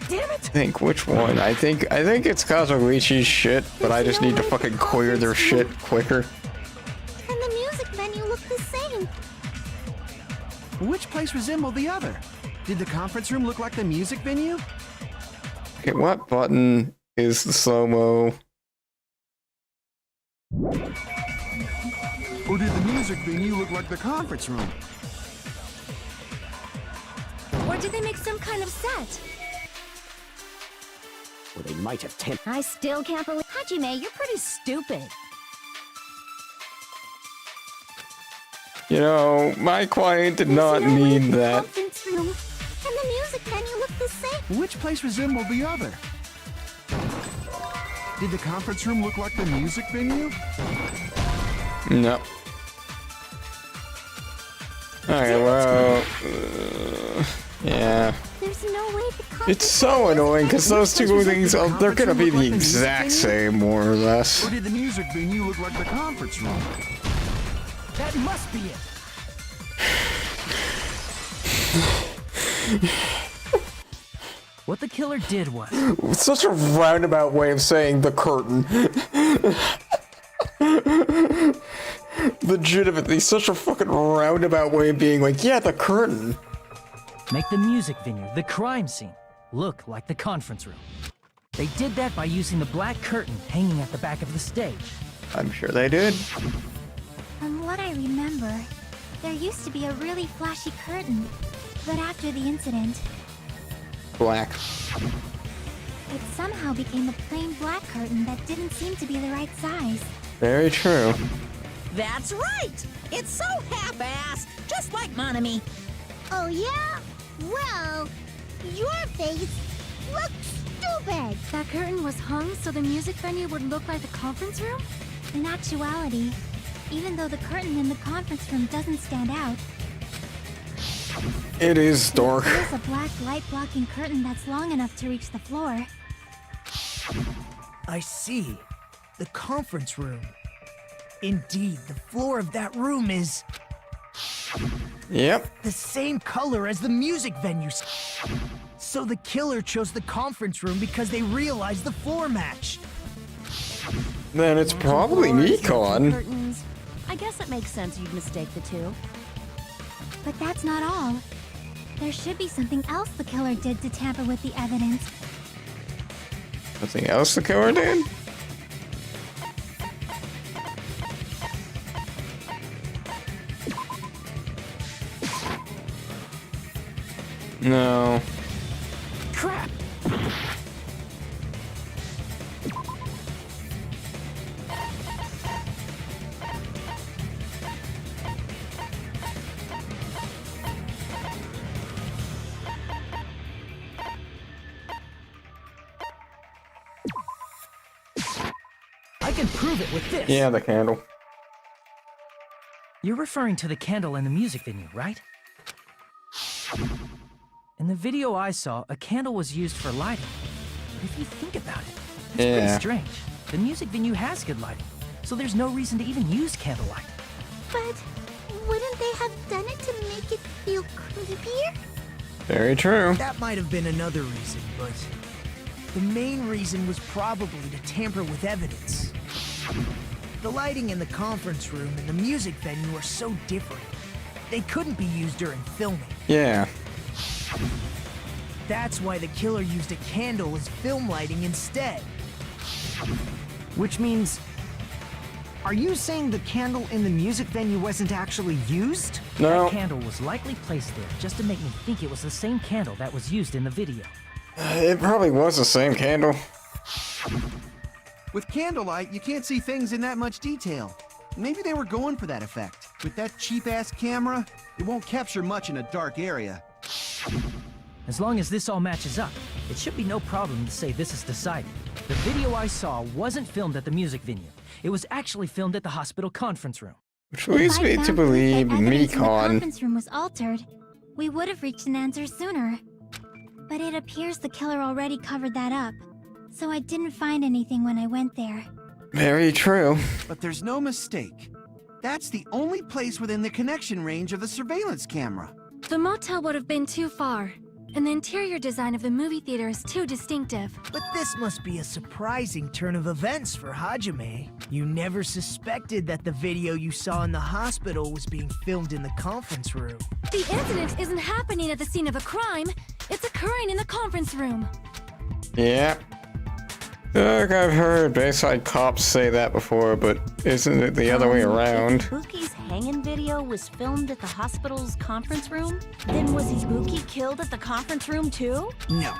Damn it! Think which one? I think it's Kazuichi's shit, but I just need to fucking clear their shit quicker. And the music venue look the same. Which place resembled the other? Did the conference room look like the music venue? Okay, what button is the slow-mo? Or did the music venue look like the conference room? Or did they make some kind of set? Or they might have tampered. I still can't believe. Hajime, you're pretty stupid. You know, my client did There's not no way mean the that. conference room and the music venue look the same. Which place resembled the other? Did the conference room look like the music venue? No. Okay, well, yeah. There's no way the conference It's so annoying because those two things, they're gonna be the Like the music exact venue? same, more or less. Or did the music venue look like the conference room? That must be it. What the killer did was, It's such a roundabout way of saying the curtain. Legitimately, such a fucking roundabout way of being like, yeah, the curtain. make the music venue, the crime scene, look like the conference room. They did that by using the black curtain hanging at the back of the stage. I'm sure they did. From what I remember, there used to be a really flashy curtain. But after the incident, Black. it somehow became a plain black curtain that didn't seem to be the right size. Very true. That's right! It's so half-assed, just like Monami. Oh yeah? Well, your face looks stupid! That curtain was hung so the music venue would look like the conference room? In actuality, even though the curtain in the conference room doesn't stand out, It is dark. there's a black light-blocking curtain that's long enough to reach the floor. I see. The conference room. Indeed, the floor of that room is Yep. the same color as the music venue. So the killer chose the conference room because they realized the floor matched. Then it's probably Nikon. Curtains. I guess it makes sense you'd mistake the two. But that's not all. There should be something else the killer did to tamper with the evidence. Nothing else the killer did? No. Crap! I can prove it with this. Yeah, the candle. You're referring to the candle in the music venue, right? In the video I saw, a candle was used for lighting. But if you think about it, it's pretty Yeah. strange. The music venue has good lighting, so there's no reason to even use candlelight. But wouldn't they have done it to make it feel creepier? Very true. That might have been another reason, but the main reason was probably to tamper with evidence. The lighting in the conference room and the music venue are so different. They couldn't be used during filming. Yeah. That's why the killer used a candle as film lighting instead. Which means... Are you saying the candle in the music venue wasn't actually used? No. That candle was likely placed there just to make me think it was the same candle that was used in the video. It probably was the same candle. With candlelight, you can't see things in that much detail. Maybe they were going for that effect. With that cheap-ass camera, it won't capture much in a dark area. As long as this all matches up, it should be no problem to say this is decided. The video I saw wasn't filmed at the music venue. It was actually filmed at the hospital conference room. Which leads me to believe The Mekon. conference room was altered. We would have reached an answer sooner. But it appears the killer already covered that up. So I didn't find anything when I went there. Very true. But there's no mistake. That's the only place within the connection range of the surveillance camera. The motel would have been too far. And the interior design of the movie theater is too distinctive. But this must be a surprising turn of events for Hajime. You never suspected that the video you saw in the hospital was being filmed in the conference room. The incident isn't happening at the scene of a crime. It's occurring in the conference room. Yeah. Look, I've heard Bayside cops say that before, but isn't it the other way around? Ibuki's hanging video was filmed at the hospital's conference room? Then was Ibuki killed at the conference room too? No,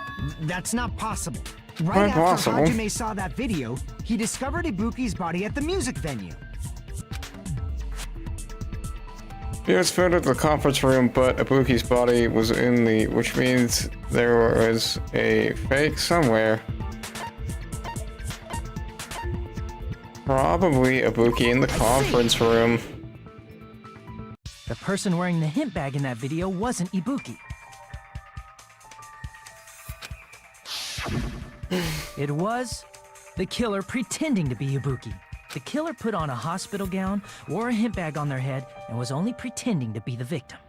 that's not possible. Quite Right after possible. Hajime saw that video, he discovered Ibuki's body at the music venue. It was filmed at the conference room, but Ibuki's body was in the... which means there was a fake somewhere. Probably Ibuki in the conference room. The person wearing the hint bag in that video wasn't Ibuki. It was the killer pretending to be Ibuki. The killer put on a hospital gown, wore a hint bag on their head, and was only pretending to be the victim.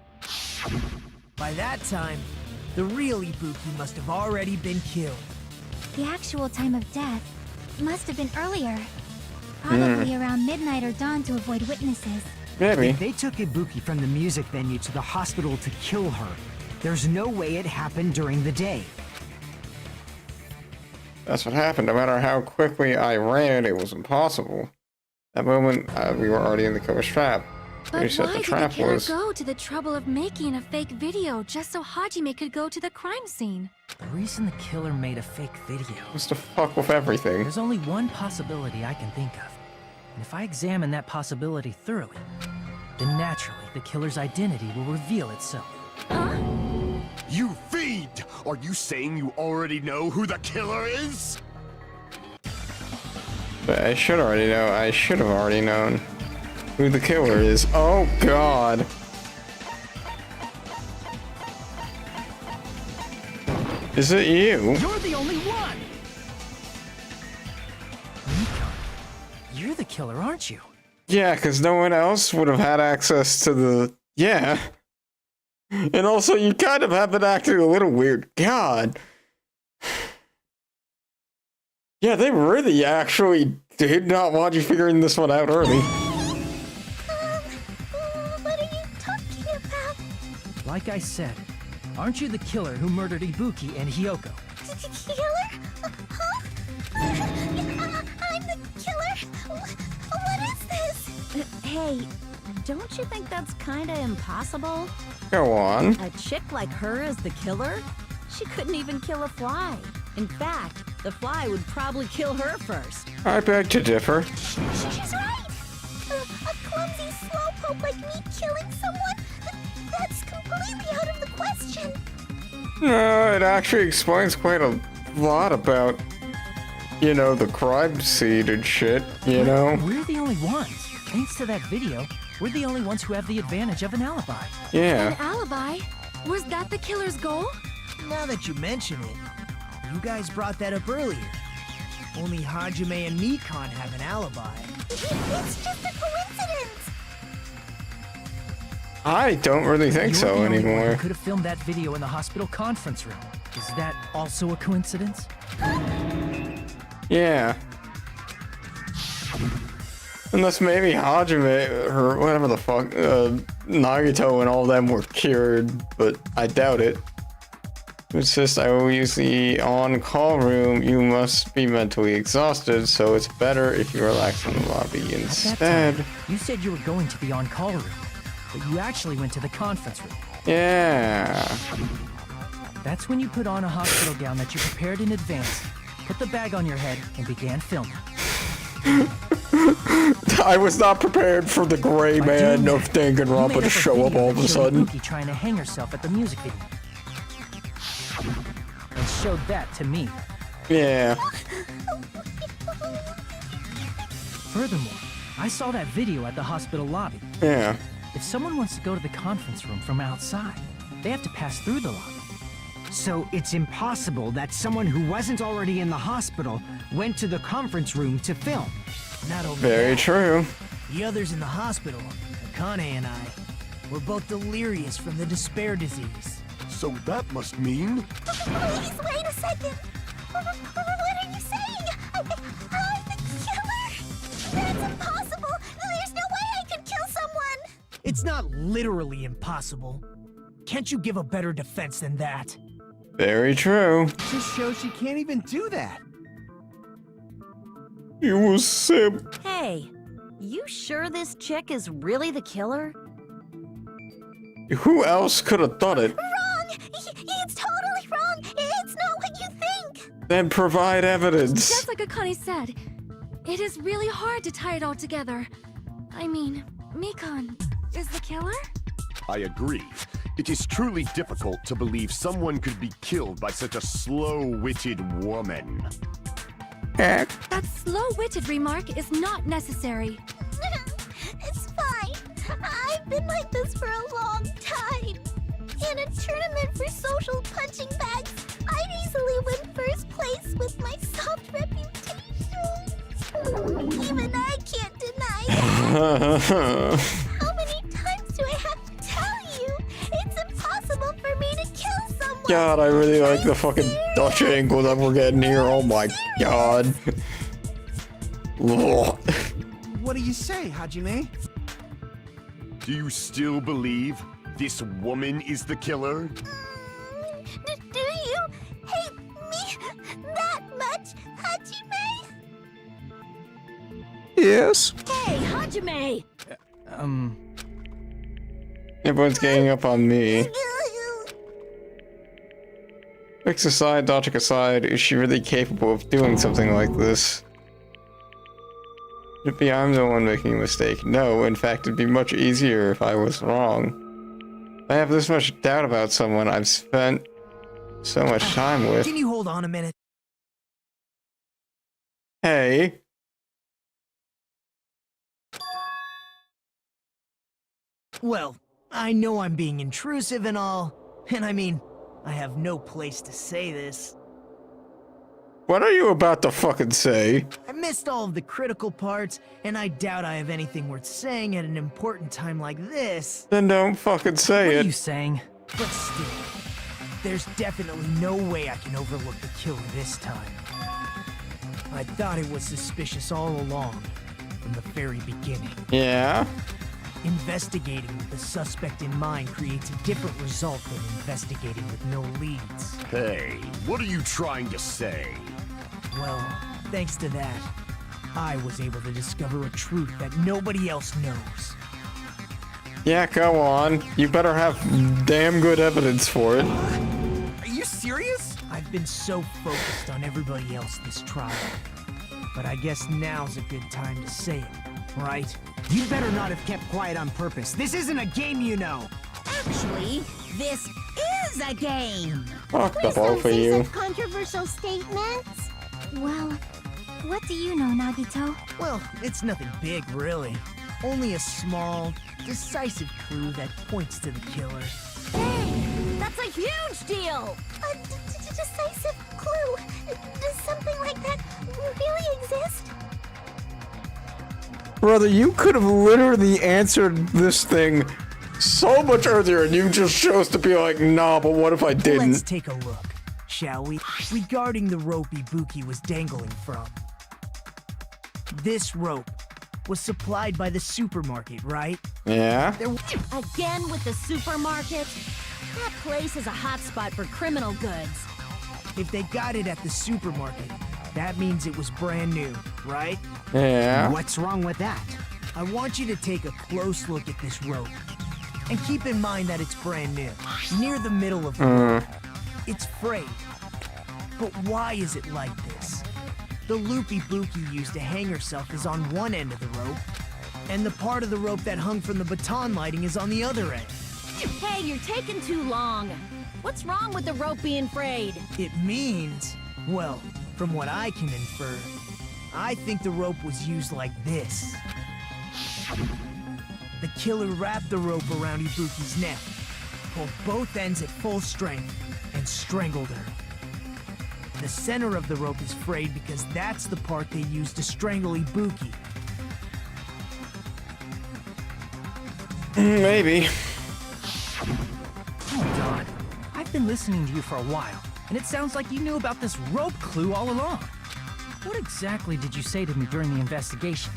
By that time, the real Ibuki must have already been killed. The actual time of death must have been earlier. Probably around midnight or dawn to avoid witnesses. Maybe. If they took Ibuki from the music venue to the hospital to kill her, there's no way it happened during the day. That's what happened. No matter how quickly I ran, it was impossible. That moment, we were already in the killer's trap. But You said why the did the trap killer was... go to the trouble of making a fake video just so Hajime could go to the crime scene? The reason the killer made a fake video... was to fuck with everything. There's only one possibility I can think of. And if I examine that possibility thoroughly, then naturally the killer's identity will reveal itself. Huh? You fiend! Are you saying you already know who the killer is? But I should already know. I should have already known who the killer is. Oh god. Is it you? You're the only one! Mekon, you're the killer, aren't you? Yeah, because no one else would have had access to the... Yeah. And also, you kind of have been acting a little weird. God. Yeah, they really actually did not want you figuring this one out early. What are you talking about? Like I said, aren't you the killer who murdered Ibuki and Hyoko? Killer? Huh? I'm the killer? What is this? Hey, don't you think that's kinda impossible? Go on. A chick like her is the killer? She couldn't even kill a fly. In fact, the fly would probably kill her first. I beg to differ. She's right! A clumsy slowpoke like me killing someone? That's completely out of the question. No, it actually explains quite a lot about, you know, the crime scene and shit, you know? We're the only ones. Thanks to that video, we're the only ones who have the advantage of an alibi. Yeah. An alibi? Was that the killer's goal? Now that you mention it, you guys brought that up earlier. Only Hajime and Mekon have an alibi. It's just a coincidence! I don't really think You're so the only one anymore. who could have filmed that video in the hospital conference room. Is that also a coincidence? Yeah. Unless maybe Hajime, or whatever the fuck, Nagito and all them were cured, but I doubt it. It's just, I will use the on-call room. You must be mentally exhausted, so it's better if you relax in the lobby At that instead. time, you said you were going to the on-call room, but you actually went to the conference room. Yeah. That's when you put on a hospital gown that you prepared in advance, put the bag on your head, and began filming. I was not prepared for the gray man of Danganronpa to show up all of a sudden. Ibuki trying to hang herself at the music video. And showed that to me. Yeah. Furthermore, I saw that video at the hospital lobby. Yeah. If someone wants to go to the conference room from outside, they have to pass through the lobby. So it's impossible that someone who wasn't already in the hospital went to the conference room to film. Not only Very that, true. the others in the hospital, Akane and I, were both delirious from the despair disease. So that must mean... Please, wait a second. What are you saying? I'm the killer? That's impossible. There's no way I could kill someone. It's not literally impossible. Can't you give a better defense than that? Very true. Just shows she can't even do that. You was simp. Hey, you sure this chick is really the killer? Who else could have done it? Wrong! It's totally wrong! It's not what you think! Then provide evidence. Just like Akane said, it is really hard to tie it all together. I mean, Mikan is the killer? I agree. It is truly difficult to believe someone could be killed by such a slow-witted woman. That slow-witted remark is not necessary. It's fine. I've been like this for a long time. In a tournament for social punching bags, I'd easily win first place with my soft reputation. Even I can't deny that. How many times do I have to tell you? It's impossible for me to kill someone. God, I really like the fucking Dutch angle that we're getting here. Oh my god. What do you say, Hajime? Do you still believe this woman is the killer? Do you hate me that much, Hajime? Yes. Hey, Hajime! Everyone's ganging up on me. Fix aside, logic aside, is she really capable of doing something like this? Could it be I'm the one making a mistake? No, in fact, it'd be much easier if I was wrong. If I have this much doubt about someone I've spent so much time with. Can you hold on a minute? Hey. Well, I know I'm being intrusive and all, and I mean, I have no place to say this. What are you about to fucking say? I missed all of the critical parts, and I doubt I have anything worth saying at an important time like this. Then don't fucking say What it. are you saying? But still, there's definitely no way I can overlook the killer this time. I thought it was suspicious all along, from the very beginning. Yeah? Investigating with the suspect in mind creates a different result than investigating with no leads. Hey, what are you trying to say? Well, thanks to that, I was able to discover a truth that nobody else knows. Yeah, go on. You better have damn good evidence for it. Are you serious? I've been so focused on everybody else this trial. But I guess now's a good time to say it, right? You better not have kept quiet on purpose. This isn't a game, you know. Actually, this is a game. Fuck the Please both don't of say you. such controversial statements. Well, what do you know, Nagito? Well, it's nothing big, really. Only a small, decisive clue that points to the killer. Hey, that's a huge deal! A decisive clue. Does something like that really exist? Brother, you could have literally answered this thing so much earlier and you just chose to be like, nah, but what if I Let's didn't? take a look, shall we? Regarding the rope Ibuki was dangling from. This rope was supplied by the supermarket, right? Yeah? Again with the supermarket? That place is a hotspot for criminal goods. If they got it at the supermarket, that means it was brand new, right? Yeah? What's wrong with that? I want you to take a close look at this rope. And keep in mind that it's brand new. Near the middle of the rope. It's frayed. But why is it like this? The loop Ibuki used to hang herself is on one end of the rope, and the part of the rope that hung from the baton lighting is on the other end. Hey, you're taking too long. What's wrong with the rope being frayed? It means, well, from what I can infer, I think the rope was used like this. The killer wrapped the rope around Ibuki's neck, pulled both ends at full strength, and strangled her. The center of the rope is frayed because that's the part they used to strangle Ibuki. Maybe. Hold on. I've been listening to you for a while, and it sounds like you knew about this rope clue all along. What exactly did you say to me during the investigation?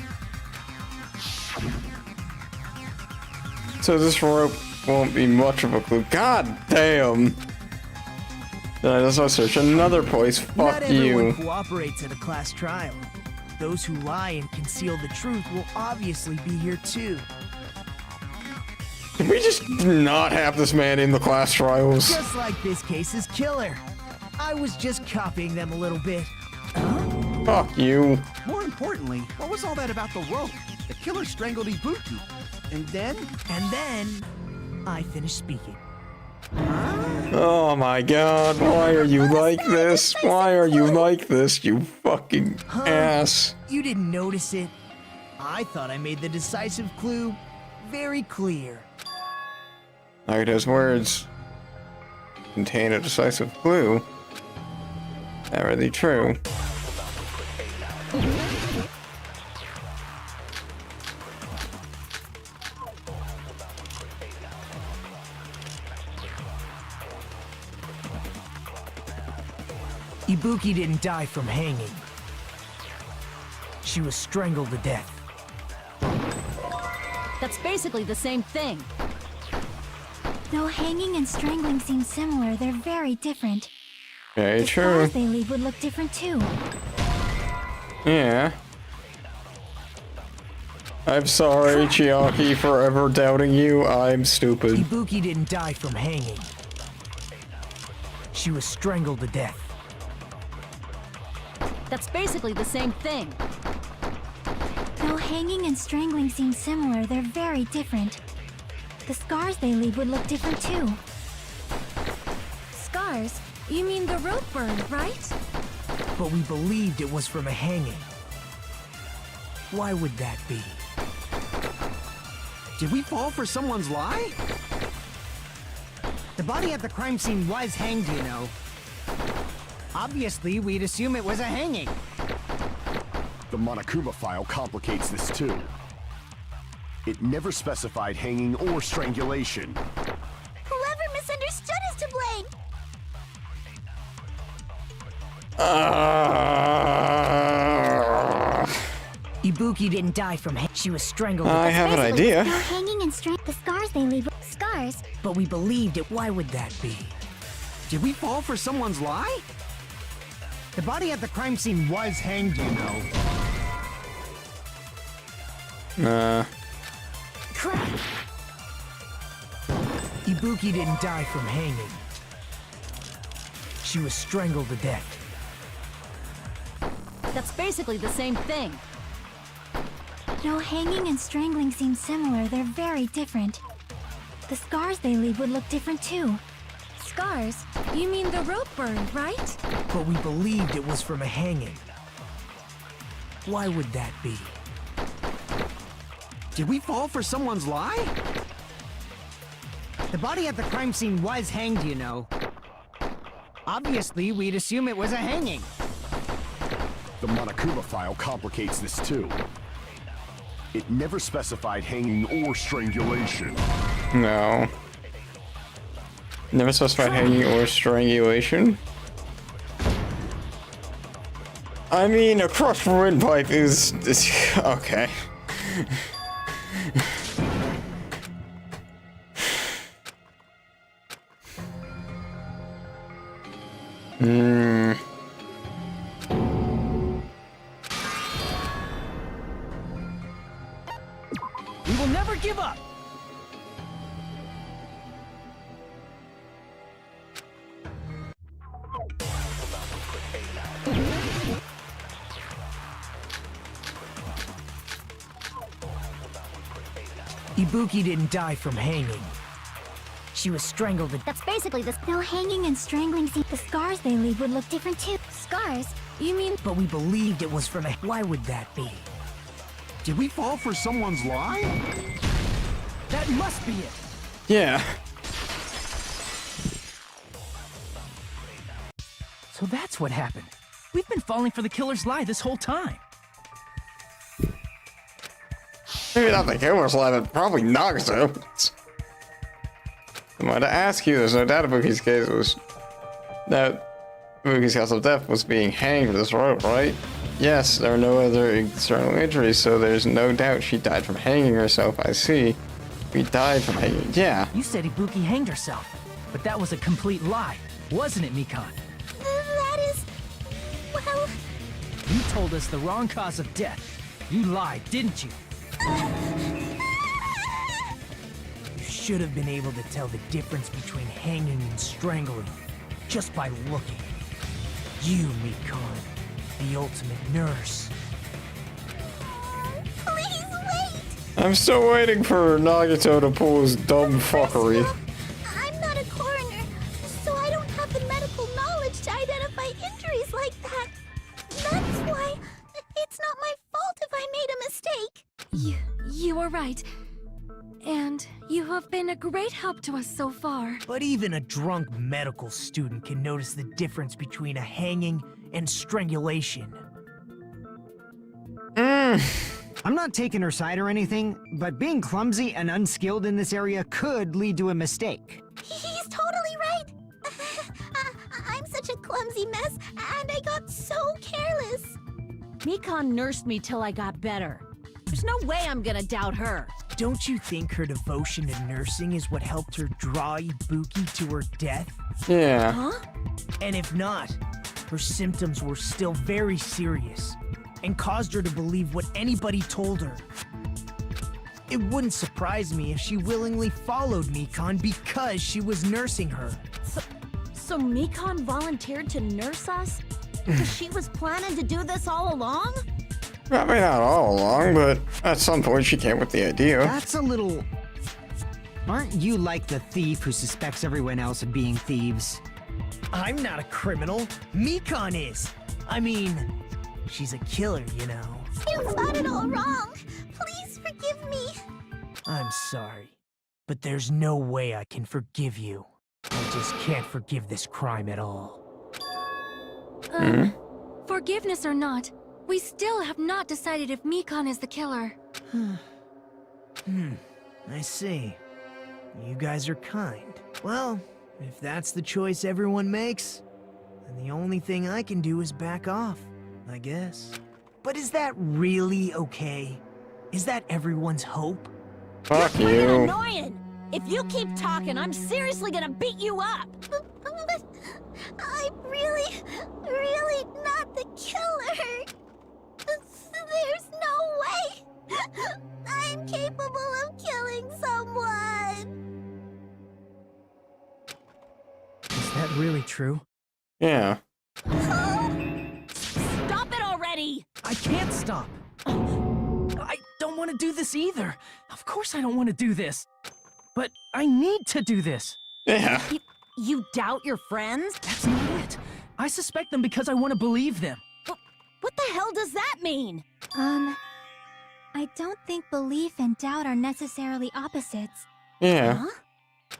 So this rope won't be much of a clue. God damn! Then I just search another place. Not Fuck everyone you. cooperates at a class trial. Those who lie and conceal the truth will obviously be here too. Can we just not have this man in the class trials? Just like this case's killer. I was just copying them a little bit. Fuck you. More importantly, what was all that about the rope? The killer strangled Ibuki. And then? And then, I finished speaking. Oh my god, why are you like this? Why are you like this, you fucking ass? You didn't notice it? I thought I made the decisive clue very clear. Nagato's words contain a decisive clue. That really true. Ibuki didn't die from hanging. She was strangled to death. That's basically the same thing. Though hanging and strangling seem similar, they're very different. Very The true. scars they leave would look different too. Yeah. I'm sorry, Chiaki, for ever doubting you. I'm stupid. Ibuki didn't die from hanging. She was strangled to death. That's basically the same thing. Though hanging and strangling seem similar, they're very different. The scars they leave would look different too. Scars? You mean the rope burn, right? But we believed it was from a hanging. Why would that be? Did we fall for someone's lie? The body at the crime scene was hanged, you know. Obviously, we'd assume it was a hanging. The Monokuma file complicates this too. It never specified hanging or strangulation. Whoever misunderstood is to blame! Ibuki didn't die from hanging. She was strangled to I death. have an idea. Though hanging and the scars they leave scars. But we believed it. Why would that be? Did we fall for someone's lie? The body at the crime scene was hanged, you know. Crap! Ibuki didn't die from hanging. She was strangled to death. That's basically the same thing. Though hanging and strangling seem similar, they're very different. The scars they leave would look different too. Scars? You mean the rope burn, right? But we believed it was from a hanging. Why would that be? Did we fall for someone's lie? The body at the crime scene was hanged, you know. Obviously, we'd assume it was a hanging. The Monokuma file complicates this too. It never specified hanging or strangulation. No. Never specified hanging or strangulation. I mean, a crushed windpipe is okay. We will never give up! Ibuki didn't die from hanging. She was strangled to That's basically this. No hanging and strangling. See, the scars they leave would look different too. Scars? You mean? but we believed it was from a... Why would that be? Did we fall for someone's lie? That must be it. Yeah. So that's what happened. We've been falling for the killer's lie this whole time. Maybe not the killer's lie, but probably Nagato. I wanted to ask you, there's no doubt Ibuki's case was that Ibuki's cause of death was being hanged with this rope, right? Yes, there are no other external injuries, so there's no doubt she died from hanging herself. I see. We died from hanging. Yeah. You said Ibuki hanged herself, but that was a complete lie, wasn't it, Mikan? That is... well... You told us the wrong cause of death. You lied, didn't you? You should have been able to tell the difference between hanging and strangling just by looking. You, Mikan, the ultimate nurse. Please wait! I'm still waiting for Nagato to pull his dumb fuckery. I'm not a coroner, so I don't have the medical knowledge to identify injuries like that. That's why it's not my fault if I made a mistake. You are right. And you have been a great help to us so far. But even a drunk medical student can notice the difference between a hanging and strangulation. I'm not taking her side or anything, but being clumsy and unskilled in this area could lead to a mistake. He's totally right. I'm such a clumsy mess, and I got so careless. Mikan nursed me till I got better. There's no way I'm gonna doubt her. Don't you think her devotion to nursing is what helped her draw Ibuki to her death? Yeah. Huh? And if not, her symptoms were still very serious and caused her to believe what anybody told her. It wouldn't surprise me if she willingly followed Mikan because she was nursing her. So Mikan volunteered to nurse us? Because she was planning to do this all along? Probably not all along, but at some point she came with the idea. That's a little... Aren't you like the thief who suspects everyone else of being thieves? I'm not a criminal. Mikan is. I mean, she's a killer, you know. You've got it all wrong. Please forgive me. I'm sorry, but there's no way I can forgive you. I just can't forgive this crime at all. Forgiveness or not, we still have not decided if Mikan is the killer. I see. You guys are kind. Well, if that's the choice everyone makes, then the only thing I can do is back off, I guess. But is that really okay? Is that everyone's hope? Fuck You're you. freaking annoying! If you keep talking, I'm seriously gonna beat you up! But I'm really not the killer. There's no way. I'm capable of killing someone. Is that really true? Yeah. Stop it already! I can't stop. I don't want to do this either. Of course I don't want to do this. But I need to do this. Yeah. You doubt your friends? That's not it. I suspect them because I want to believe them. What the hell does that mean? I don't think belief and doubt are necessarily opposites. Yeah. Huh?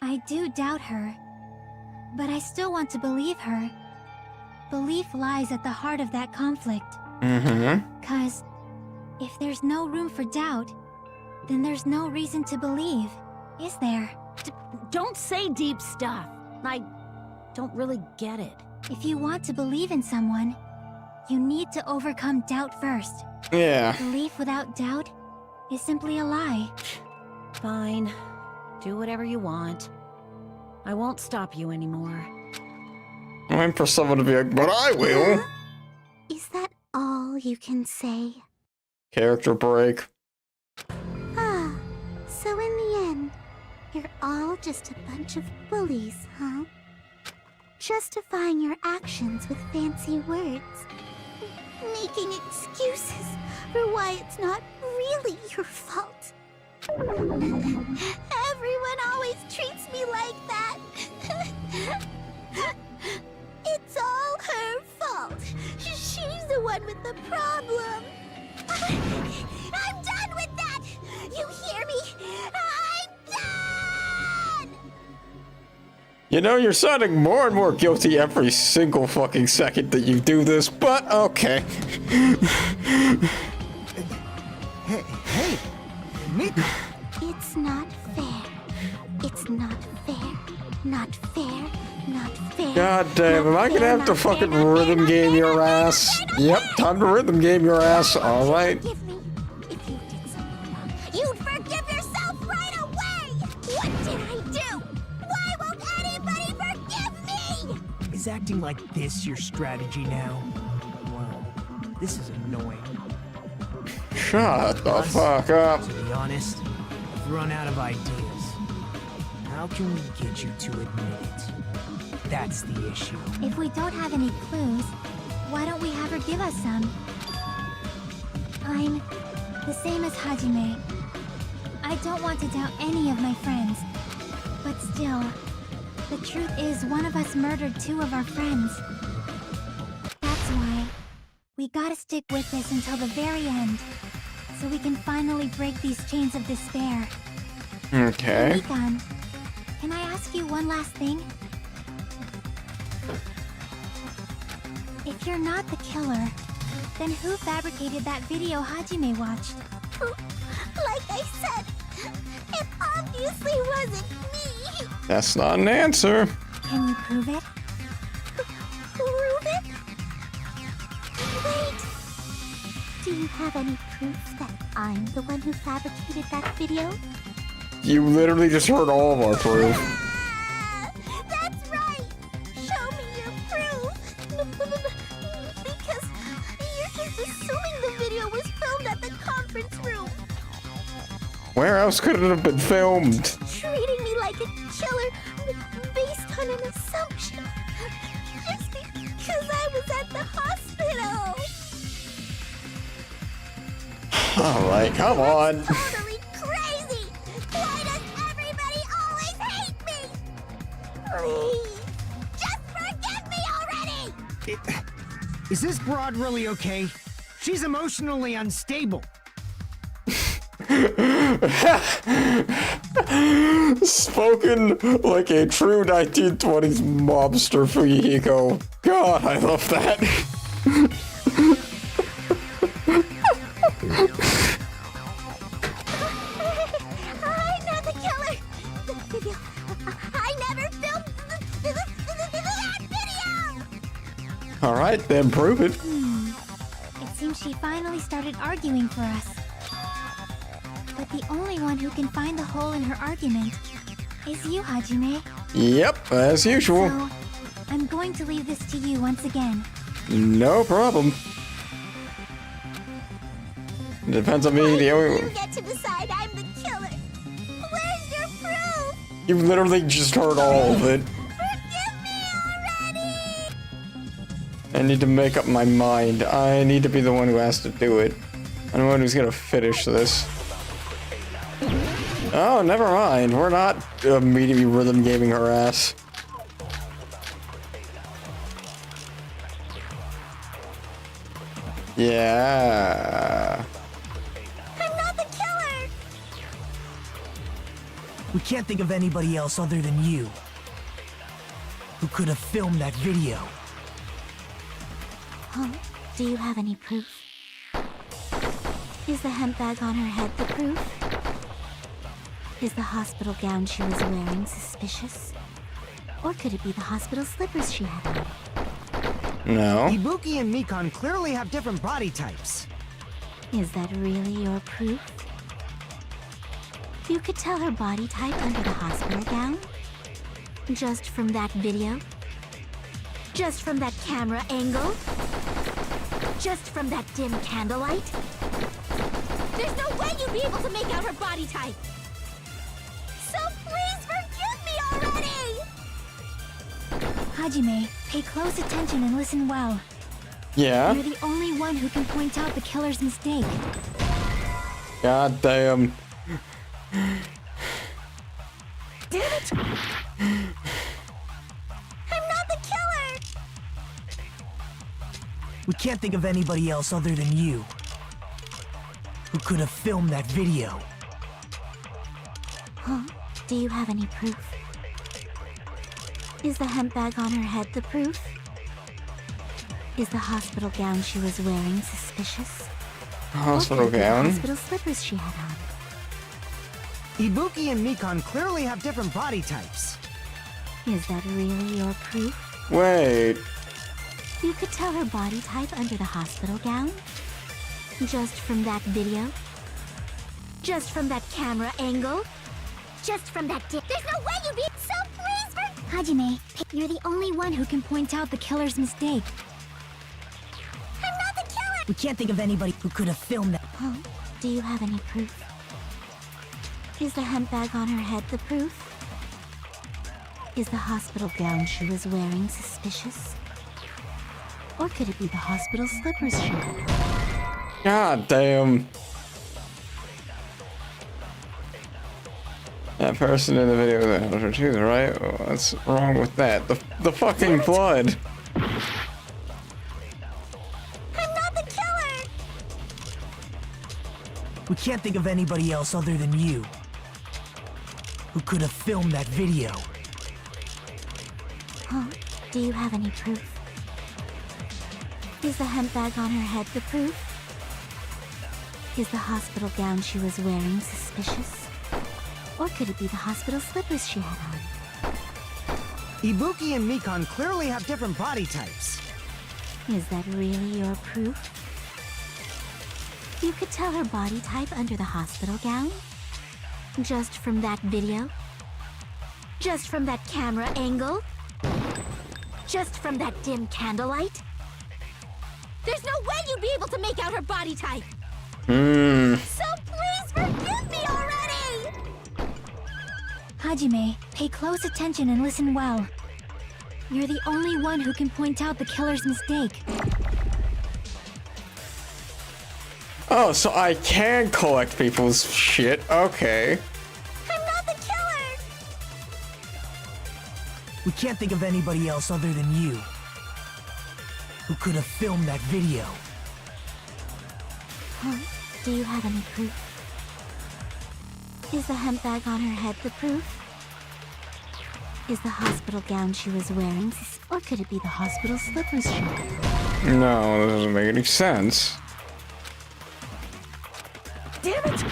I do doubt her, but I still want to believe her. Belief lies at the heart of that conflict. Mm-hmm. 'Cause if there's no room for doubt, then there's no reason to believe, is there? Don't say deep stuff. I don't really get it. If you want to believe in someone, you need to overcome doubt first. Yeah. Belief without doubt is simply a lie. Fine. Do whatever you want. I won't stop you anymore. I'm waiting for someone to be like, but I will. Is that all you can say? Character break. So in the end, you're all just a bunch of bullies, huh? Justifying your actions with fancy words. Making excuses for why it's not really your fault. Everyone always treats me like that. It's all her fault. She's the one with the problem. I'm done with that! You hear me? I'm done! You know, you're sounding more and more guilty every single fucking second that you do this, but okay. Hey, Mika. It's not fair. It's not fair. Not fair. Not fair. God damn, am I gonna have to fucking rhythm game your ass? Yep, time to rhythm game your ass, alright. Forgive me if you did something wrong. You'd forgive yourself right away! What did I do? Why won't anybody forgive me? Is acting like this your strategy now? Wow, this is annoying. Shut the fuck up. To be honest, I've run out of ideas. How can we get you to admit it? That's the issue. If we don't have any clues, why don't we have her give us some? I'm the same as Hajime. I don't want to doubt any of my friends. But still, the truth is one of us murdered 2 of our friends. That's why we gotta stick with this until the very end, so we can finally break these chains of despair. Okay. Mikan, can I ask you one last thing? If you're not the killer, then who fabricated that video Hajime watched? Like I said, it obviously wasn't me. That's not an answer. Can you prove it? Prove it? Wait. Do you have any proof that I'm the one who fabricated that video? You literally just heard all of our proof. That's right! Show me your proof! Because you're just assuming the video was filmed at the conference room. Where else could it have been filmed? Treating me like a killer based on an assumption. Just because I was at the hospital. Alright, come on. Totally crazy! Why does everybody always hate me? Please, just forgive me already! Is this broad really okay? She's emotionally unstable. Spoken like a true 1920s mobster, Fuyuhiko. God, I love that. I'm not the killer! The video... I never filmed that video! Alright, then prove it. It seems she finally started arguing for us. But the only one who can find the hole in her argument is you, Hajime. Yep, as usual. So, I'm going to leave this to you once again. No problem. Depends on me, the only You get to decide I'm the killer. Where's your proof? You literally just heard all of it. Forgive me already! I need to make up my mind. I need to be the one who has to do it. I'm the one who's gonna finish this. Oh, never mind. We're not immediately rhythm gaming her ass. Yeah. I'm not the killer! We can't think of anybody else other than you who could have filmed that video. Huh? Do you have any proof? Is the hemp bag on her head the proof? Is the hospital gown she was wearing suspicious? Or could it be the hospital slippers she had on? No. Ibuki and Mikan clearly have different body types. Is that really your proof? You could tell her body type under the hospital gown? Just from that video? Just from that camera angle? Just from that dim candlelight? There's no way you'd be able to make out her body type! So please forgive me already! Hajime, pay close attention and listen well. Yeah? You're the only one who can point out the killer's mistake. God damn. Damn it! I'm not the killer! We can't think of anybody else other than you who could have filmed that video. Huh? Do you have any proof? Is the hemp bag on her head the proof? Is the hospital gown she was wearing suspicious? Hospital Or could it be the gown? hospital slippers she had on. Ibuki and Mikon clearly have different body types. Is that really your proof? Wait. You could tell her body type under the hospital gown? Just from that video? Just from that camera angle? Just from that There's no way you'd be so pleased for Hajime, you're the only one who can point out the killer's mistake. I'm not the killer! We can't think of anybody who could have filmed that. Huh? Do you have any proof? Is the hemp bag on her head the proof? Is the hospital gown she was wearing suspicious? Or could it be the hospital slippers she had on? God damn. That person in the video was a hunter too, right? Oh, what's wrong with that? The fucking blood. I'm not the killer! We can't think of anybody else other than you who could have filmed that video. Huh? Do you have any proof? Is the hemp bag on her head the proof? Is the hospital gown she was wearing suspicious? Or could it be the hospital slippers she had on? Ibuki and Mikon clearly have different body types. Is that really your proof? You could tell her body type under the hospital gown? Just from that video? Just from that camera angle? Just from that dim candlelight? There's no way you'd be able to make out her body type! So please forgive me already! Hajime, pay close attention and listen well. You're the only one who can point out the killer's mistake. Oh, so I can collect people's shit. Okay. I'm not the killer! We can't think of anybody else other than you who could have filmed that video. Huh? Do you have any proof? Is the hemp bag on her head the proof? Is the hospital gown she was wearing or could it be the hospital slippers she had on? No, that doesn't make any sense. Damn it!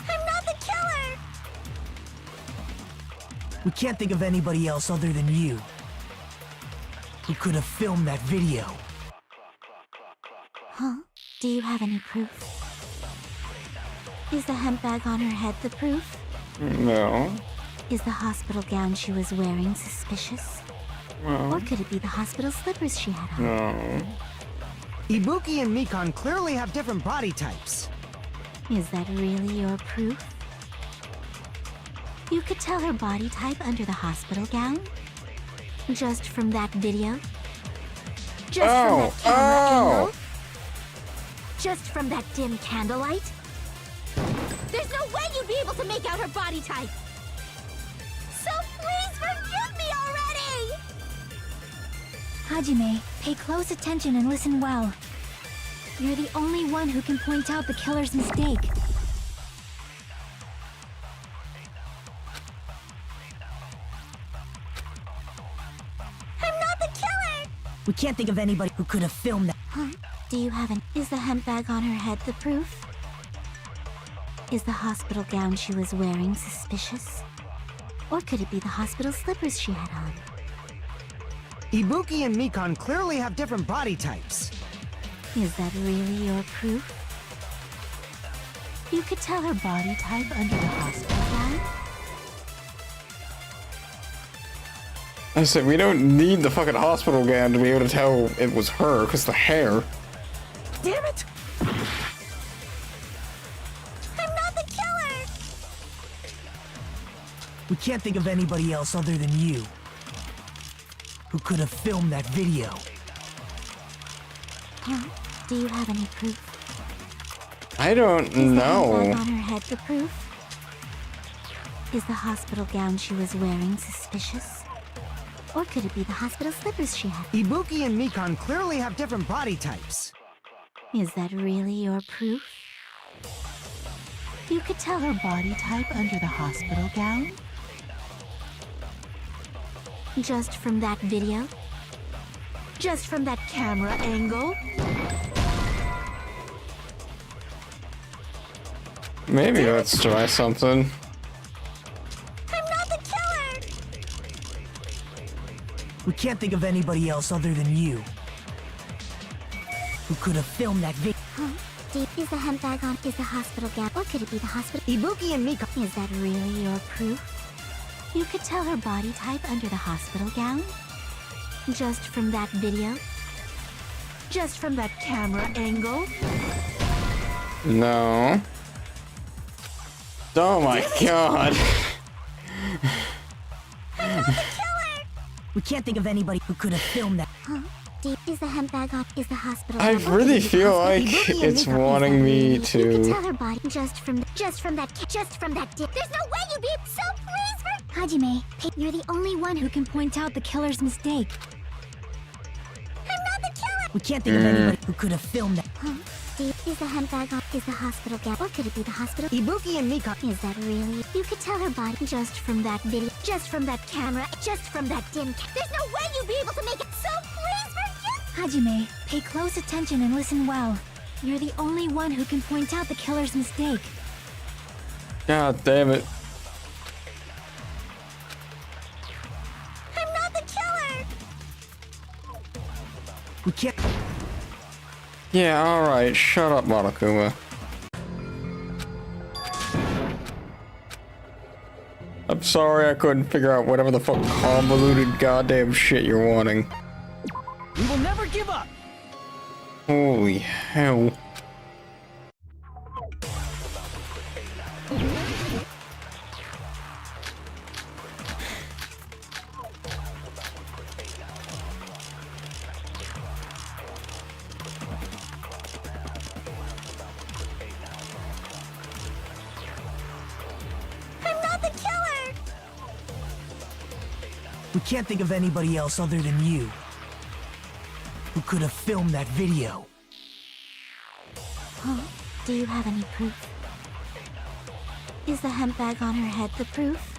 I'm not the killer! We can't think of anybody else other than you who could have filmed that video. Huh? Do you have any proof? Is the hemp bag on her head the proof? No. Is the hospital gown she was wearing suspicious? Or could it be the hospital slippers she had on? No. Ibuki and Mikon clearly have different body types. Is that really your proof? You could tell her body type under the hospital gown? Just from that video? Just from that camera angle? Just from that dim candlelight? There's no way you'd be able to make out her body type! So please forgive me already! Hajime, pay close attention and listen well. You're the only one who can point out the killer's mistake. I'm not the killer! We can't think of anybody who could have filmed that. Huh? Do you have an... Is the hemp bag on her head the proof? Is the hospital gown she was wearing suspicious? Or could it be the hospital slippers she had on? Ibuki and Mikon clearly have different body types. Is that really your proof? You could tell her body type under the hospital gown? I said we don't need the fucking hospital gown to be able to tell it was her, because the hair. Damn it! I'm not the killer! We can't think of anybody else other than you who could have filmed that video. Huh? Do you have any proof? I don't Is the know. handbag on her head the proof? Is the hospital gown she was wearing suspicious? Or could it be the hospital slippers she had? Ibuki and Mikan clearly have different body types. Is that really your proof? You could tell her body type under the hospital gown? Just from that video? Just from that camera angle? Maybe let's try something. I'm not the killer! We can't think of anybody else other than you who could have filmed that video. Huh? Is the handbag on? Is the hospital gown? Or could it be the hospital? Ibuki and Mikan. Is that really your proof? You could tell her body type under the hospital gown? Just from that video? Just from that camera angle? No. Oh my god. We can't think of anybody who could have filmed that. Huh? Is the handbag on? Is the hospital I gown? Or really could it be the feel hospital? like Ibuki and it's Mikan, wanting is that me really- You could to. tell her body just from that. There's no way you'd be so pleased for Hajime. You're the only one who can point out the killer's mistake. I'm not the killer. We can't think of anybody who could have filmed that. Huh? Is the handbag on? Is the hospital gown? Or could it be the hospital? Ibuki and Mikan. Is that really? You could tell her body just from that video, just from that camera, just from that dim. There's no way you'd be able to make it. So please forget. Hajime, pay close attention and listen well. You're the only one who can point out the killer's mistake. God damn it. I'm not the killer. We can't. Yeah, alright, shut up, Monokuma. I'm sorry I couldn't figure out whatever the fuck convoluted goddamn shit you're wanting. We will never give up! Holy hell. I'm not the killer. We can't think of anybody else other than you who could have filmed that video. Huh? Do you have any proof? Is the handbag on her head the proof?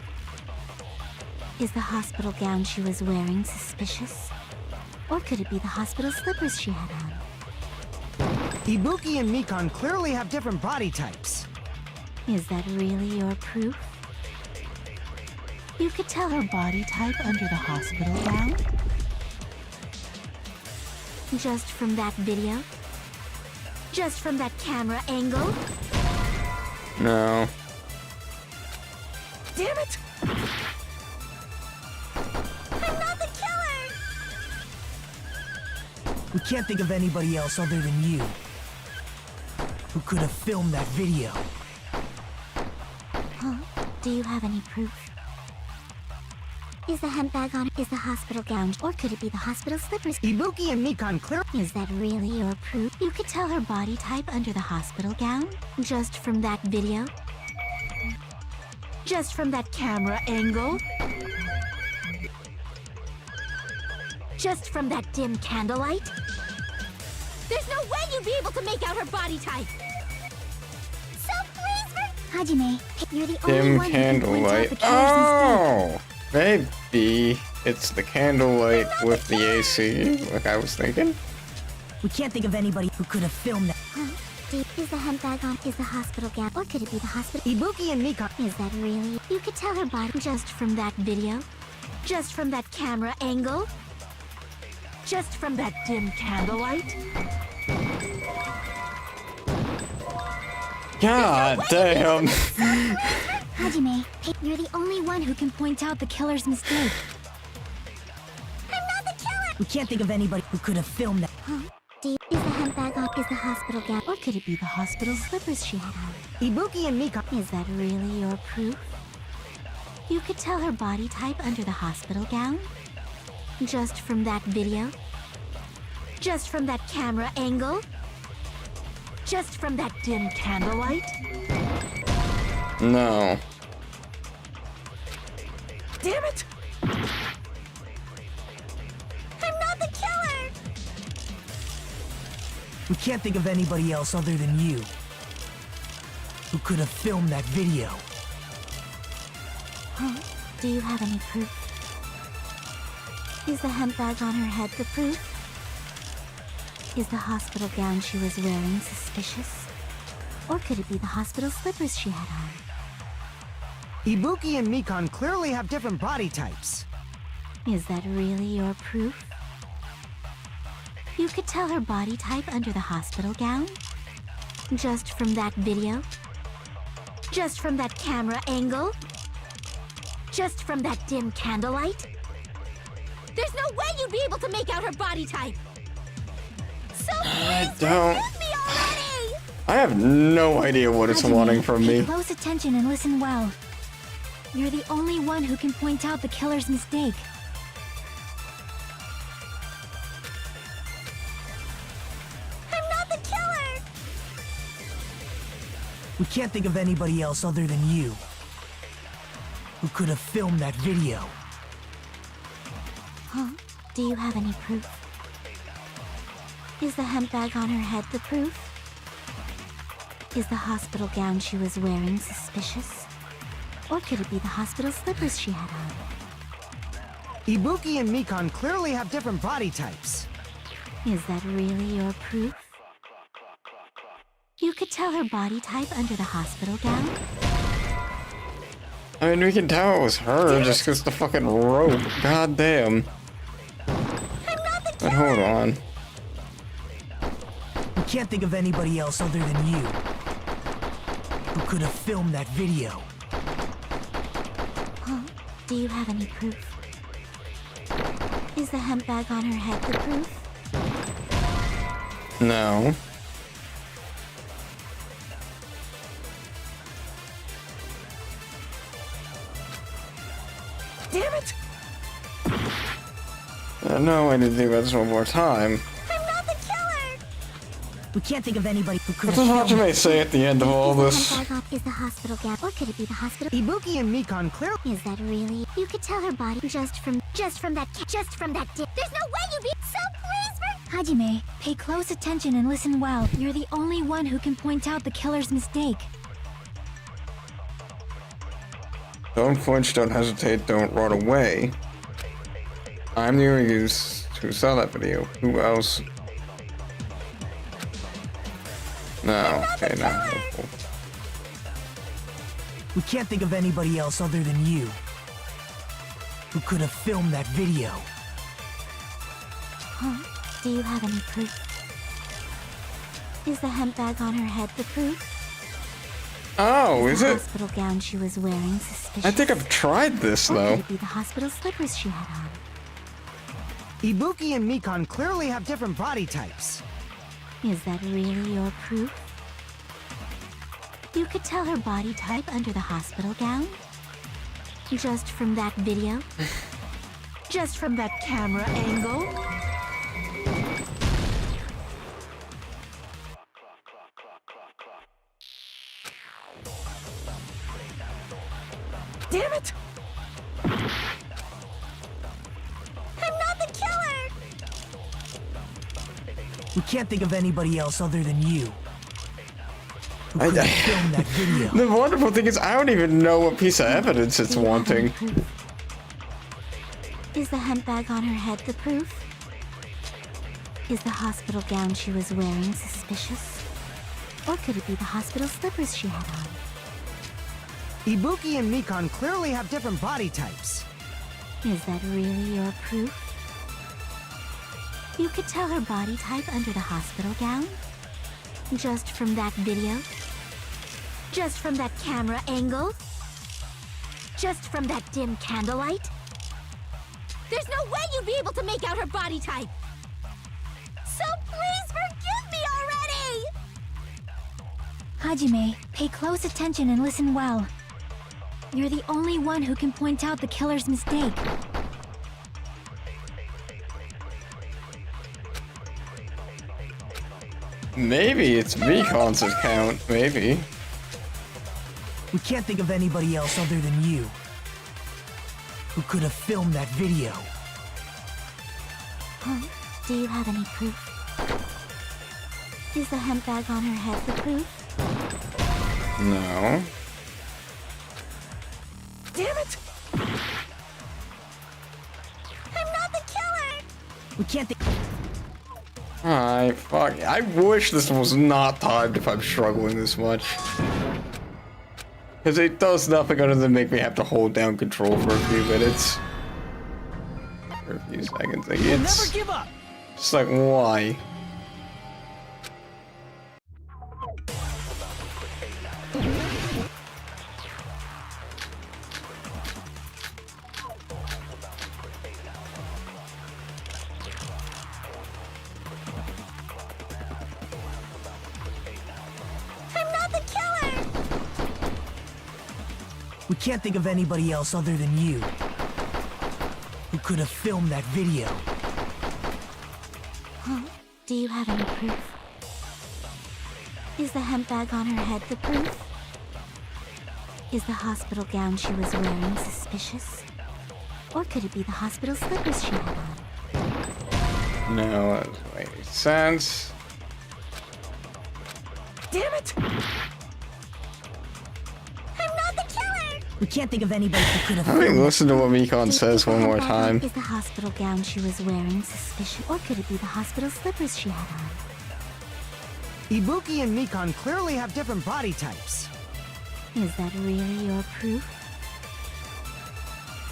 Is the hospital gown she was wearing suspicious? Or could it be the hospital slippers she had on? Ibuki and Mikan clearly have different body types. Is that really your proof? You could tell her body type under the hospital gown? Just from that video? Just from that camera angle? No. Damn it! I'm not the killer! We can't think of anybody else other than you who could have filmed that video. Huh? Do you have any proof? Is the handbag on? Is the hospital gown? Or could it be the hospital slippers? Ibuki and Mikan clearly. Is that really your proof? You could tell her body type under the hospital gown? Just from that video? Just from that camera angle? Just from that dim candlelight? There's no way you'd be able to make out her body type! So please for... Hajime, you're the only Dim one who can point out candlelight. the killer's mistake. Oh! Maybe it's the candlelight with the AC, like I was thinking. We can't think of anybody who could have filmed that. Huh? Is the handbag on? Is the hospital gown? Or could it be the hospital? Ibuki and Mikan. Is that really? You could tell her body just from that video? Just from that camera angle? Just from that dim candlelight? God damn. Hajime, you're the only one who can point out the killer's mistake. I'm not the killer! We can't think of anybody who could have filmed that. Huh? Is the handbag on? Is the hospital gown? Or could it be the hospital slippers she had on? Ibuki and Mikan. Is that really your proof? You could tell her body type under the hospital gown? Just from that video? Just from that camera angle? Just from that dim candlelight? No. Damn it! I'm not the killer! We can't think of anybody else other than you who could have filmed that video. Huh? Do you have any proof? Is the hemp bag on her head the proof? Is the hospital gown she was wearing suspicious? Or could it be the hospital slippers she had on? Ibuki and Mikon clearly have different body types. Is that really your proof? You could tell her body type under the hospital gown? Just from that video? Just from that camera angle? Just from that dim candlelight? There's no way you'd be able to make out her body type! So I please don't. forgive me already! I have no idea what it's Hajime, wanting from pay me. close attention and listen well. You're the only one who can point out the killer's mistake. I'm not the killer! We can't think of anybody else other than you who could have filmed that video. Huh? Do you have any proof? Is the hemp bag on her head the proof? Is the hospital gown she was wearing suspicious? Or could it be the hospital slippers she had on? Ibuki and Mikon clearly have different body types. Is that really your proof? You could tell her body type under the hospital gown? I mean, we can tell it was her just because the fucking rope. God damn. But hold on. We can't think of anybody else other than you who could have filmed that video. Huh? Do you have any proof? Is the hemp bag on her head the proof? No. Damn it! No, I didn't think about this one more time. I'm not the killer! We can't think of anybody who could What have does filmed Hajime say at the end of all this? Is the hospital gown, or could it be the hospital? Ibuki and Mikon clearly. Is that really? You could tell her body just from that. There's no way you'd be. So please, Hajime, pay close attention and listen well. You're the only one who can point out the killer's mistake. Don't flinch, don't hesitate, don't run away. I'm the only who saw that video. Who else? No, okay, no. We can't think of anybody else other than you who could have filmed that video. Huh? Do you have any proof? Is the hemp bag on her head the proof? Oh, is the it? hospital gown she was wearing suspicious? I think I've tried this Or though. could it be the hospital slippers she had on? Ibuki and Mikon clearly have different body types. Is that really your proof? You could tell her body type under the hospital gown? Just from that video? Just from that camera angle? Damn it! I'm not the killer! We can't think of anybody else other than you who could have filmed that video. The wonderful thing is I don't even know what piece of evidence it's Do you have any wanting. proof? Is the hemp bag on her head the proof? Is the hospital gown she was wearing suspicious? Or could it be the hospital slippers she had on? Ibuki and Mikon clearly have different body types. Is that really your proof? You could tell her body type under the hospital gown? Just from that video? Just from that camera angle? Just from that dim candlelight? There's no way you'd be able to make out her body type! So please forgive me already! Hajime, pay close attention and listen well. You're the only one who can point out the killer's mistake. Maybe it's Mikon's account, maybe. We can't think of anybody else other than you who could have filmed that video. Huh? Do you have any proof? Is the hemp bag on her head the proof? No. Damn it! I'm not the killer! We can't think. Alright, fuck. I wish this was not timed if I'm struggling this much. Because it does nothing other than make me have to hold down control for a few minutes. For a few seconds. Like, We'll it's never give up. just like, why? I'm not the killer! We can't think of anybody else other than you who could have filmed that video. Huh? Do you have any proof? Is the hemp bag on her head the proof? Is the hospital gown she was wearing suspicious? Or could it be the hospital slippers she had on? No, that doesn't make any sense. Damn it! I'm not the killer! We can't think of anybody who could have Let me filmed. listen to what Mikon says one more time. Is the hospital gown she was wearing suspicious? Or could it be the hospital slippers she had on? Ibuki and Mikon clearly have different body types. Is that really your proof?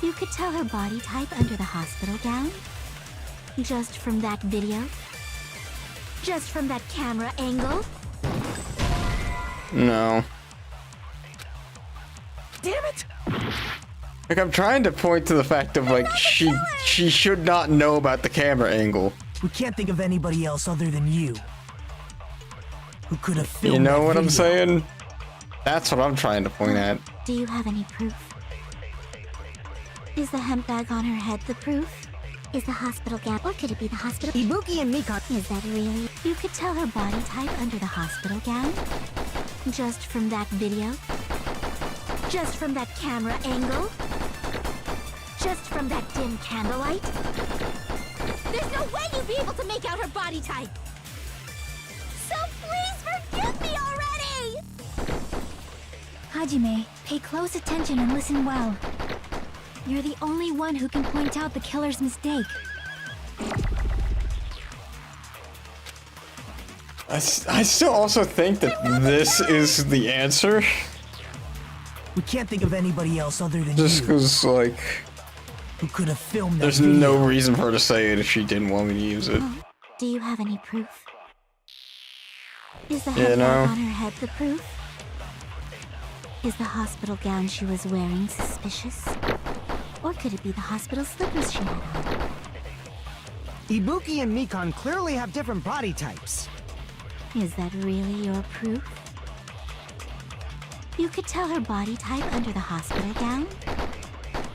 You could tell her body type under the hospital gown? Just from that video? Just from that camera angle? No. Damn it! Like, I'm trying to point to the fact of, like, she should not know about the camera angle. We can't think of anybody else other than you who could have filmed. You know that what I'm video. saying? That's what I'm trying to point at. Do you have any proof? Is the hemp bag on her head the proof? Is the hospital gown? Or could it be the hospital? Ibuki and Mikon. Is that really? You could tell her body type under the hospital gown? Just from that video? Just from that camera angle? Just from that dim candlelight? There's no way you'd be able to make out her body type! So please forgive me already! Hajime, pay close attention and listen well. You're the only one who can point out the killer's mistake. I still also think that this is the answer. We can't think of anybody else other than Just you because, like, who could have filmed that there's video. no reason for her to say it if she didn't want me to use it. Do you have any proof? Is the Yeah, head no. bag on her head the proof? Is the hospital gown she was wearing suspicious? Or could it be the hospital slippers she had on? Ibuki and Mikon clearly have different body types. Is that really your proof? You could tell her body type under the hospital gown?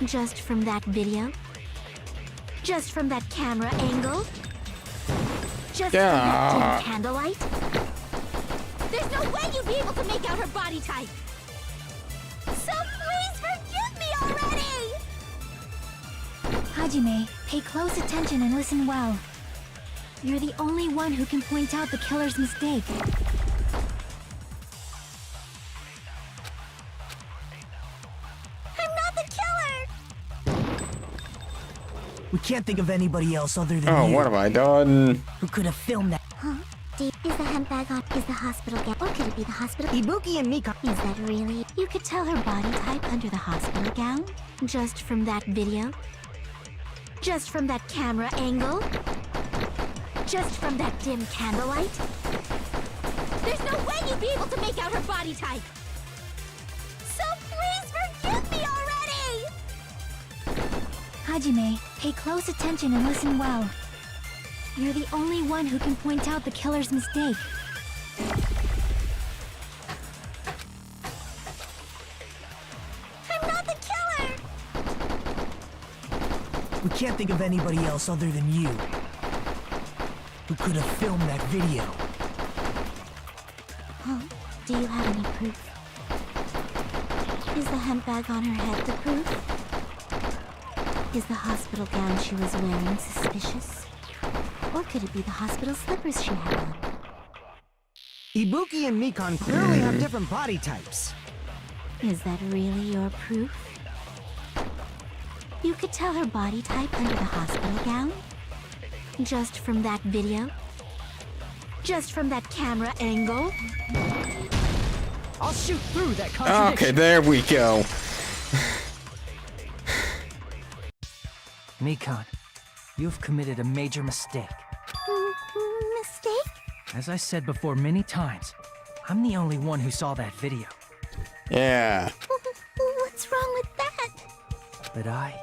Just from that video? Just from that camera angle? Just from that dim candlelight? There's no way you'd be able to make out her body type! So please forgive me already! Hajime, pay close attention and listen well. You're the only one who can point out the killer's mistake. I'm not the killer! We can't think of anybody else other than Oh, you what have I done? who could have filmed that. Huh? Is the hemp bag on? Is the hospital gown? Or could it be the hospital? Ibuki and Mikon. Is that really? You could tell her body type under the hospital gown? Just from that video? Just from that camera angle? Just from that dim candlelight? There's no way you'd be able to make out her body type! So please forgive me already! Hajime, pay close attention and listen well. You're the only one who can point out the killer's mistake. I'm not the killer! We can't think of anybody else other than you who could have filmed that video. Do you have any proof? Is the hemp bag on her head the proof? Is the hospital gown she was wearing suspicious? Or could it be the hospital slippers she had on? Ibuki and Mikan clearly have different body types. Is that really your proof? You could tell her body type under the hospital gown? Just from that video? Just from that camera angle? I'll shoot through that contradiction. Okay, there we go. Mikan, you've committed a major mistake. Mistake? As I said before many times, I'm the only one who saw that video. Yeah. What's wrong with that? But I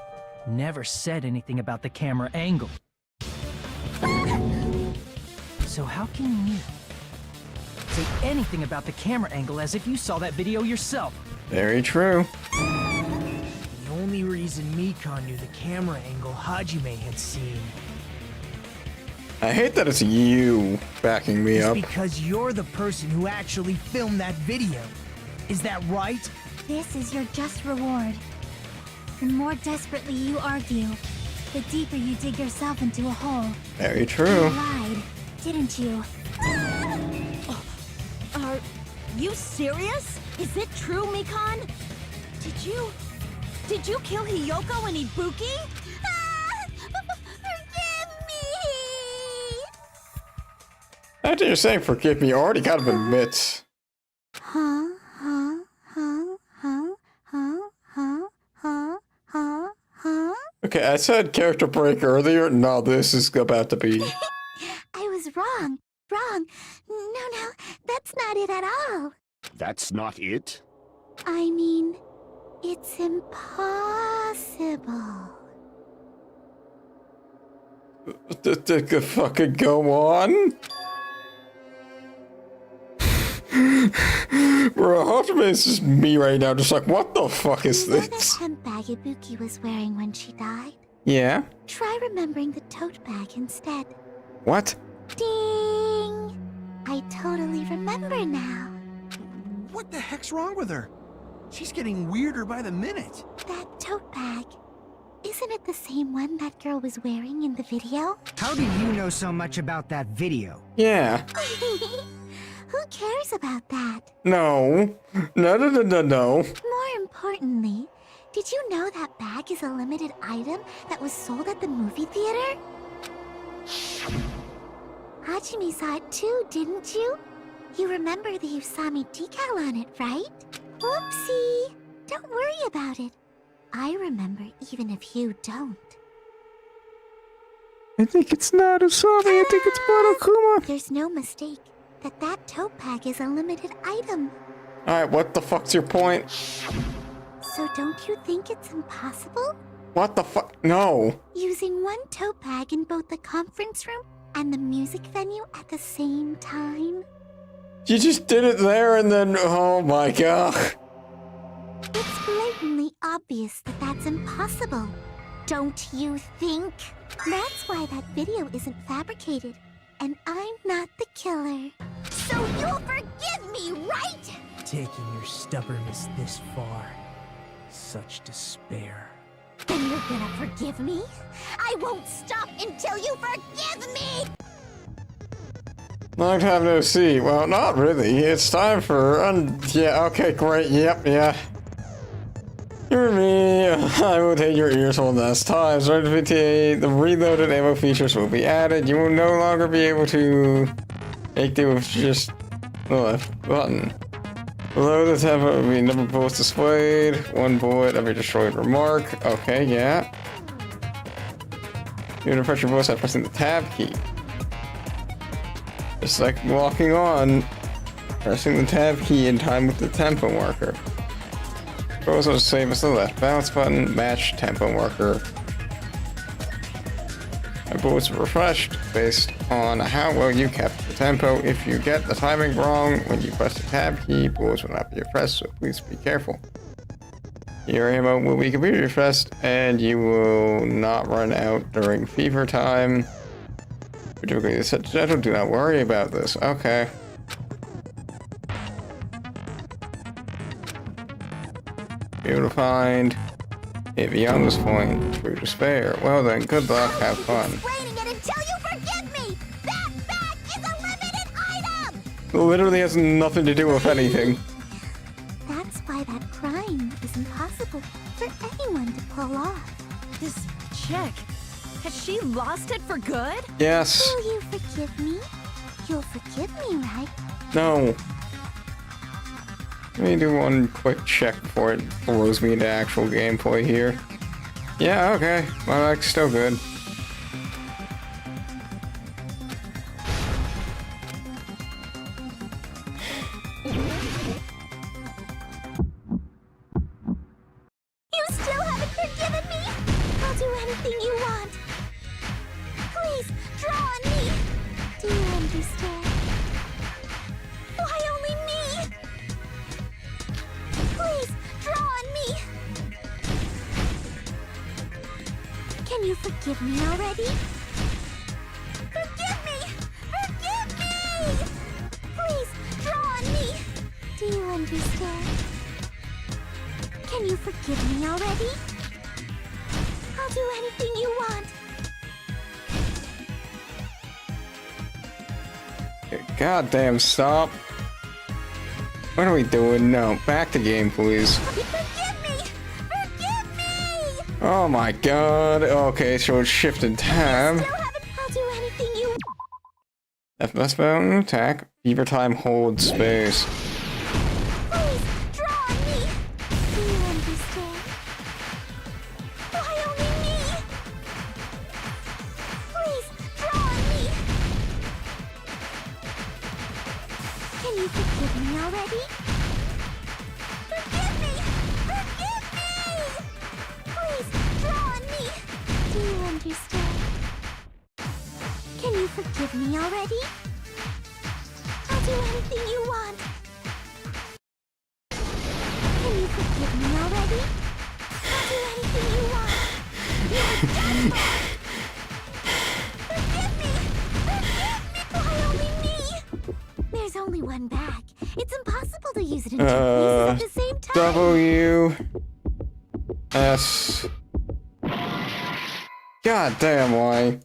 never said anything about the camera angle. So how can you say anything about the camera angle as if you saw that video yourself? Very true. The only reason Mikan knew the camera angle Hajime had seen I hate that it's you backing me is up. because you're the person who actually filmed that video. Is that right? This is your just reward. The more desperately you argue, the deeper you dig yourself into a hole. Very You true. lied, didn't you? Are you serious? Is it true, Mikan? Did you kill Hiyoko and Ibuki? Forgive me! After you're saying forgive me, you already kind of admit. Huh? Okay, I said character break earlier. No, this is about to be. I was wrong. No, that's not it at all. That's not it? I mean, it's impossible. Fucking go on. Bro, Hajime is just me right now, just like, what the fuck is You know that this? hemp bag Ibuki was wearing when she died? Yeah? Try remembering the tote bag instead. What? Ding! I totally remember now. What the heck's wrong with her? She's getting weirder by the minute. That tote bag. Isn't it the same one that girl was wearing in the video? How do you know so much about that video? Yeah. Who cares about that? No. No. More importantly, did you know that bag is a limited item that was sold at the movie theater? Hajime saw it too, didn't you? You remember the Usami decal on it, right? Whoopsie! Don't worry about it. I remember even if you don't. I think it's not Usami, I think it's Monokuma. There's no mistake that tote bag is a limited item. Alright, what the fuck's your point? So don't you think it's impossible? What the fuck? No. Using one tote bag in both the conference room and the music venue at the same time? You just did it there and then, oh my god. It's blatantly obvious that that's impossible. Don't you think? That's why that video isn't fabricated. And I'm not the killer. So you'll forgive me, right? Taking your stubbornness this far. Such despair. Then you're gonna forgive me? I won't stop until you forgive me! Long time no see. Well, not really. It's time for yeah, okay, great. Yep, yeah. Hear me. I will take your ears one last time. Starting to 58, the reloaded ammo features will be added. You will no longer be able to make do with just the left button. Below the tab will be number of bullets displayed. One bullet, every destroyed remark. Okay, yeah. You're gonna press your bullets by pressing the tab key. Just like walking on, pressing the tab key in time with the tempo marker. Also the same as the left bounce button, match tempo marker. My bullets are refreshed based on how well you kept the tempo. If you get the timing wrong when you press the tab key, bullets will not be refreshed, so please be careful. Your ammo will be completely refreshed and you will not run out during fever time. Particularly the schedule, do not worry about this. Okay. Be able to find it beyond this point through despair. Well then, good luck, have fun. Explaining it until you forgive me! That bag is a limited item! It literally has nothing to do with anything. That's why that crime is impossible for anyone to pull off. This chick, has she lost it for good? Yes. Will you forgive me? You'll forgive me, right? No. Let me do one quick check before it throws me into actual gameplay here. Yeah, okay. My bag's still good. You still haven't forgiven me? I'll do anything you want. Please, draw on me. Do you understand? Why only me? Please, draw on me. Can you forgive me already? Forgive me! Forgive me! Please, draw on me. Do you understand? Can you forgive me already? I'll do anything you want. Goddamn, stop. What are we doing? No, back to game, please. Forgive me! Forgive me! Oh my god. Okay, so it's shift and tab. Still haven't. I'll do anything you. FS button, attack. Fever time, hold space. Please, draw on me. Do you understand? Why only me? Please, draw on me. Can you forgive me already? Forgive me! Forgive me! Please, draw on me. Do you understand? Can you forgive me already? I'll do anything you want. Can you forgive me already? I'll do anything you want. You're done for! Forgive me! Forgive me! Why only me? There's only one bag. It's impossible to use it in two places at the same time. W S. God damn, why?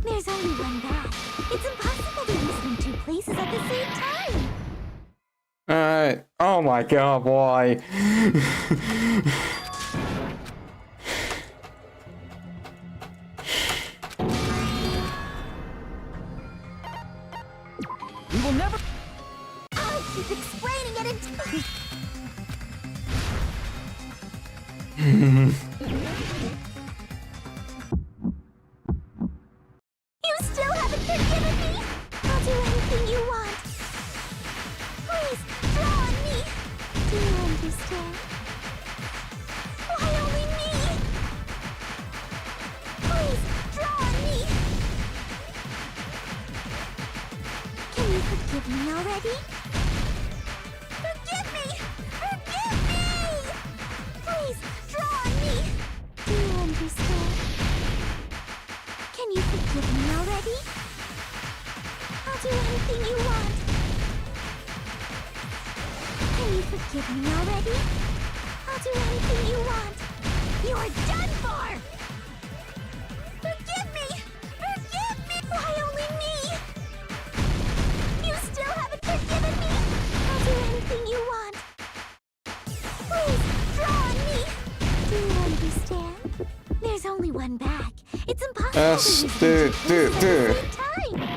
There's only one bag. It's impossible to use it in two places at the same time. Oh my god, why? We will never. I'll keep explaining it until... You still haven't forgiven me? I'll do anything you want. Please, draw on me. Do you understand? Why only me? Please, draw on me. Can you forgive me already? Forgive me! Forgive me! Please, draw on me. Do you understand? Can you forgive me already? I'll do anything you want. Can you forgive me already? I'll do anything you want. You're done for! Forgive me! Forgive me! Why only me? You still haven't forgiven me? I'll do anything you want. Please, draw on me. Do you understand? There's only one bag. It's impossible to use it in two places at the same time.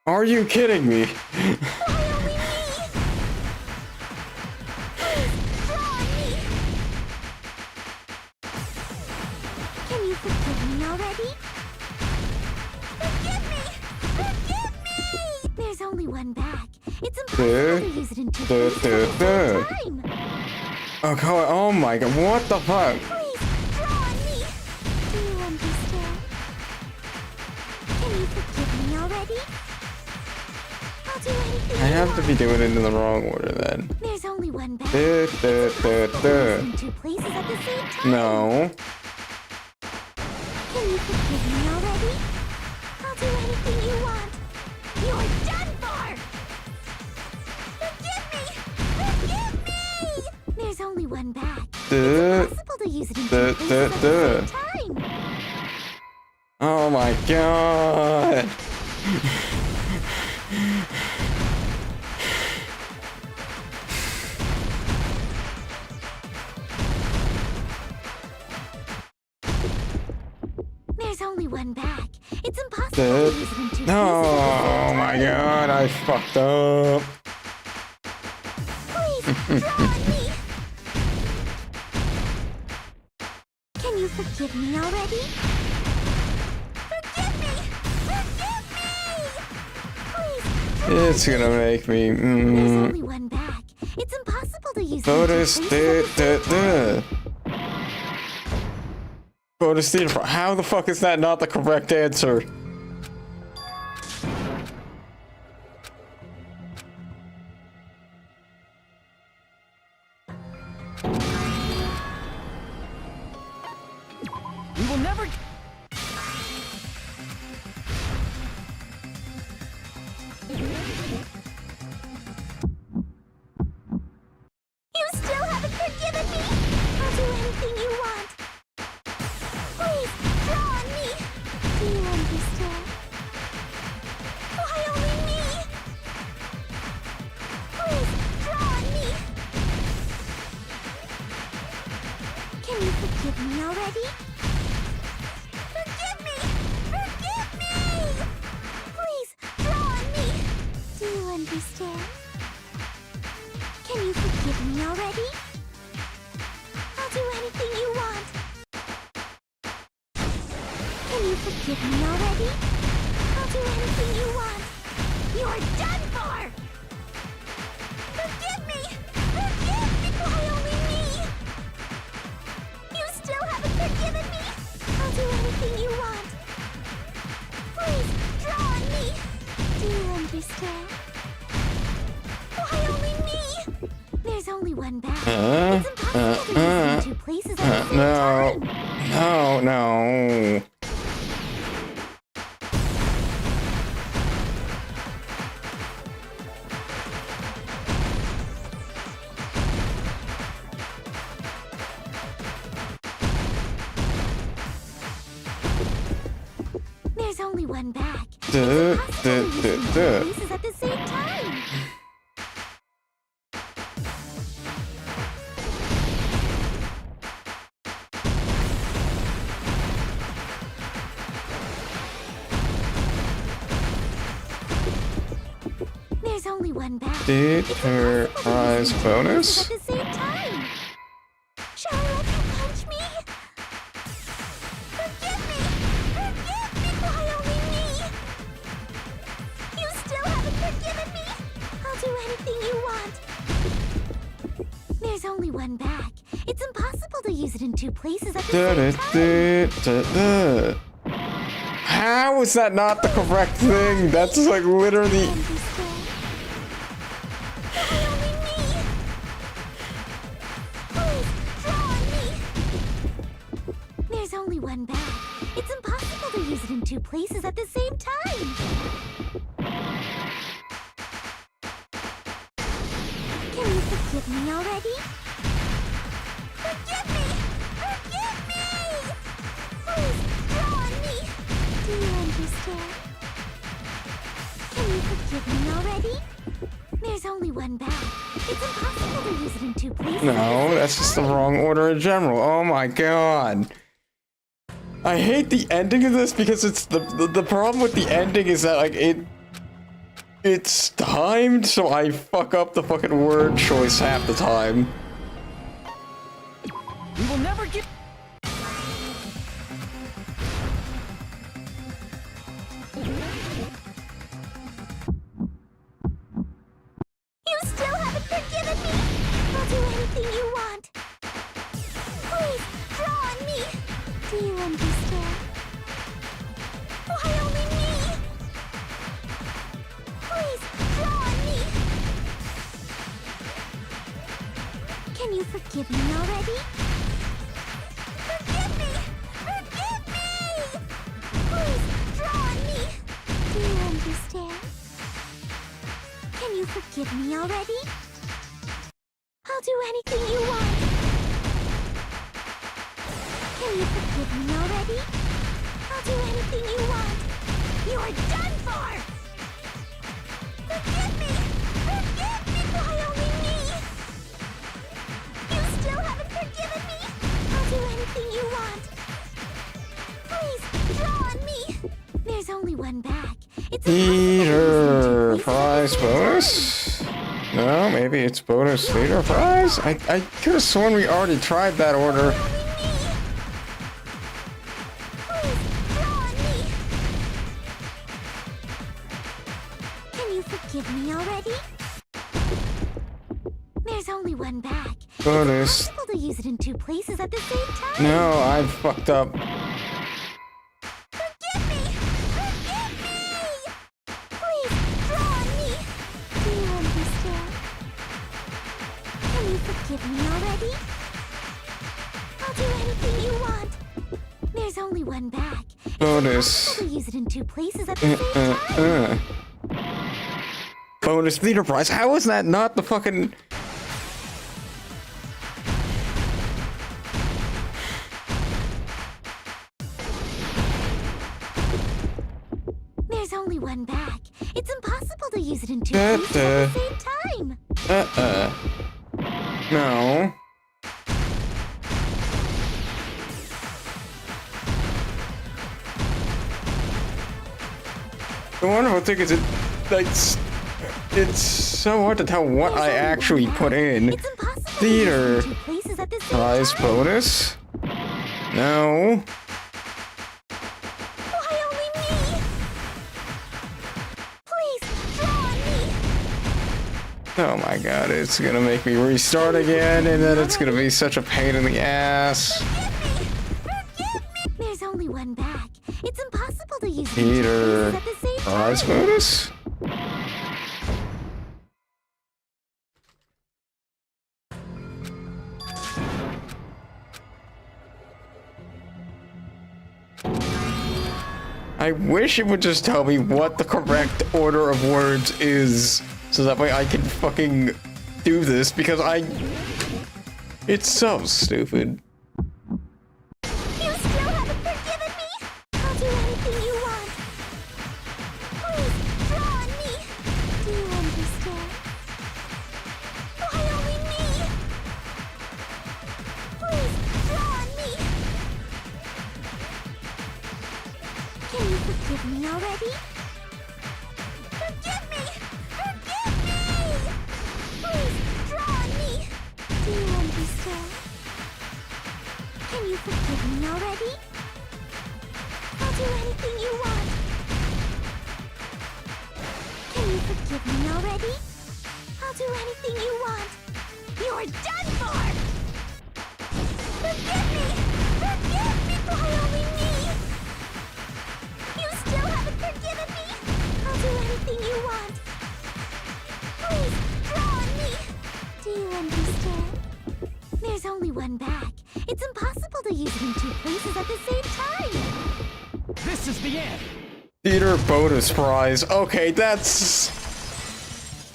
Are you kidding me? Why only me? Please, draw on me. Can you forgive me already? Forgive me! Forgive me! There's only one bag. It's impossible to use it in two places at the same time. Oh god, oh my god, what the fuck? Please, draw on me. Do you understand? Can you forgive me already? I'll do anything I you have to want. be doing it in the wrong order then. There's only one bag. Duh, duh, duh, duh. In two places at the same time. No. Can you forgive me already? I'll do anything you want. You're done for! Forgive me! Forgive me! There's only one bag. Duh, It's impossible to use it in two duh, places duh, at the duh. same time. Oh my god. There's only one bag. It's impossible Duh. to use it in two No, places at the oh same my time. god, I fucked up. Please, draw on me! Can you forgive me already? Forgive me! Forgive me! Please, draw It's gonna make me. There's only one bag. It's impossible to use Photos. it in two places at the same time. Photos theater. How the fuck is that not the correct answer? We will never. You still haven't forgiven me? I'll do anything you want. Please, draw on me. Do you understand? Why only me? Please, draw on me. Can you forgive me already? Forgive me! Forgive me! Please, draw on me. Do you understand? Can you forgive me already? I'll do anything you want. Can you forgive me already? I'll do anything you want. You're done for! Forgive me! Forgive me! Why only me? You still haven't forgiven me? I'll do anything you want. Please, draw on me. Do you understand? Why only me? There's only one bag. It's impossible to use it in two places at the same No. time. No, no. There's only one bag. Duh, It's impossible to use it in duh, two places at the same time. There's only one bag. Did her prize bonus? At the same time. Shall I let you punch me? Forgive me! Forgive me! Why only me? You still haven't forgiven me? I'll do anything you want. There's only one bag. It's impossible to use it in two places at the Duh, same duh, time. duh, duh. How is that not the correct thing? That's like literally. Understand? Why only me? Please, draw on me. There's only one bag. It's impossible to use it in two places at the same time. Can you forgive me already? Forgive me! Forgive me! Please, draw on me. Do you understand? Can you forgive me already? There's only one bag. It's impossible to use it in two places. No, that's just the wrong order in general. Oh my god. I hate the ending of this because it's the problem with the ending is that like it's timed, so I fuck up the fucking word choice half the time. We will never give. You still haven't forgiven me? I'll do anything you want. Please, draw on me. Do you understand? Why only me? Please, draw Can you forgive me already? Forgive me! Forgive me! Please, draw on me! Do you understand? Can you forgive me already? I'll do anything you want. Can you forgive me already? I'll do anything you want. You are done for! Forgive me! Forgive me! Why only me? You still haven't forgiven me? I'll do anything you want. Please, draw on me! There's only one bag. It's Theater prize bonus? No, maybe it's bonus theater prize? I could have sworn we already tried that order. Can you forgive me already? There's only one bag. Bonus. It's impossible to use it in two places at the same time. No, I fucked up. Forgive me! Forgive me! Please, draw on me! Do you understand? Can you forgive me already? I'll do anything you want. There's only one bag. Bonus. It's impossible to use it in two places at the same time. Bonus theater prize. How is that not the fucking... There's only one bag. It's impossible to use it in two places at the same time. No. The wonderful thing is it's so hard to tell what I actually put in. It's impossible Theater to use it in two places at the same prize time. bonus? No. Why only me? Please, draw on me. Oh my god, it's gonna make me restart again, and then it's gonna be such a pain in the ass. There's only one bag. It's impossible to use it in two Theater places at the same prize time. bonus? I wish it would just tell me what the correct order of words is, so that way I can fucking do this, because it's so stupid. You still haven't forgiven me? I'll do anything you want. Please, draw on me. Do you understand? Why only me? Please, draw on me. Can you forgive me already? Forgive me! Forgive me! Please, draw on me. Do you understand? Can you forgive me already? I'll do anything you want. Can you forgive me already? I'll do anything you want. You're done for! Forgive me! Forgive me! Why only me? You still haven't forgiven me? I'll do anything you want. Please, draw on me. Do you understand? There's only one bag. It's impossible to use it in two places at the same time. This is the end. Theater bonus prize. Okay, that's...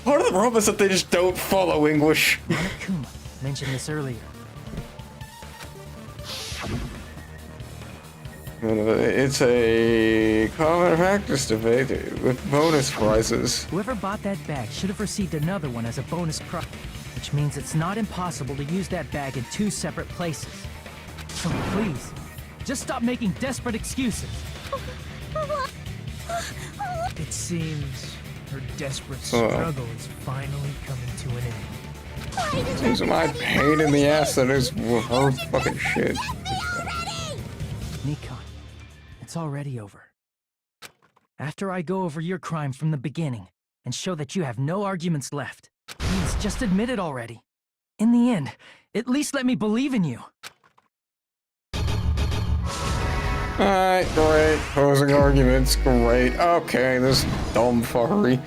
Part of the problem is that they just don't follow English. Kuma mentioned this earlier. It's a common practice debate with bonus prizes. Whoever bought that bag should have received another one as a bonus prize, which means it's not impossible to use that bag in two separate places. So please, just stop making desperate excuses. It seems her desperate struggle is finally coming to an end. Seems my pain in the ass that is her fucking shit. Nikon, it's already over. After I go over your crime from the beginning and show that you have no arguments left, please just admit it already. In the end, at least let me believe in you. Alright, great. Closing arguments, great. Okay, this dumb fuckery.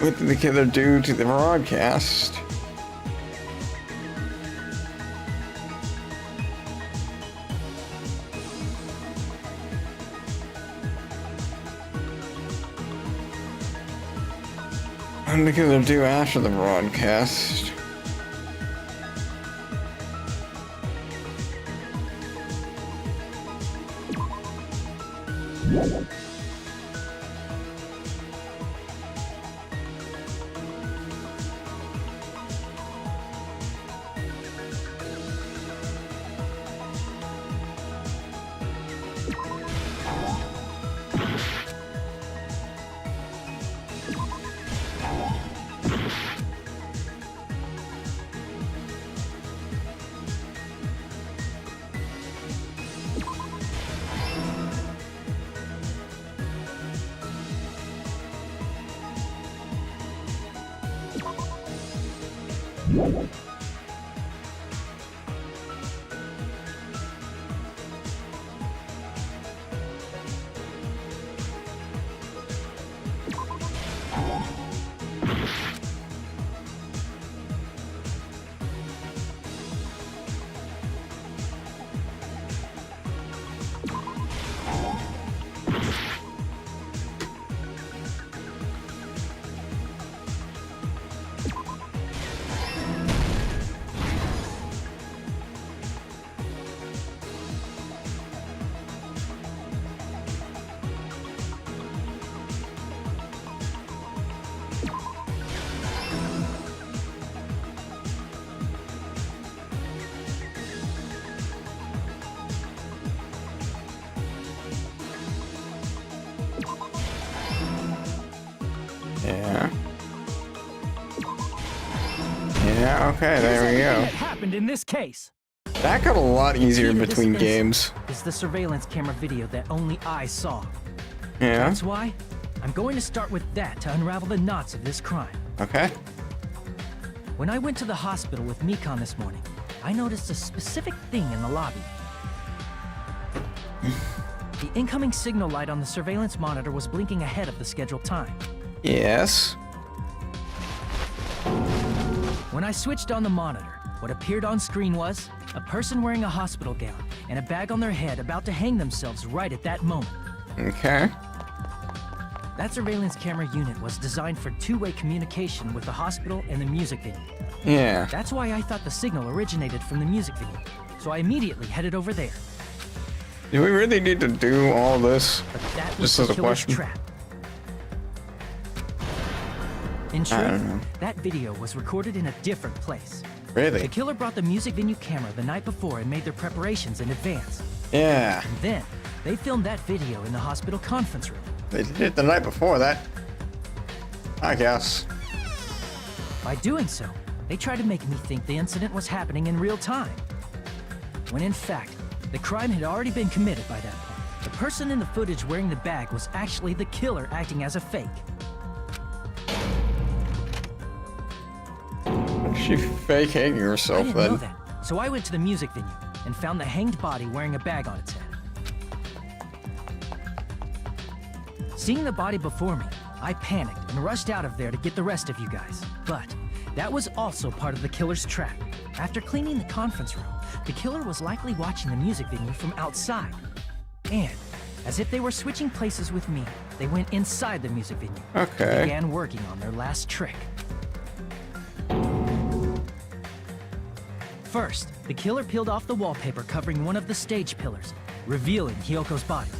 What did the killer do to the broadcast? What did the killer do after the broadcast? Yeah, okay, there we go. That happened in this case. That got a lot easier between games. Is the surveillance camera video that only I saw. Yeah. That's why I'm going to start with that to unravel the knots of this crime. Okay. When I went to the hospital with Mikan this morning, I noticed a specific thing in the lobby. The incoming signal light on the surveillance monitor was blinking ahead of the scheduled time. Yes. When I switched on the monitor, what appeared on screen was a person wearing a hospital gown and a bag on their head about to hang themselves right at that moment. Okay. That surveillance camera unit was designed for two-way communication with the hospital and the music venue. Yeah. That's why I thought the signal originated from the music venue, so I immediately headed over there. Do we really need to do all this? But that was Just the as a killer's question. trap. In I don't truth, know. that video was recorded in a different place. Really? The killer brought the music venue camera the night before and made their preparations in advance. Yeah. And then, they filmed that video in the hospital conference room. They did it the night before that. I guess. By doing so, they tried to make me think the incident was happening in real time. When in fact, the crime had already been committed by that point. The person in the footage wearing the bag was actually the killer acting as a fake. She fake hanging I herself didn't then. know that, so I went to the music venue and found the hanged body wearing a bag on its head. Seeing the body before me, I panicked and rushed out of there to get the rest of you guys. But that was also part of the killer's trap. After cleaning the conference room, the killer was likely watching the music venue from outside. And, as if they were switching places with me, they went inside the music venue Okay. and began working on their last trick. First, the killer peeled off the wallpaper covering one of the stage pillars, revealing Hyoko's body.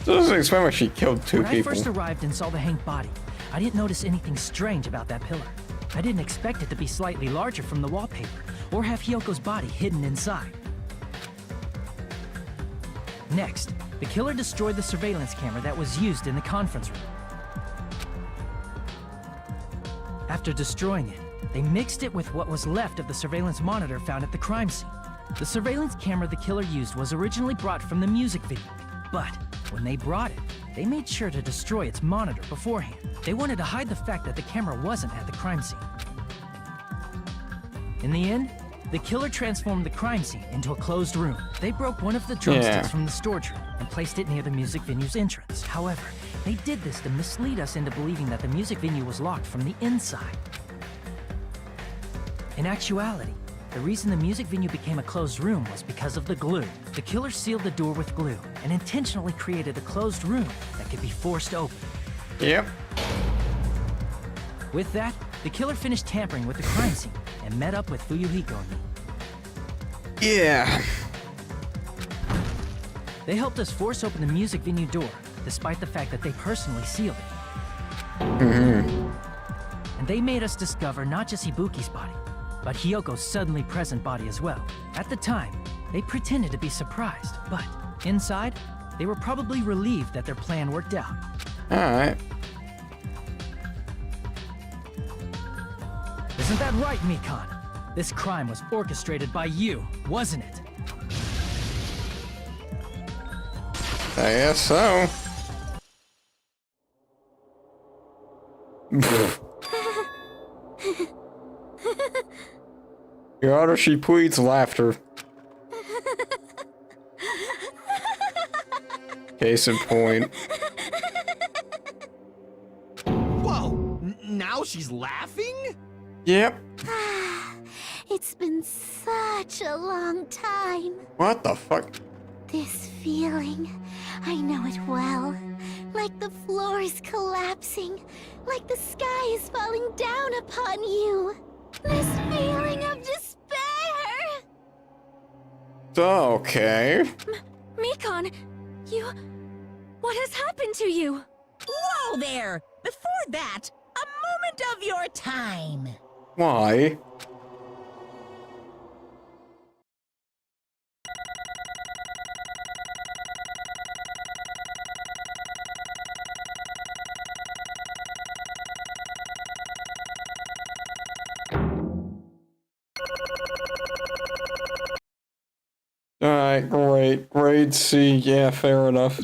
Doesn't explain why she killed two When I people. first arrived and saw the hanged body, I didn't notice anything strange about that pillar. I didn't expect it to be slightly larger from the wallpaper, or have Hyoko's body hidden inside. Next, the killer destroyed the surveillance camera that was used in the conference room. After destroying it, they mixed it with what was left of the surveillance monitor found at the crime scene. The surveillance camera the killer used was originally brought from the music video, but when they brought it, they made sure to destroy its monitor beforehand. They wanted to hide the fact that the camera wasn't at the crime scene. In the end, the killer transformed the crime scene into a closed room. They broke one of the drumsticks from the storage room and placed it near the music venue's entrance. However, they did this to mislead us into believing that the music venue was locked from the inside. In actuality, the reason the music venue became a closed room was because of the glue. The killer sealed the door with glue and intentionally created a closed room that could be forced open. Yep. With that, the killer finished tampering with the crime scene and met up with Fuyuhiko and me. Yeah. They helped us force open the music venue door, despite the fact that they personally sealed it. And they made us discover not just Ibuki's body, but Hyoko's suddenly present body as well. At the time, they pretended to be surprised, but inside, they were probably relieved that their plan worked out. Alright. Isn't that right, Mikan? This crime was orchestrated by you, wasn't it? I guess so. Your Honor, she pleads laughter. Case in point. Whoa! Now she's laughing? Yep. It's been such a long time. What the fuck? This feeling, I know it well. Like the floor is collapsing, like the sky is falling down upon you. This feeling of despair! Okay. Mikan, what has happened to you? Whoa there! Before that, a moment of your time. Why? Alright, great. Grade C, yeah, fair enough.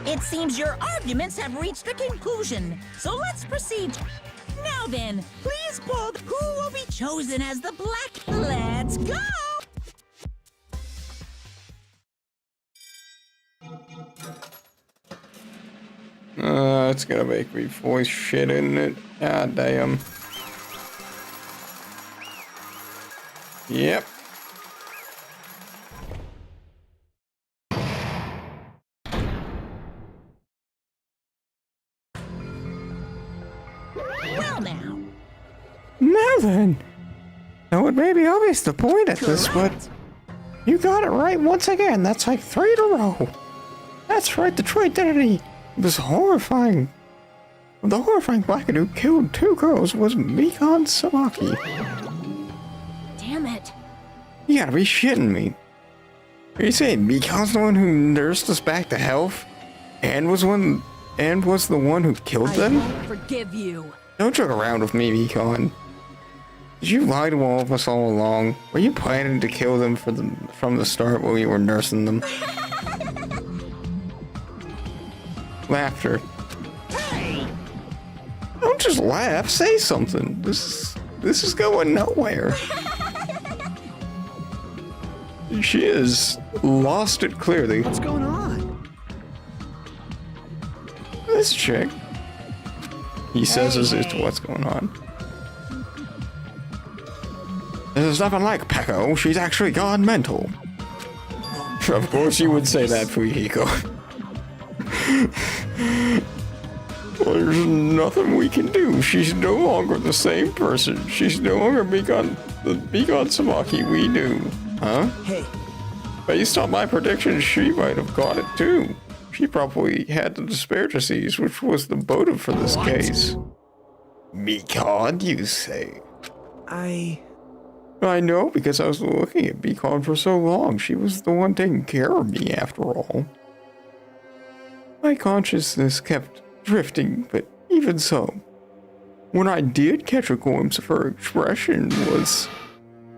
It seems your arguments have reached a conclusion, so let's proceed. Now then, please bold who will be chosen as the Black. Let's go! It's gonna make me voice shit, isn't it? God damn. Yep. Well now. Now then. Now it may be obvious the point at this, but you got it right once again. That's like 3 in a row. That's right, the true identity was horrifying. The horrifying blackguard who killed 2 girls was Mikan Samaki. Damn it. You gotta be shitting me. Are you saying Mikan's the one who nursed us back to health? And was the one who killed them? I won't forgive you. Don't joke around with me, Mikan. Did you lie to all of us all along? Were you planning to kill them from the start while you were nursing them? Laughter. Hey! Don't just laugh, say something. This is going nowhere. She has lost it clearly. What's going on? This chick. He says as to what's going on. There's nothing like Peko. She's actually gone mental. Of course you would say that, Fuyuhiko. There's nothing we can do. She's no longer the same person. She's no longer the Mikan Samaki we knew. Huh? Hey. Based on my predictions, she might have got it too. She probably had the despair disease, which was the motive for this case. Mikan, you say? I know, because I was looking at Mikan for so long. She was the one taking care of me, after all. My consciousness kept drifting, but even so, when I did catch a glimpse of her expression was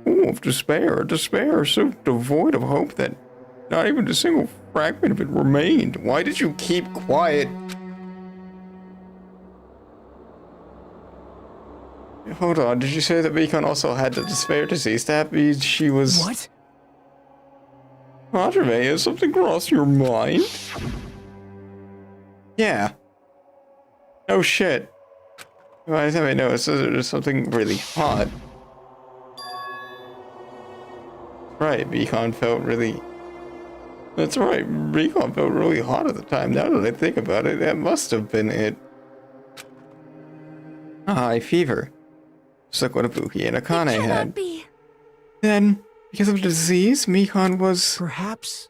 full of despair so devoid of hope that not even a single fragment of it remained. Why did you keep quiet? hold on. Did you say that Mikon also had the despair disease? That means she was... What? Hajime, has something crossed your mind? Yeah. Oh shit. Why have I noticed there's something really hot? Right, Mikon felt really... That's right, Mikon felt really hot at the time. Now that I think about it, that must have been it. A high fever. Just like what Ibuki and Akane had. Be. Then, because of the disease, Mikon was... Perhaps.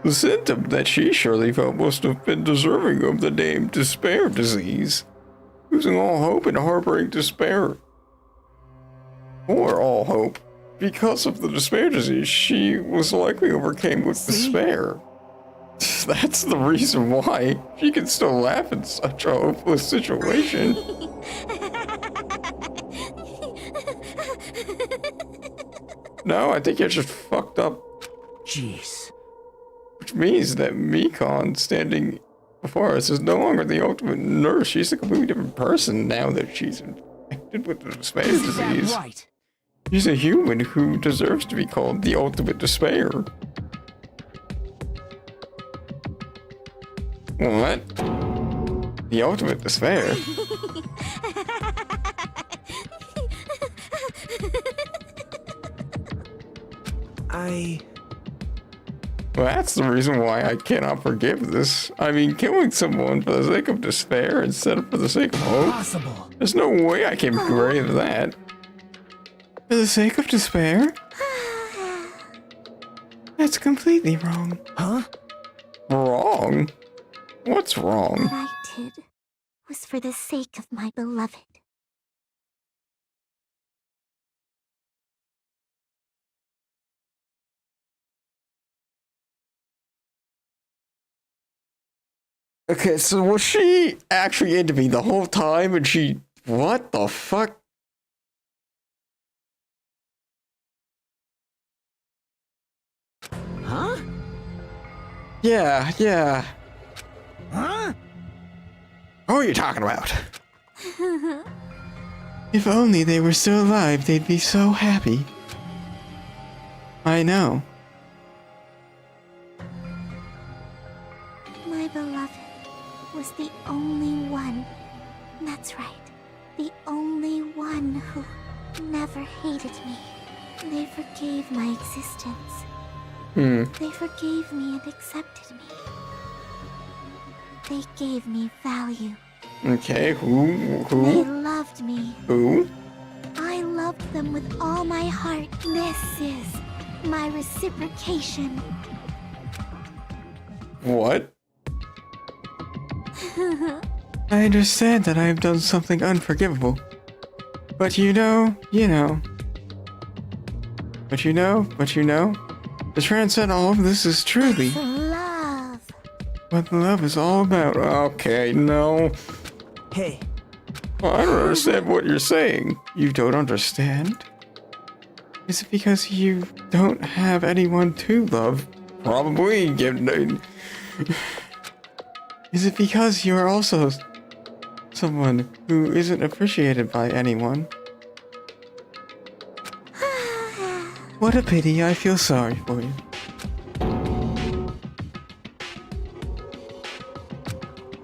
The symptom that she surely felt must have been deserving of the name despair disease. Losing all hope and harboring despair. Or all hope. Because of the despair disease, she was likely overcame with despair. That's the reason why she can still laugh in such a hopeless situation. No, I think you're just fucked up. Jeez. Which means that Mikon standing before us is no longer the ultimate nurse. She's a completely different person now that she's infected with the despair Isn't that disease. right? She's a human who deserves to be called the ultimate despair. What? The ultimate despair? Well, that's the reason why I cannot forgive this. I mean, killing someone for the sake of despair instead of for the sake of hope? Possible. There's no way I can forgive that. For the sake of despair? That's completely wrong. Huh? Wrong? What's wrong? What I did was for the sake of my beloved. Okay, so was she actually into me the whole time and she... What the fuck? Huh? Yeah. Huh? Who are you talking about? If only they were still alive, they'd be so happy. I know. My beloved was the only one. That's right. The only one who never hated me. They forgave my existence. They forgave me and accepted me. They gave me value. Okay, who? They loved me. Who? I loved them with all my heart. This is my reciprocation. What? I understand that I have done something unforgivable. But you know. To transcend all of this is truly Love. what love is all about. Okay, no. Hey, I don't understand what you're saying. You don't understand? Is it because you don't have anyone to love? Probably. Is it because you're also someone who isn't appreciated by anyone? What a pity, I feel sorry for you.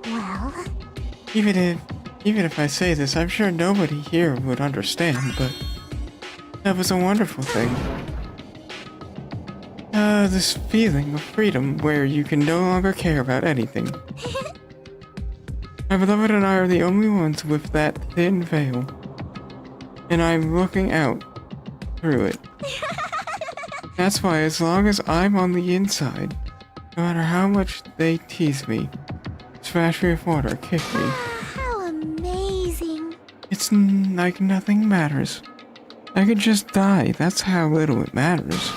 Well, Even if I say this, I'm sure nobody here would understand, but that was a wonderful thing. This feeling of freedom where you can no longer care about anything. My beloved and I are the only ones with that thin veil. And I'm looking out through it. That's why as long as I'm on the inside, no matter how much they tease me, smash me with water, kick me, how amazing. it's like nothing matters. I could just die, that's how little it matters.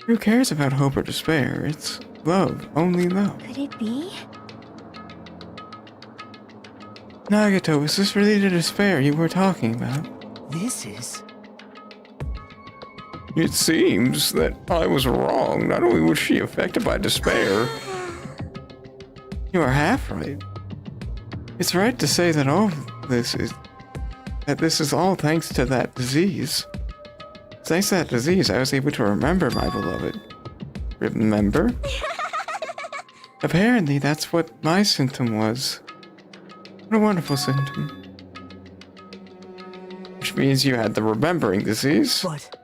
Who cares about hope or despair? It's love, only love. Could it be? Nagato, is this really the despair you were talking about? this is... It seems that I was wrong. Not only was she affected by despair, You are half right. It's right to say that this is all thanks to that disease. Thanks to that disease, I was able to remember my beloved. Remember? Apparently, that's what my symptom was. What a wonderful symptom. Which means you had the remembering disease. But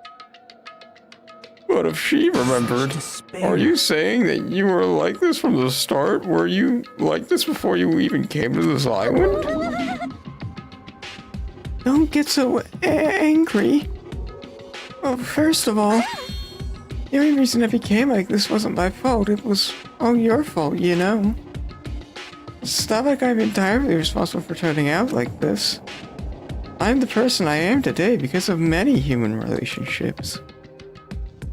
What if she remembered? Are you saying that you were like this from the start? Were you like this before you even came to this island? Don't get so angry. Well, first of all, the only reason I became like this wasn't my fault. It was all your fault, you know. It's not like I'm entirely responsible for turning out like this. I'm the person I am today because of many human relationships.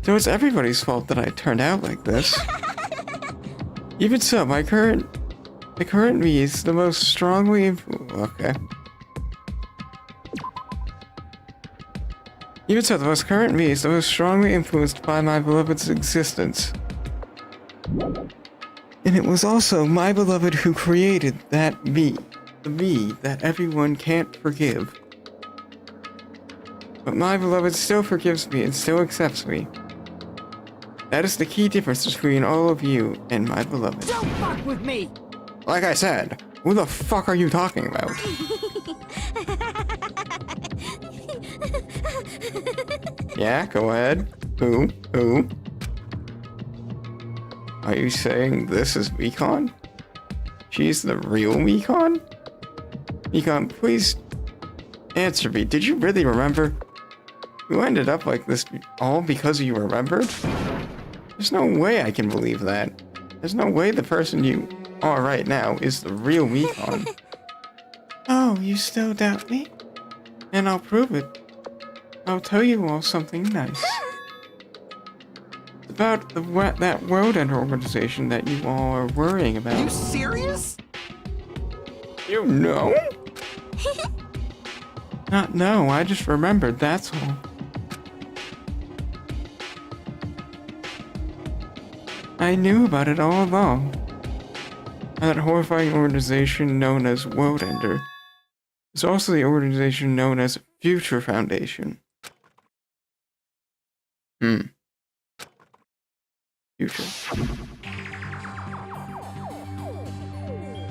So it's everybody's fault that I turned out like this. Even so, the current me is the most strongly okay. Even so, the current me is the most strongly influenced by my beloved's existence. And it was also my beloved who created that me, the me that everyone can't forgive. But my beloved still forgives me and still accepts me. That is the key difference between all of you and my beloved. don't fuck with me! Like I said, who the fuck are you talking about? Yeah, go ahead. Who? Are you saying this is Mekon? She's the real Mekon? Mekon, please answer me. Did you really remember? You ended up like this all because you remembered? There's no way I can believe that. There's no way the person you are right now is the real Mekon. Oh, you still doubt me? And I'll prove it. I'll tell you all something nice. It's about that World Ender organization that you all are worrying about. You serious? You know? Not know, I just remembered, that's all. I knew about it all along. That horrifying organization known as World Ender is also the organization known as Future Foundation. Future.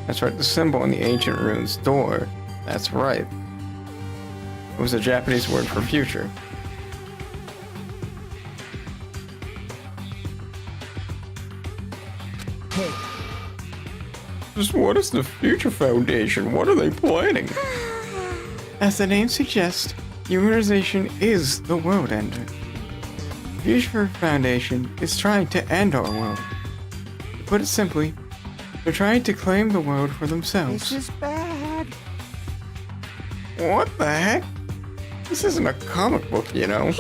That's right, the symbol on the ancient rune's door. That's right. It was a Japanese word for future. Hey, Just what is the Future Foundation? What are they planning? As the name suggests, the organization is the World Ender. The Future Foundation is trying to end our world. To put it simply, they're trying to claim the world for themselves. This is bad. What the heck? This isn't a comic book, you know.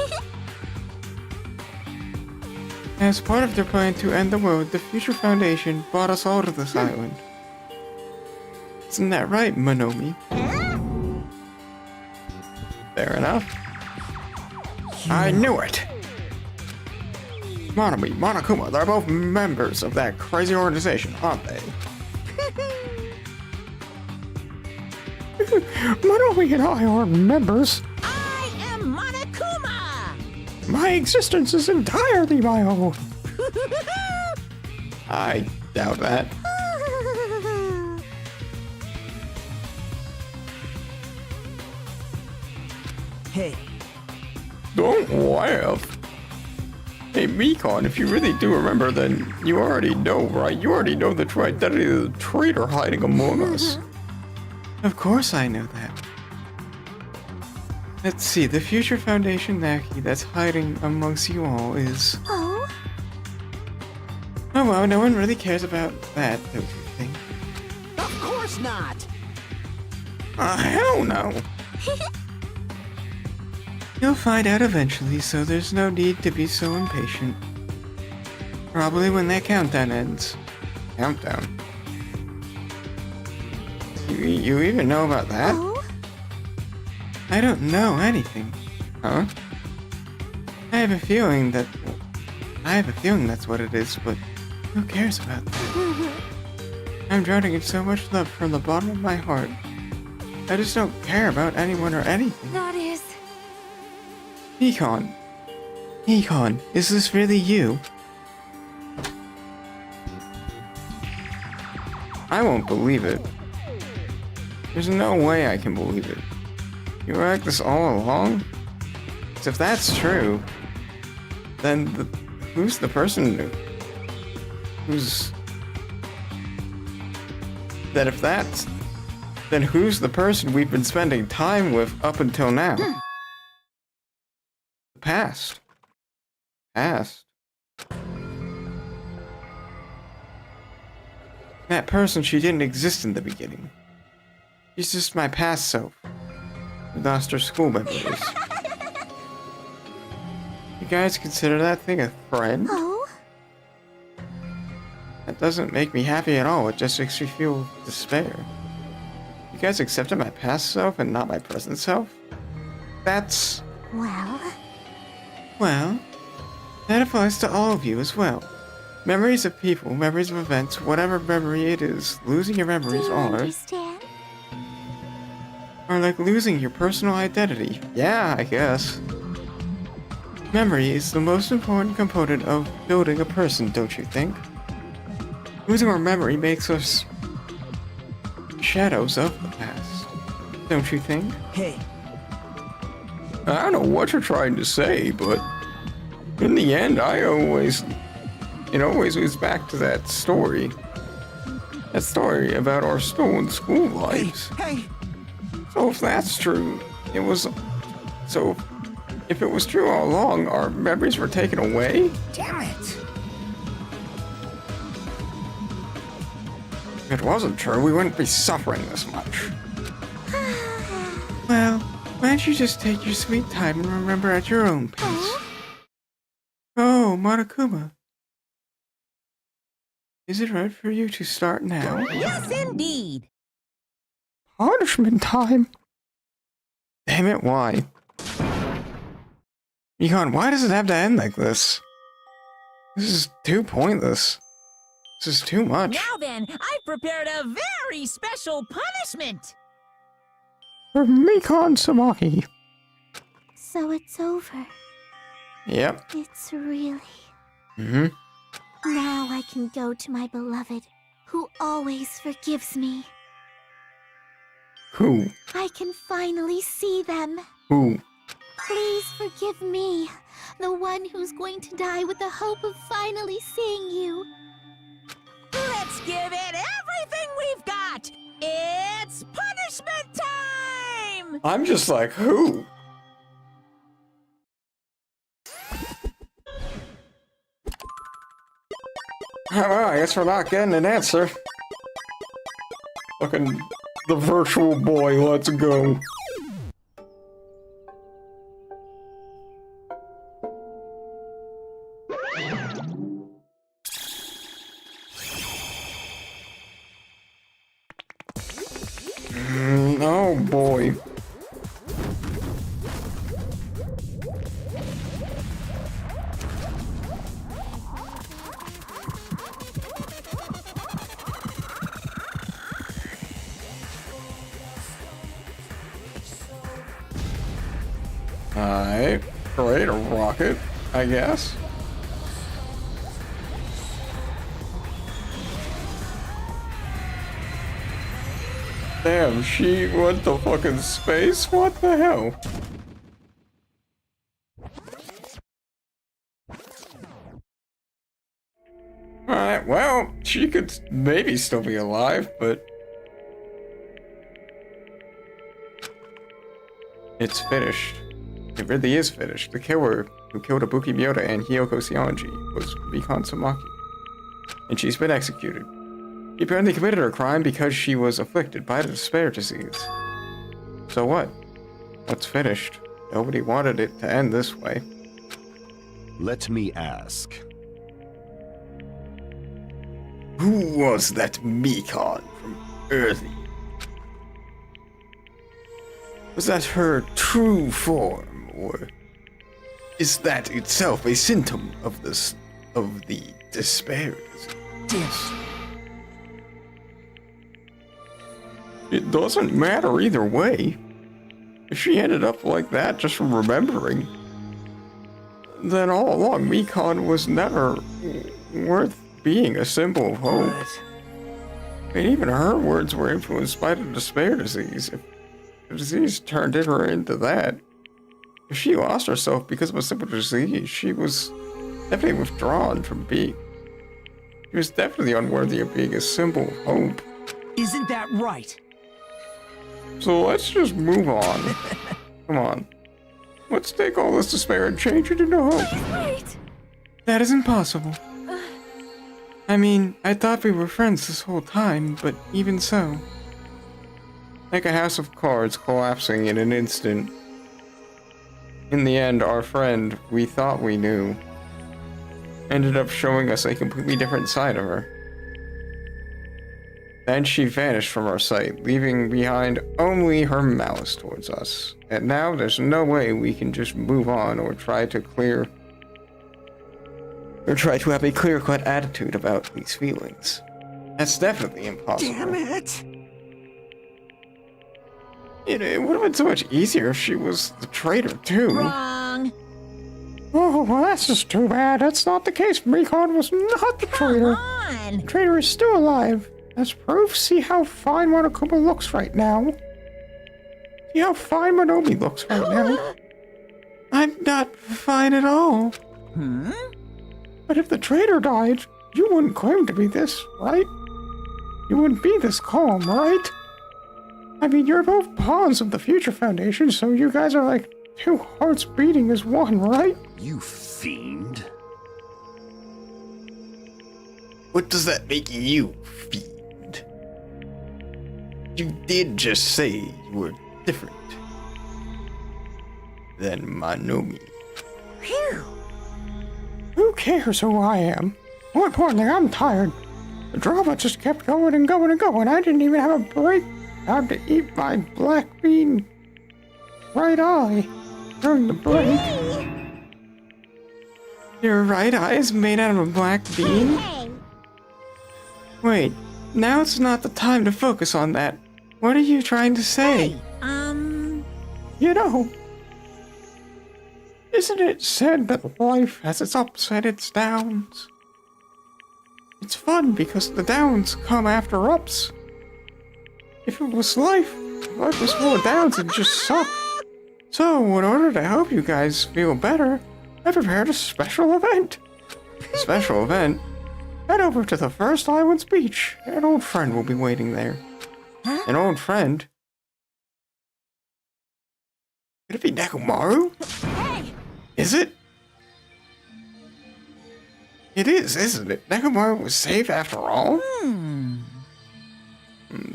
As part of their plan to end the world, the Future Foundation brought us all to this island. Isn't that right, Monomi? Fair enough. I knew it! Monomi, Monokuma, they're both members of that crazy organization, aren't they? Monomi and I are members. I am Monokuma! My existence is entirely my own. I doubt that. hey, Don't laugh. Hey, Mekon, if you really do remember, then you already know, right? You already know the true identity of the traitor hiding among us. Of course I know that. Let's see, the Future Foundation Naki that's hiding amongst you all is... Oh? Oh well, no one really cares about that, don't you think? of course not! Hell no! You'll find out eventually, so there's no need to be so impatient. Probably when that countdown ends. Countdown? You even know about that? Oh? I don't know anything. Huh? I have a feeling that's what it is, but who cares about that? I'm drowning in so much love from the bottom of my heart. I just don't care about anyone or anything. That is... Econ. Econ, is this really you? I won't believe it. There's no way I can believe it. You were like this all along? 'Cause if that's true, then who's the person who's... That if that's... Then who's the person we've been spending time with up until now? The past. Past. That person, she didn't exist in the beginning. She's just my past self. We lost her school memories. You guys consider that thing a friend? Oh? That doesn't make me happy at all, it just makes me feel despair. You guys accepted my past self and not my present self? That's... Well, that applies to all of you as well. Memories of people, memories of events, whatever memory it is, losing your memories are like losing your personal identity. Yeah, I guess. Memory is the most important component of building a person, don't you think? Losing our memory makes us shadows of the past, don't you think? Hey. I don't know what you're trying to say, but in the end, it always was back to that story. That story about our stolen school lives. Hey! So if that's true, if it was true all along, our memories were taken away? Damn it! If it wasn't true, we wouldn't be suffering this much. Well, why don't you just take your sweet time and remember at your own pace? Oh, Monokuma. Is it right for you to start now? Yes, indeed. Punishment time. Damn it, why? Econ, why does it have to end like this? This is too pointless. This is too much. Now then, I've prepared a very special punishment. For Mikon Samaki. So it's over. Yep. It's really... Mm-hmm. Now I can go to my beloved, who always forgives me. Who? I can finally see them. Who? Please forgive me, the one who's going to die with the hope of finally seeing you. Let's give it everything we've got. It's punishment time! I'm just like, who? Well, I guess we're not getting an answer. Fucking the virtual boy, let's go. Oh boy. Alright, great, a rocket, I guess. Damn, she went to fucking space? What the hell? Alright, well, she could maybe still be alive, but... It's finished. It really is finished. The killer who killed Ibuki Miyota and Hiyoko Sionji was Mikon Samaki. And she's been executed. She apparently committed her crime because she was afflicted by the despair disease. So what? What's finished? Nobody wanted it to end this way. Let me ask. Who was that Mikon from early? Was that her true form, or is that itself a symptom of the despair disease? Damn. It doesn't matter either way. If she ended up like that just from remembering, then all along Mikon was never worth being a symbol of hope. And even her words were influenced by the despair disease. If the disease turned her into that, if she lost herself because of a simple disease, she was definitely withdrawn from being. She was definitely unworthy of being a symbol of hope. Isn't that right? So let's just move on. Come on. Let's take all this despair and change it into hope. Wait! That is impossible. I mean, I thought we were friends this whole time, but even so. Like a house of cards collapsing in an instant. In the end, our friend we thought we knew ended up showing us a completely different side of her. Then she vanished from our sight, leaving behind only her malice towards us. And now there's no way we can just move on or try to have a clear-cut attitude about these feelings. That's definitely impossible. Damn it! It would have been so much easier if she was the traitor, too. Wrong. Oh, well, that's just too bad. That's not the case. Mikon was not the traitor. Come on. The traitor is still alive. As proof, see how fine Monokuma looks right now. See how fine Monomi looks right now. I'm not fine at all. But if the traitor died, you wouldn't claim to be this, right? You wouldn't be this calm, right? I mean, you're both pawns of the Future Foundation, so you guys are like two hearts beating as one, right? You fiend. What does that make you, fiend? You did just say you were different than Monomi. Phew. Who cares who I am? More importantly, I'm tired. The drama just kept going and going and going. I didn't even have a break. I had to eat my black bean right eye during the break. Your right eye is made out of a black bean? Wait, now it's not the time to focus on that. What are you trying to say? You know, isn't it said that life has its ups and its downs? It's fun because the downs come after ups. If it was life was full of downs and just sucked. So, in order to help you guys feel better, I prepared a special event. Special event? Head over to the First Islands Beach. An old friend will be waiting there. Huh? An old friend? Could it be Nekomaru? Hey! Is it? It is, isn't it? Nekomaru was safe after all?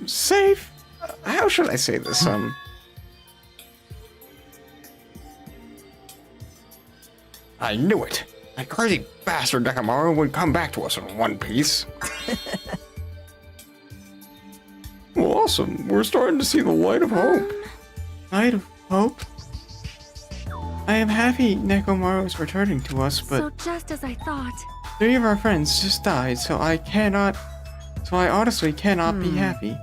Safe? How should I say this? I knew it. That crazy bastard Nekomaru would come back to us in one piece. Well, awesome. We're starting to see the light of hope. Light of hope? I am happy Nekomaru is returning to us, but So just as I thought. 3 of our friends just died, so I honestly cannot be happy.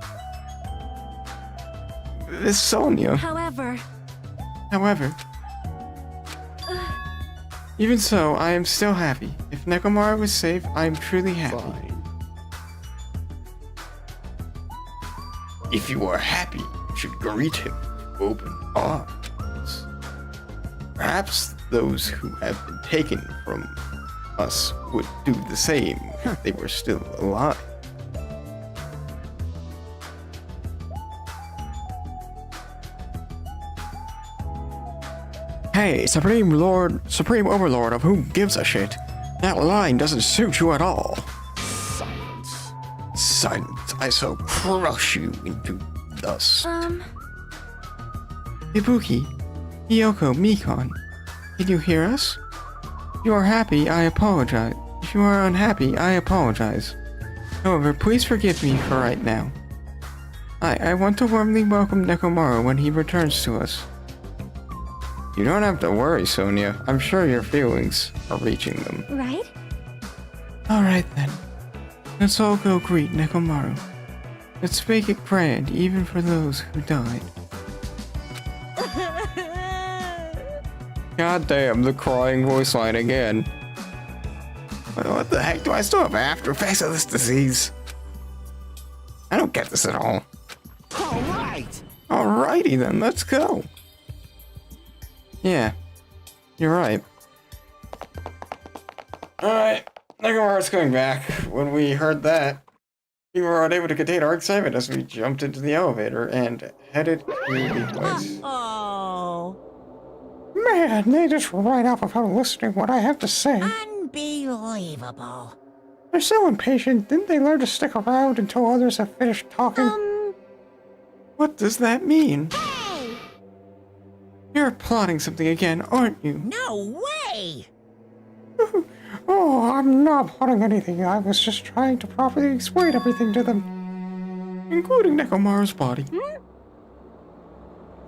This Sonia. However, Even so, I am still happy. If Nekomaru is safe, I am truly happy. Fine. If you are happy, you should greet him with open arms. Perhaps those who have been taken from us would do the same if they were still alive. Hey, Supreme Overlord of who gives a shit. That line doesn't suit you at all. Silence. Silence, I shall crush you into dust. Ibuki, Hiyoko, Mikon, can you hear us? If you are happy, I apologize. If you are unhappy, I apologize. However, please forgive me for right now. I want to warmly welcome Nekomaru when he returns to us. You don't have to worry, Sonia. I'm sure your feelings are reaching them. Right? Alright then. Let's all go greet Nekomaru. Let's make it grand, even for those who died. God damn, the crying voice line again. What the heck? Do I still have after effects of this disease? I don't get this at all. All right. Alrighty then, let's go. Yeah, you're right. Alright, Nagamura's coming back. When we heard that, we were unable to contain our excitement as we jumped into the elevator and headed to the place. Oh, Man, they just right off without listening what I have to say. unbelievable. They're so impatient, didn't they learn to stick around until others have finished talking? What does that mean? Hey! You're plotting something again, aren't you? No way! Oh, I'm not plotting anything. I was just trying to properly explain everything to them. Including Nekomaru's body.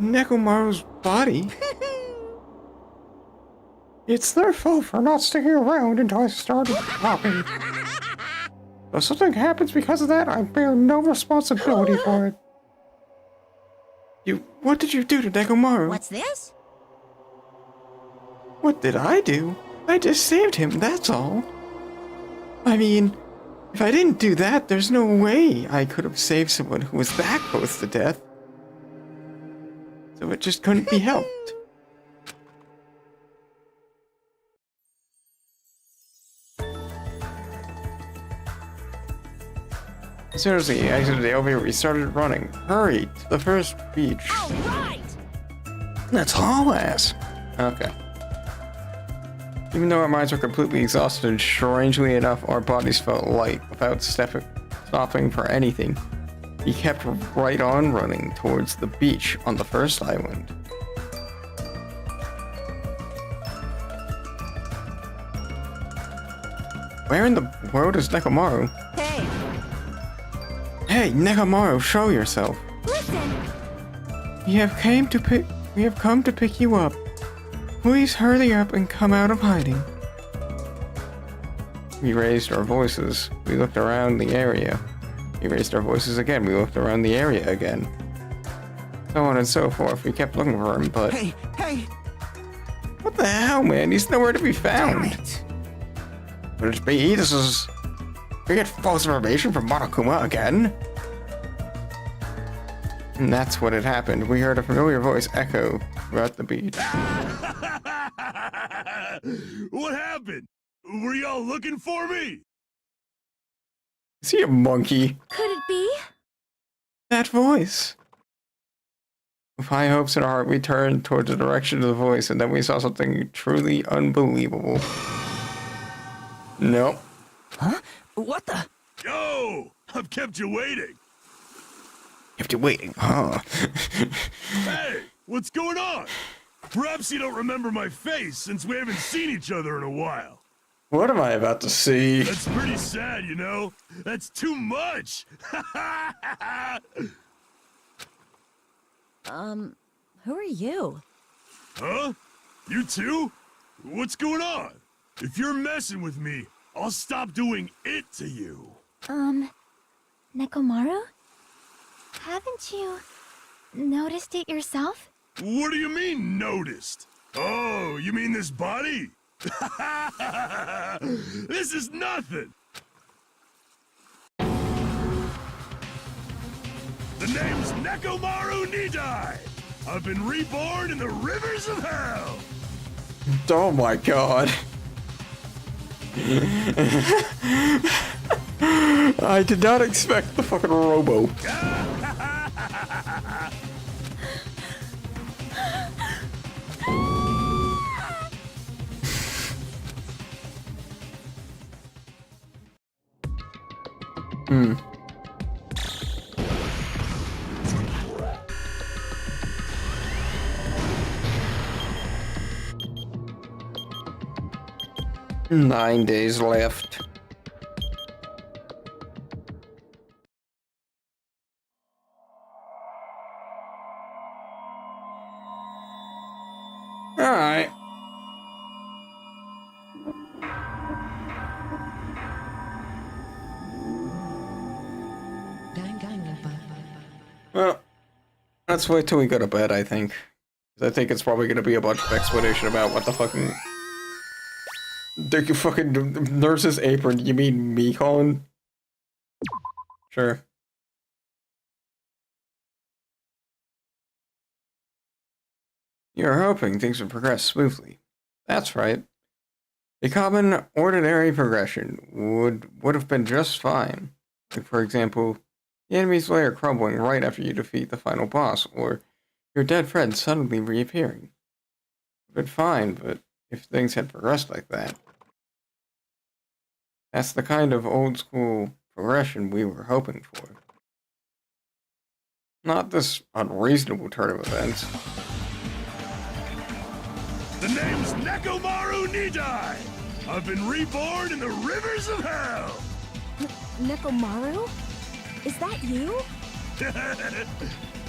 Nekomaru's body? It's their fault for not sticking around until I started talking. If something happens because of that, I bear no responsibility for it. What did you do to Nekomaru? What's this? What did I do? I just saved him, that's all. I mean, if I didn't do that, there's no way I could have saved someone who was that close to death. So it just couldn't be helped. As soon as we exited the elevator, we started running. Hurry to the first beach. All right! That's all ass. Okay. Even though our minds were completely exhausted, strangely enough, our bodies felt light without stopping for anything. We kept right on running towards the beach on the first island. Where in the world is Nekomaru? Hey, Hey, Nekomaru, show yourself. Listen, We have come to pick you up. Please hurry up and come out of hiding. We raised our voices. We looked around the area. We raised our voices again. We looked around the area again. So on and so forth. We kept looking for him, but... Hey, hey! What the hell, man? He's nowhere to be Damn found. it! Could it be? This is... We get false information from Monokuma again? And that's what had happened. We heard a familiar voice echo throughout the beach. What happened? Were y'all looking for me? Is he a monkey? could it be? That voice. With high hopes in our heart, we turned towards the direction of the voice, and then we saw something truly unbelievable. Nope. Huh? What the? Yo! I've kept you waiting. Kept you waiting, huh? Hey, what's going on? Perhaps you don't remember my face since we haven't seen each other in a while. What am I about to see? That's pretty sad, you know? That's too much! who are you? Huh? You too? What's going on? If you're messing with me, I'll stop doing it to you. Nekomaru? Haven't you noticed it yourself? What do you mean, noticed? Oh, you mean this body? This is nothing! The name's Nekomaru Nidai! I've been reborn in the rivers of hell! Oh my god. I did not expect the fucking robo. Hmm. Nine days left. Alright. Danganronpa Well, let's wait till we go to bed, I think. 'Cause I think it's probably gonna be a bunch of explanation about what the fucking... The fucking nurse's apron, you mean me, Colin? Sure. You're hoping things would progress smoothly. That's right. A common, ordinary progression would have been just fine. Like, for example, the enemy's lair crumbling right after you defeat the final boss, or your dead friend suddenly reappearing. It would have been fine, but if things had progressed like that... That's the kind of old-school progression we were hoping for. Not this unreasonable turn of events. The name's Nekomaru Nidai! I've been reborn in the rivers of hell! Nekomaru? Is that you?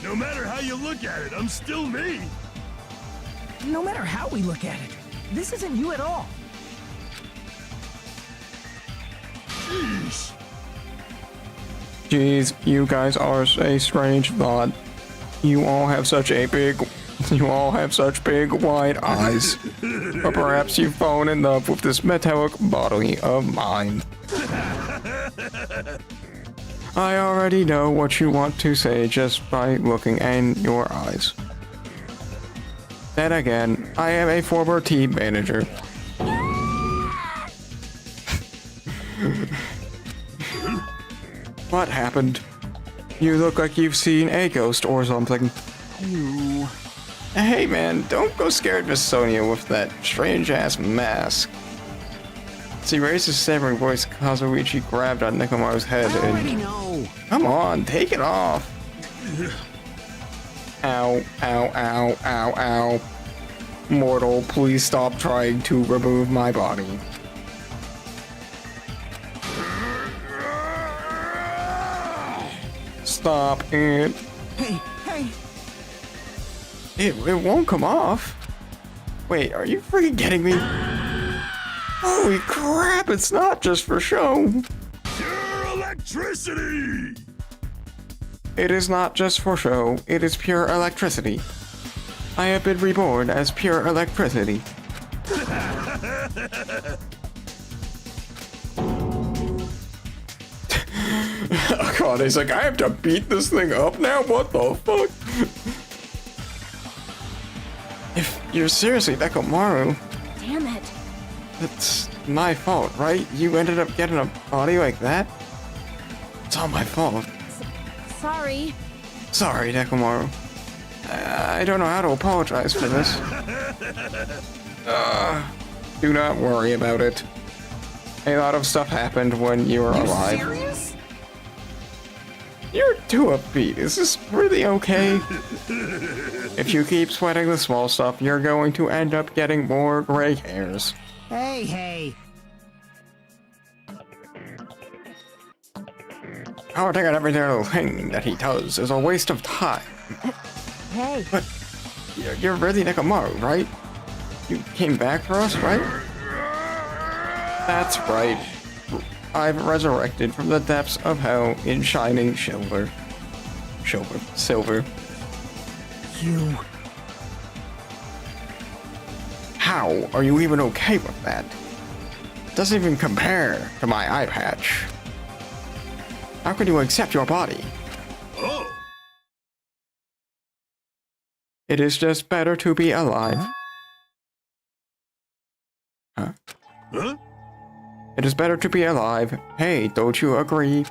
No matter how you look at it, I'm still me! No matter how we look at it, this isn't you at all. Jeez! Jeez, you guys are a strange lot. You all have such big wide eyes. Or perhaps you've fallen in love with this metallic body of mine. I already know what you want to say just by looking in your eyes. Then again, I am a former team manager. What happened? You look like you've seen a ghost or something. You... Hey man, don't go scared Miss Sonia with that strange-ass mask. As he raised his stammering voice, Kazuichi grabbed on Nekomaru's head I already and... know. Come on, take it off! Ow, ow, ow, ow, ow. Mortal, please stop trying to remove my body. Stop it. Hey, hey. It won't come off. Wait, are you freaking kidding me? Holy crap, it's not just for show. Pure electricity! It is not just for show, it is pure electricity. I have been reborn as pure electricity. Oh god, he's like, I have to beat this thing up now? What the fuck? If you're seriously Nekomaru, Damn it. it's my fault, right? You ended up getting a body like that? It's all my fault. Sorry. Sorry, Nekomaru. I don't know how to apologize for this. Do not worry about it. A lot of stuff happened when you were alive. Serious? You're too upbeat. Is this really okay? If you keep sweating the small stuff, you're going to end up getting more gray hairs. Hey, hey. Commenting on every little thing that he does is a waste of time. Hey. But you're really Nekomaru, right? You came back for us, right? That's right. I've resurrected from the depths of hell in shining silver. Silver. You... How are you even okay with that? Doesn't even compare to my eye patch. How can you accept your body? Oh! It is just better to be alive. Huh? Huh? It is better to be alive. Hey, don't you agree?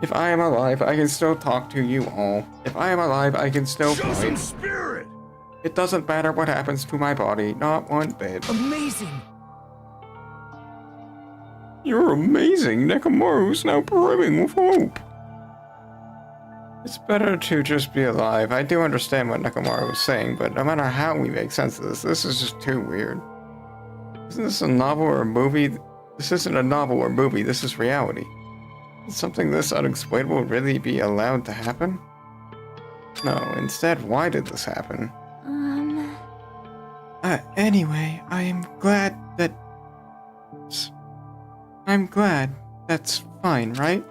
If I am alive, I can still talk to you all. If I am alive, I can still Show some fight. spirit! It doesn't matter what happens to my body, not one bit. Amazing. You're amazing. Nekomaru's now brimming with hope. It's better to just be alive. I do understand what Nekomaru was saying, but no matter how we make sense of this is just too weird. Isn't this a novel or a movie? This isn't a novel or movie, this is reality. Would something this unexplainable really be allowed to happen? No, instead, why did this happen? Anyway, I'm glad that's fine, right?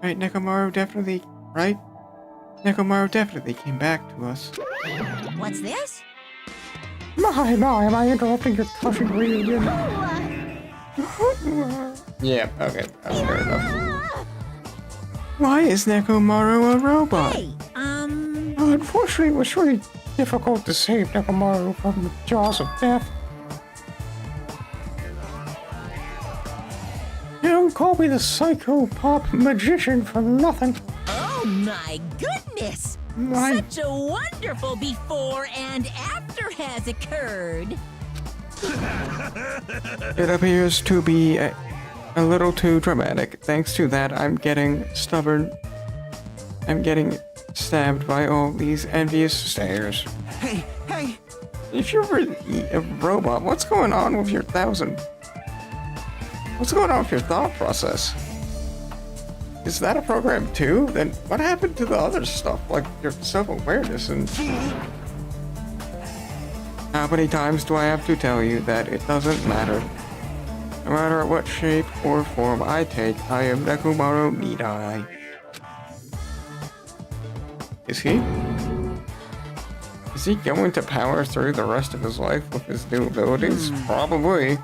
Right, Nekomaru, definitely, right? Nekomaru definitely came back to us. What's this? My, am I interrupting your touching reunion? Yeah, okay, that's fair enough. Why is Nekomaru a robot? Hey, Unfortunately, it was really difficult to save Nekomaru from the jaws of death. You don't call me the psycho-pop magician for nothing. Oh my goodness! Such a wonderful before and after has occurred. It appears to be a little too dramatic. Thanks to that, I'm getting stubborn. I'm getting stabbed by all these envious stares. Hey, hey! If you're really a robot, what's going on with your What's going on with your thought process? Is that a program too? Then what happened to the other stuff, like your self-awareness and... How many times do I have to tell you that it doesn't matter? No matter what shape or form I take, I am Nekomaru Nidai. Is he? Is he going to power through the rest of his life with his new abilities? Probably.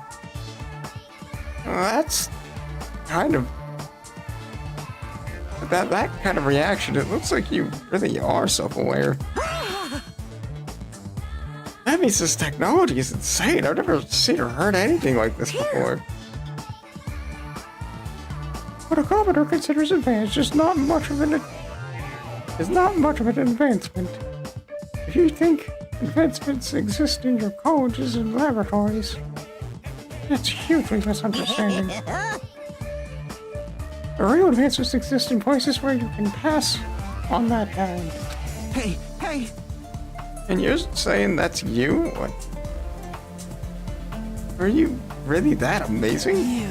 That's kind of... That kind of reaction, it looks like you really are self-aware. That means this technology is insane. I've never seen or heard anything like this before. What a commenter considers advanced is not much of an advancement. If you think advancements exist in your colleges and laboratories, that's hugely misunderstanding. The real advancements exist in places where you can pass on that kind. Hey, hey! And you're saying that's you? What? Are you really that amazing?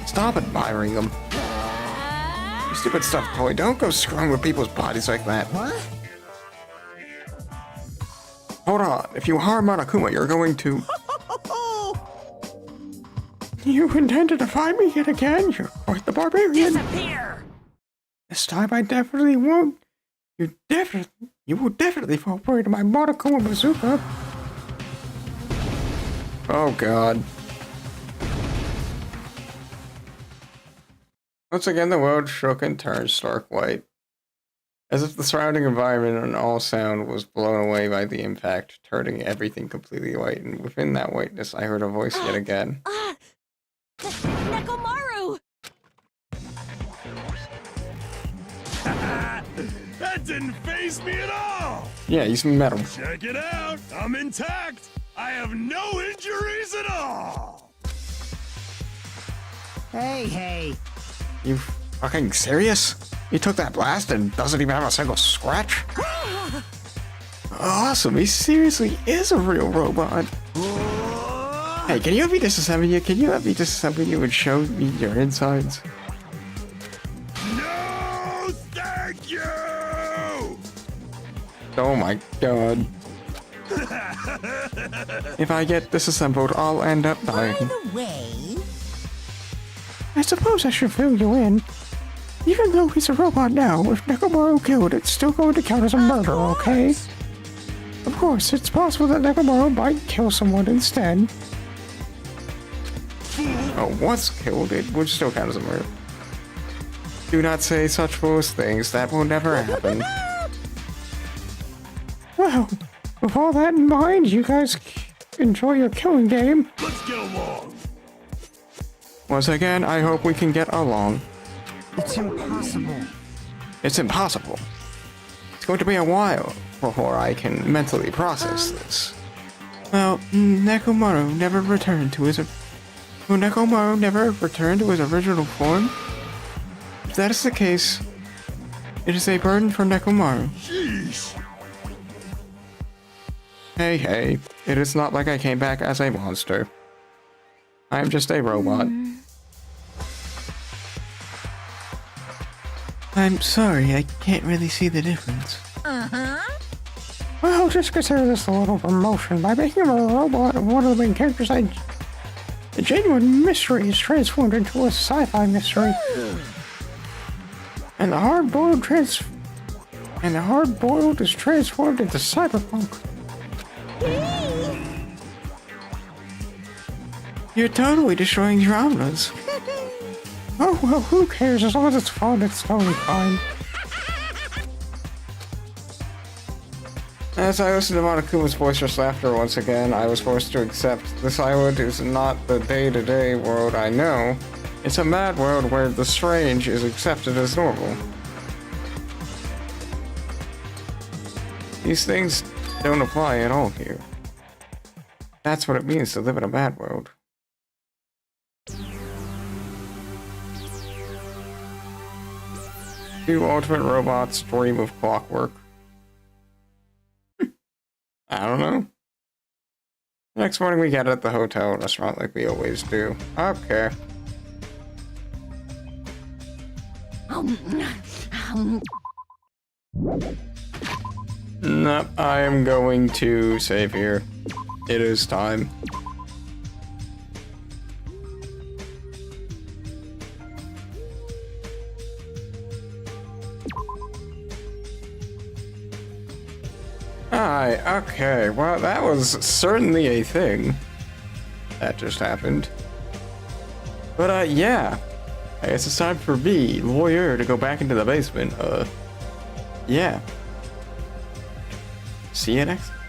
Stop admiring them. You stupid stuffed toy, don't go screwing with people's bodies like that. What? Hold on, if you harm Monokuma, you're going to... You intend to defy me yet again? You're quite the barbarian. Disappear! This time I definitely won't. You will definitely fall prey to my Monokuma bazooka. Oh god. Once again, the world shook and turned stark white, as if the surrounding environment and all sound was blown away by the impact, turning everything completely white, and within that whiteness I heard a voice yet again. Nekomaru! That didn't faze me at all! Yeah, he's metal. Check it out! I'm intact! I have no injuries at all! Hey. You fucking serious? He took that blast and doesn't even have a single scratch? Awesome, he seriously is a real robot. Hey, can you let me disassemble you? Can you let me disassemble you and show me your insides? No, thank you! Oh my god. If I get disassembled, I'll end up dying. By the way... I suppose I should fill you in. Even though he's a robot now, if Nekomaru killed, it's still going to count as a murder, okay? Of course, it's possible that Nekomaru might kill someone instead. Oh, once killed, it would still count as a murder. Do not say such foolish things, that will never happen. Well, with all that in mind, you guys enjoy your killing game. Let's get along! Once again, I hope we can get along. It's impossible. It's impossible. It's going to be a while before I can mentally process this. Well, Nekomaru never returned to his... Will Nekomaru never return to his original form? If that is the case, it is a burden for Nekomaru. Jeez! Hey, it is not like I came back as a monster. I am just a robot. I'm sorry, I can't really see the difference. Well, just consider this a little promotion. By making him a robot of one of the main characters, a genuine mystery is transformed into a sci-fi mystery. And the hard-boiled And the hard-boiled is transformed into cyberpunk. You're totally destroying genres. Oh, well, who cares? As long as it's fun, it's totally fine. As I listened to Monokuma's boisterous laughter once again, I was forced to accept this island is not the day-to-day world I know. It's a mad world where the strange is accepted as normal. These things don't apply at all here. That's what it means to live in a mad world. Do ultimate robots dream of clockwork? I don't know. Next morning we get at the hotel restaurant like we always do. Okay. Nope, I am going to save here. It is time. Okay, well that was certainly a thing that just happened. But yeah, I guess it's time for me, Loy Yer, to go back into the basement. Yeah. See you next time.